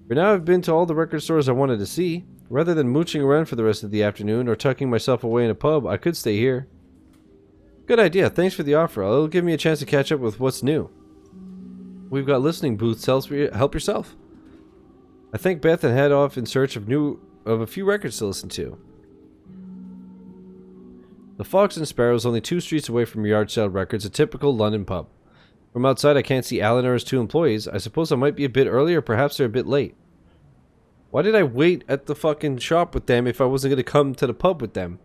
For now, I've been to all the record stores I wanted to see. Rather than mooching around for the rest of the afternoon or tucking myself away in a pub, I could stay here. Good idea. Thanks for the offer. It'll give me a chance to catch up with what's new. We've got listening booths. Help yourself. I thank Beth and head off in search of a few records to listen to. The Fox and Sparrow is only 2 streets away from Yard Sale Records, a typical London pub. From outside, I can't see Alan or his 2 employees. I suppose I might be a bit early, or perhaps they're a bit late. Why did I wait at the fucking shop with them if I wasn't going to come to the pub with them?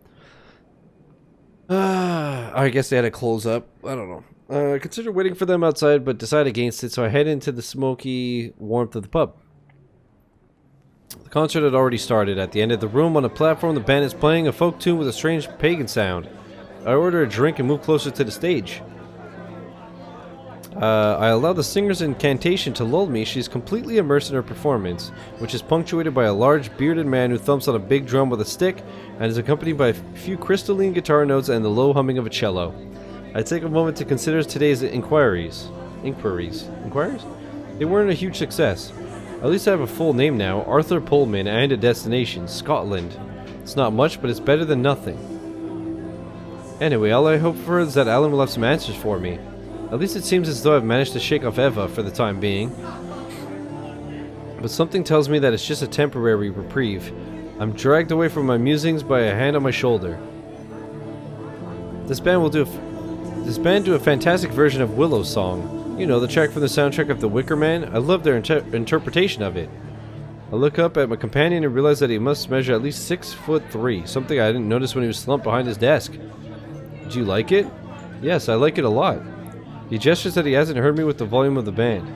I guess they had to close up. I don't know. I consider waiting for them outside, but decide against it, so I head into the smoky warmth of the pub. The concert had already started. At the end of the room on a platform, the band is playing a folk tune with a strange pagan sound. I order a drink and move closer to the stage. I allow the singer's incantation to lull me. She's completely immersed in her performance, which is punctuated by a large bearded man who thumps on a big drum with a stick and is accompanied by a few crystalline guitar notes and the low humming of a cello. I take a moment to consider today's inquiries? They weren't a huge success. At least I have a full name now, Arthur Pullman, and a destination, Scotland. It's not much, but it's better than nothing. Anyway, all I hope for is that Alan will have some answers for me. At least it seems as though I've managed to shake off Eva for the time being. But something tells me that it's just a temporary reprieve. I'm dragged away from my musings by a hand on my shoulder. This band do a fantastic version of Willow's song. You know, the track from the soundtrack of The Wicker Man. I love their interpretation of it. I look up at my companion and realize that he must measure at least 6'3", something I didn't notice when he was slumped behind his desk. Do you like it? Yes, I like it a lot. He gestures that he hasn't heard me with the volume of the band.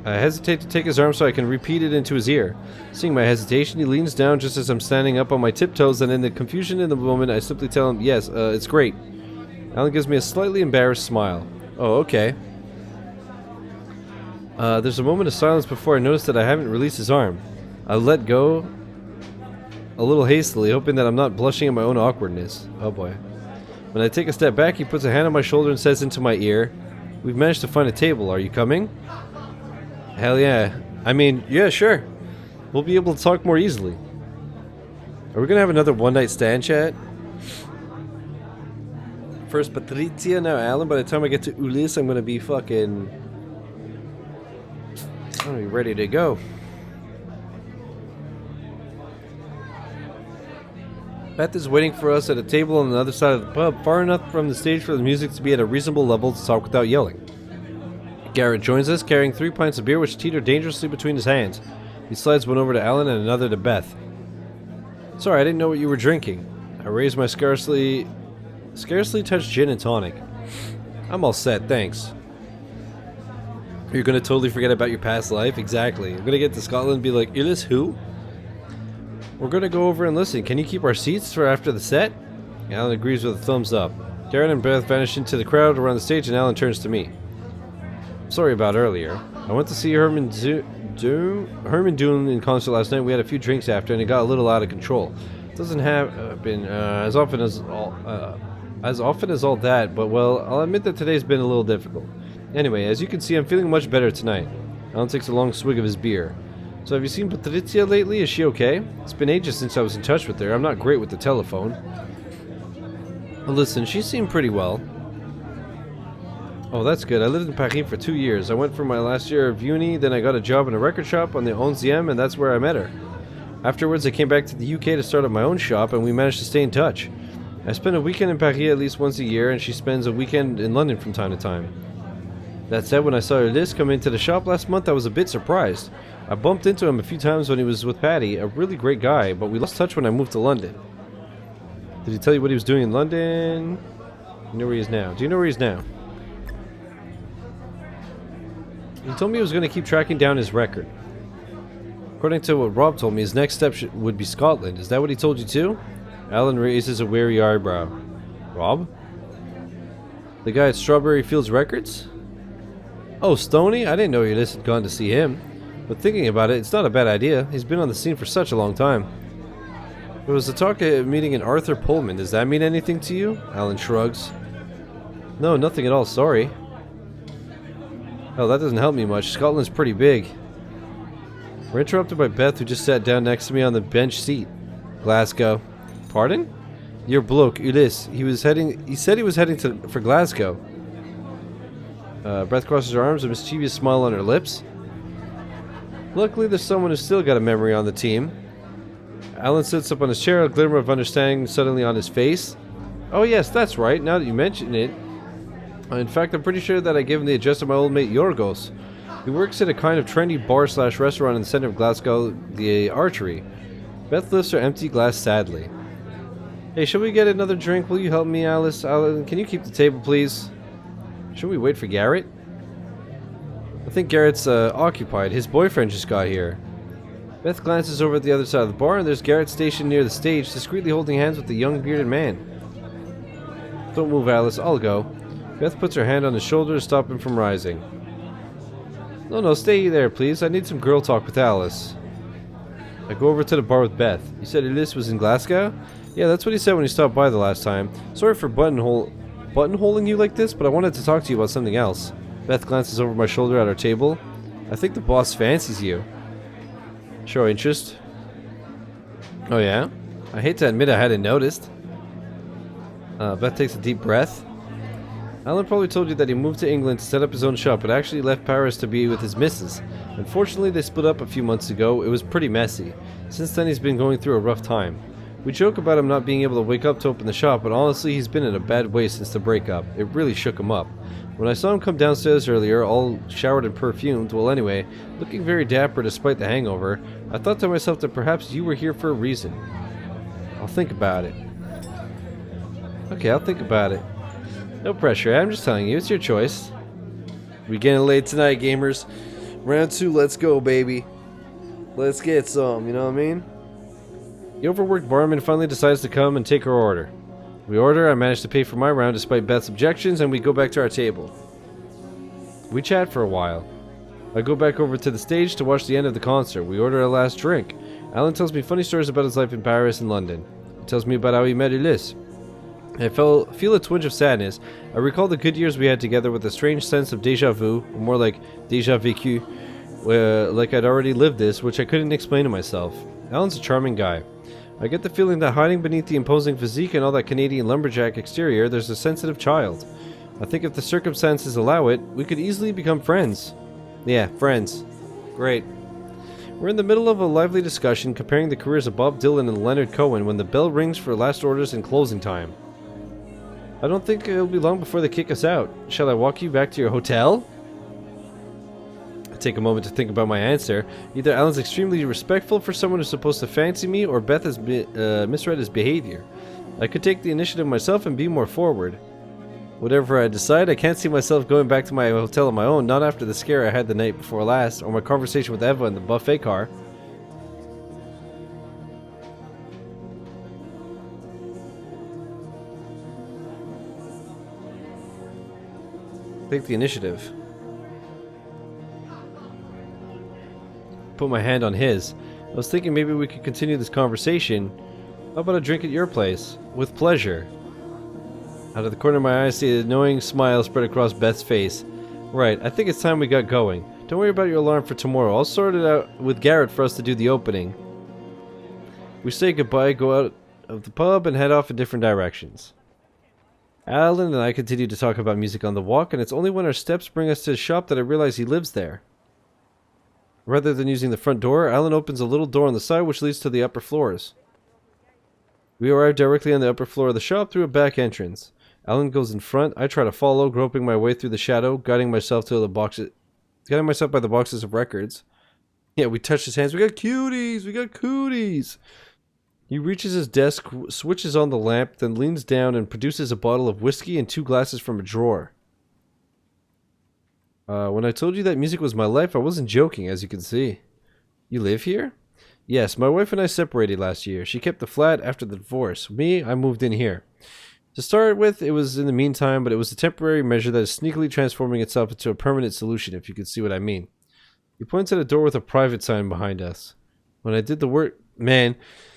I hesitate to take his arm so I can repeat it into his ear. Seeing my hesitation, he leans down just as I'm standing up on my tiptoes, and in the confusion in the moment, I simply tell him, yes, it's great. Alan gives me a slightly embarrassed smile. Oh, okay. There's a moment of silence before I notice that I haven't released his arm. I let go a little hastily, hoping that I'm not blushing at my own awkwardness. Oh boy. When I take a step back, he puts a hand on my shoulder and says into my ear, "We've managed to find a table. Are you coming?" Hell yeah. I mean, yeah, sure. We'll be able to talk more easily. Are we gonna have another one-night stand chat? First Patricia, now Alan. By the time I get to Ulysse, I'm gonna be fucking... I'm gonna be ready to go. Beth is waiting for us at a table on the other side of the pub, far enough from the stage for the music to be at a reasonable level to talk without yelling. Garrett joins us, carrying 3 pints of beer which teeter dangerously between his hands. He slides one over to Alan and another to Beth. Sorry, I didn't know what you were drinking. I raise my scarcely touched gin and tonic. I'm all set, thanks. You're gonna totally forget about your past life? Exactly. I'm gonna get to Scotland and be like, Ulysse who? We're gonna go over and listen. Can you keep our seats for after the set? Alan agrees with a thumbs up. Garrett and Beth vanish into the crowd around the stage and Alan turns to me. Sorry about earlier. I went to see Herman Dune in concert last night. We had a few drinks after and it got a little out of control. It doesn't have been as often as all that, but well, I'll admit that today's been a little difficult. Anyway, as you can see, I'm feeling much better tonight. Alan takes a long swig of his beer. So have you seen Patricia lately? Is she okay? It's been ages since I was in touch with her. I'm not great with the telephone. Well, listen, she seemed pretty well. Oh, that's good. I lived in Paris for 2 years. I went for my last year of uni, then I got a job in a record shop on the 11e, and that's where I met her. Afterwards, I came back to the UK to start up my own shop, and we managed to stay in touch. I spend a weekend in Paris at least once a year, and she spends a weekend in London from time to time. That said, when I saw Ulysse come into the shop last month, I was a bit surprised. I bumped into him a few times when he was with Patty, a really great guy, but we lost touch when I moved to London. Did he tell you what he was doing in London? You know where he is now. Do you know where he is now? He told me he was going to keep tracking down his record. According to what Rob told me, his next step would be Scotland. Is that what he told you too? Alan raises a wary eyebrow. Rob? The guy at Strawberry Fields Records? Oh, Stoney? I didn't know Ulysse had gone to see him. But thinking about it, it's not a bad idea. He's been on the scene for such a long time. There was a talk at a meeting in Arthur Pullman. Does that mean anything to you? Alan shrugs. No, nothing at all, sorry. Oh, that doesn't help me much. Scotland's pretty big. We're interrupted by Beth, who just sat down next to me on the bench seat. Glasgow. Pardon? Your bloke, Ulysse. He said he was heading for Glasgow. Beth crosses her arms, a mischievous smile on her lips. Luckily, there's someone who's still got a memory on the team. Alan sits up on his chair, a glimmer of understanding suddenly on his face. Oh yes, that's right, now that you mention it. In fact, I'm pretty sure that I gave him the address of my old mate Yorgos. He works at a kind of trendy bar/restaurant in the center of Glasgow, the Archery. Beth lifts her empty glass sadly. Hey, shall we get another drink? Will you help me, Alice? Alan, can you keep the table, please? Should we wait for Garrett? I think Garrett's occupied. His boyfriend just got here. Beth glances over at the other side of the bar, and there's Garrett stationed near the stage, discreetly holding hands with the young bearded man. Don't move, Alice. I'll go. Beth puts her hand on his shoulder to stop him from rising. No, stay there, please. I need some girl talk with Alice. I go over to the bar with Beth. You said Alice was in Glasgow? Yeah, that's what he said when he stopped by the last time. Sorry for buttonholing you like this, but I wanted to talk to you about something else. Beth glances over my shoulder at our table. I think the boss fancies you. Show interest. Oh yeah? I hate to admit I hadn't noticed. Beth takes a deep breath. Alan probably told you that he moved to England to set up his own shop, but actually left Paris to be with his missus. Unfortunately, they split up a few months ago. It was pretty messy. Since then, he's been going through a rough time. We joke about him not being able to wake up to open the shop, but honestly, he's been in a bad way since the breakup. It really shook him up. When I saw him come downstairs earlier, all showered and perfumed, well anyway, looking very dapper despite the hangover, I thought to myself that perhaps you were here for a reason. I'll think about it. Okay, I'll think about it. No pressure, I'm just telling you, it's your choice. We getting late tonight, gamers. Round 2, let's go, baby. Let's get some, you know what I mean? The overworked barman finally decides to come and take our order. We order, I manage to pay for my round despite Beth's objections, and we go back to our table. We chat for a while. I go back over to the stage to watch the end of the concert. We order a last drink. Alan tells me funny stories about his life in Paris and London. He tells me about how he met Ulysse. I feel a twinge of sadness. I recall the good years we had together with a strange sense of déjà vu, or more like déjà vécu, like I'd already lived this, which I couldn't explain to myself. Alan's a charming guy. I get the feeling that hiding beneath the imposing physique and all that Canadian lumberjack exterior, there's a sensitive child. I think if the circumstances allow it, we could easily become friends. Yeah, friends. Great. We're in the middle of a lively discussion comparing the careers of Bob Dylan and Leonard Cohen when the bell rings for last orders and closing time. I don't think it'll be long before they kick us out. Shall I walk you back to your hotel? I take a moment to think about my answer. Either Alan's extremely respectful for someone who's supposed to fancy me, or Beth has misread his behavior. I could take the initiative myself and be more forward. Whatever I decide, I can't see myself going back to my hotel on my own, not after the scare I had the night before last, or my conversation with Eva in the buffet car. Take the initiative. Put my hand on his. I was thinking maybe we could continue this conversation. How about a drink at your place? With pleasure. Out of the corner of my eye, I see an annoying smile spread across Beth's face. Right, I think it's time we got going. Don't worry about your alarm for tomorrow. I'll sort it out with Garrett for us to do the opening. We say goodbye, go out of the pub, and head off in different directions. Alan and I continue to talk about music on the walk, and it's only when our steps bring us to the shop that I realize he lives there. Rather than using the front door, Alan opens a little door on the side which leads to the upper floors. We arrive directly on the upper floor of the shop through a back entrance. Alan goes in front, I try to follow, groping my way through the shadow, guiding myself by the boxes of records. Yeah, we touch his hands. We got cuties! We got cooties! He reaches his desk, switches on the lamp, then leans down and produces a bottle of whiskey and 2 glasses from a drawer. When I told you that music was my life, I wasn't joking, as you can see. You live here? Yes, my wife and I separated last year. She kept the flat after the divorce. Me, I moved in here. To start with, it was in the meantime, but it was a temporary measure that is sneakily transforming itself into a permanent solution, if you can see what I mean. He points at a door with a private sign behind us. When I did the work... Man...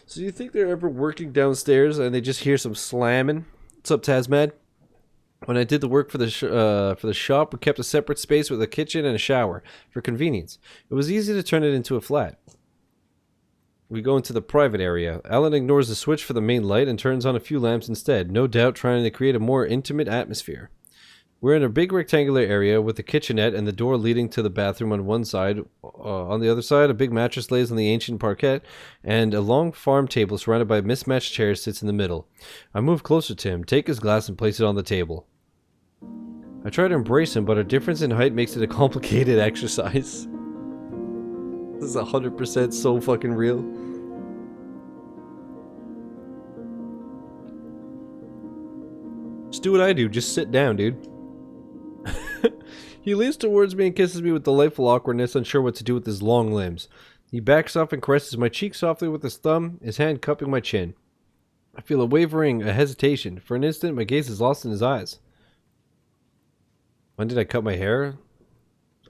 So you think they're ever working downstairs and they just hear some slamming? What's up, Tazmad? When I did the work for the shop, we kept a separate space with a kitchen and a shower for convenience. It was easy to turn it into a flat. We go into the private area. Alan ignores the switch for the main light and turns on a few lamps instead, no doubt trying to create a more intimate atmosphere. We're in a big rectangular area with a kitchenette and the door leading to the bathroom on one side. On the other side, a big mattress lays on the ancient parquet, and a long farm table surrounded by mismatched chairs sits in the middle. I move closer to him, take his glass, and place it on the table. I try to embrace him, but our difference in height makes it a complicated exercise. This is 100% so fucking real. Just do what I do, just sit down, dude. He leans towards me and kisses me with delightful awkwardness, unsure what to do with his long limbs. He backs off and caresses my cheek softly with his thumb, his hand cupping my chin. I feel a wavering, a hesitation. For an instant, my gaze is lost in his eyes. When did I cut my hair?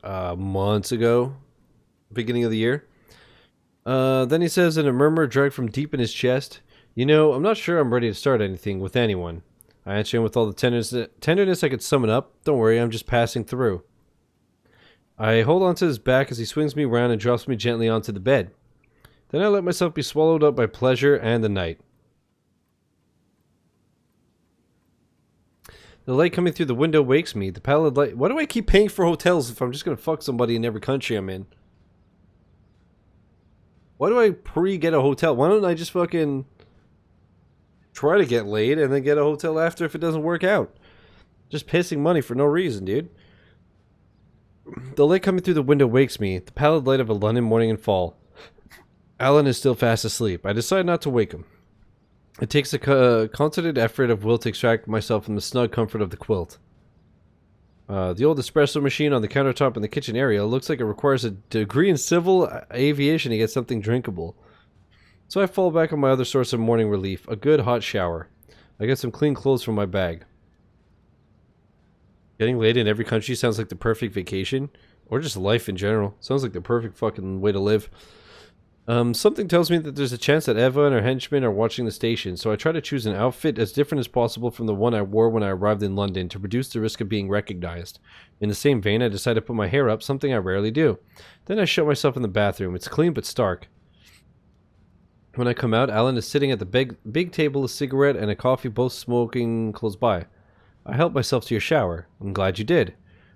Months ago. Beginning of the year. Then he says in a murmur dragged from deep in his chest, "You know, I'm not sure I'm ready to start anything with anyone." I answer him with all the tenderness I could summon up. "Don't worry, I'm just passing through." I hold onto his back as he swings me around and drops me gently onto the bed. Then I let myself be swallowed up by pleasure and the night. The light coming through the window wakes me. The pallid light... Why do I keep paying for hotels if I'm just going to fuck somebody in every country I'm in? Why do I pre-get a hotel? Why don't I just fucking try to get laid and then get a hotel after if it doesn't work out? Just pissing money for no reason, dude. The light coming through the window wakes me. The pallid light of a London morning in fall. Alan is still fast asleep. I decide not to wake him. It takes a concerted effort of will to extract myself from the snug comfort of the quilt. The old espresso machine on the countertop in the kitchen area looks like it requires a degree in civil aviation to get something drinkable. So I fall back on my other source of morning relief, a good hot shower. I get some clean clothes from my bag. Getting laid in every country sounds like the perfect vacation, or just life in general. Sounds like the perfect fucking way to live. Something tells me that there's a chance that Eva and her henchmen are watching the station, so I try to choose an outfit as different as possible from the one I wore when I arrived in London to reduce the risk of being recognized. In the same vein, I decide to put my hair up, something I rarely do. Then I shut myself in the bathroom. It's clean but stark. When I come out, Alan is sitting at the big table, a cigarette and a coffee, both smoking close by. I helped myself to your shower. I'm glad you did.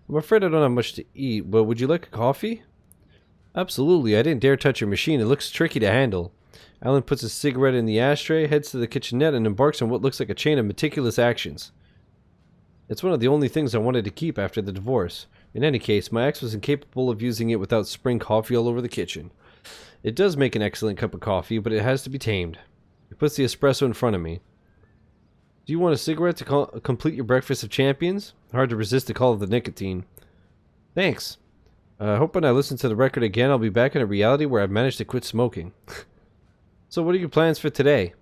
I'm afraid I don't have much to eat, but would you like a coffee? Absolutely, I didn't dare touch your machine. It looks tricky to handle. Alan puts his cigarette in the ashtray, heads to the kitchenette, and embarks on what looks like a chain of meticulous actions. It's one of the only things I wanted to keep after the divorce. In any case, my ex was incapable of using it without spring coffee all over the kitchen. It does make an excellent cup of coffee, but it has to be tamed. He puts the espresso in front of me. Do you want a cigarette to complete your breakfast of champions? Hard to resist the call of the nicotine. Thanks. I hope when I listen to the record again, I'll be back in a reality where I've managed to quit smoking. So what are your plans for today?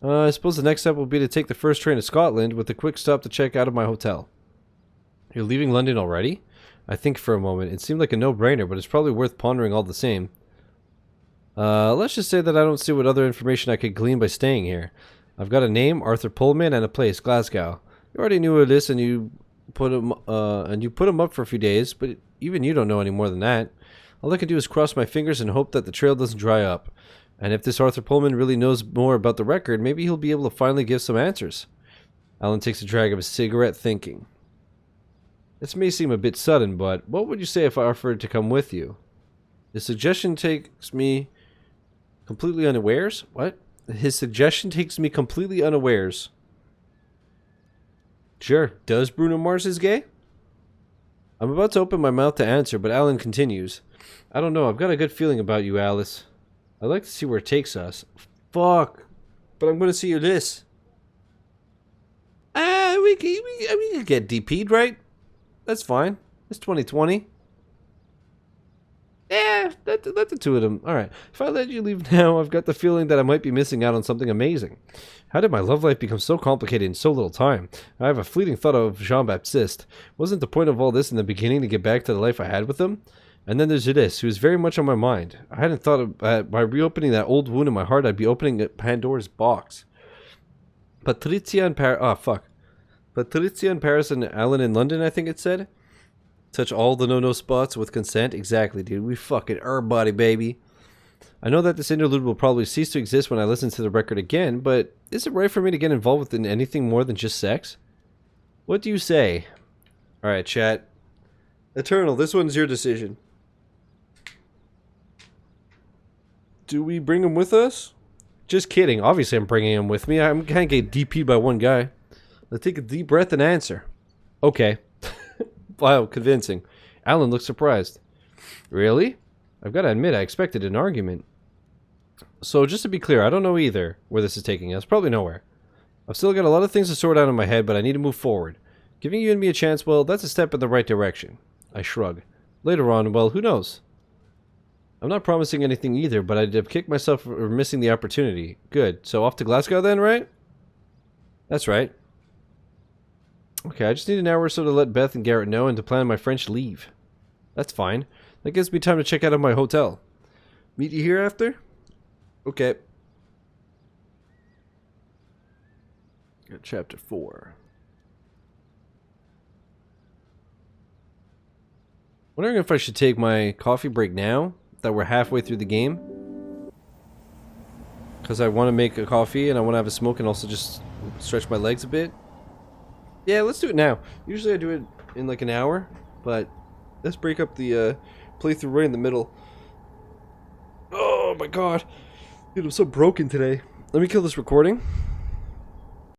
I suppose the next step will be to take the first train to Scotland with a quick stop to check out of my hotel. You're leaving London already? I think for a moment. It seemed like a no-brainer, but it's probably worth pondering all the same. Let's just say that I don't see what other information I could glean by staying here. I've got a name, Arthur Pullman, and a place, Glasgow. You already knew of this, and you put him up for a few days, but even you don't know any more than that. All I can do is cross my fingers and hope that the trail doesn't dry up. And if this Arthur Pullman really knows more about the record, maybe he'll be able to finally give some answers. Alan takes a drag of his cigarette, thinking. This may seem a bit sudden, but what would you say if I offered to come with you? His suggestion takes me completely unawares? What? His suggestion takes me completely unawares. Sure. Does Bruno Mars is gay? I'm about to open my mouth to answer, but Alan continues. I don't know. I've got a good feeling about you, Alice. I'd like to see where it takes us. Fuck. But I'm going to see you this. We can get DP'd, right? That's fine. It's 2020. Yeah, let the two of them. Alright, if I let you leave now, I've got the feeling that I might be missing out on something amazing. How did my love life become so complicated in so little time? I have a fleeting thought of Jean-Baptiste. Wasn't the point of all this in the beginning to get back to the life I had with him? And then there's this, who is very much on my mind. I hadn't thought of, by reopening that old wound in my heart, I'd be opening Pandora's box. Patricia in Paris and Alan in London, I think it said. Touch all the no-no spots with consent. Exactly, dude. We fucking everybody, baby. I know that this interlude will probably cease to exist when I listen to the record again, but is it right for me to get involved in anything more than just sex? What do you say? Alright, chat. Eternal, this one's your decision. Do we bring him with us? Just kidding. Obviously, I'm bringing him with me. I can't get DP'd by one guy. Let's take a deep breath and answer. Okay. Wow, convincing. Alan looks surprised. Really? I've got to admit, I expected an argument. So, just to be clear, I don't know either where this is taking us. Probably nowhere. I've still got a lot of things to sort out in my head, but I need to move forward. Giving you and me a chance, well, that's a step in the right direction. I shrug. Later on, well, who knows? I'm not promising anything either, but I'd have kicked myself for missing the opportunity. Good. So off to Glasgow then, right? That's right. Okay, I just need an hour or so to let Beth and Garrett know and to plan my French leave. That's fine. That gives me time to check out of my hotel. Meet you here after? Okay. Got chapter 4. Wondering if I should take my coffee break now that we're halfway through the game. Because I want to make a coffee and I want to have a smoke and also just stretch my legs a bit. Yeah, let's do it now. Usually I do it in like an hour, but let's break up the playthrough right in the middle. Oh my god. Dude, I'm so broken today. Let me kill this recording.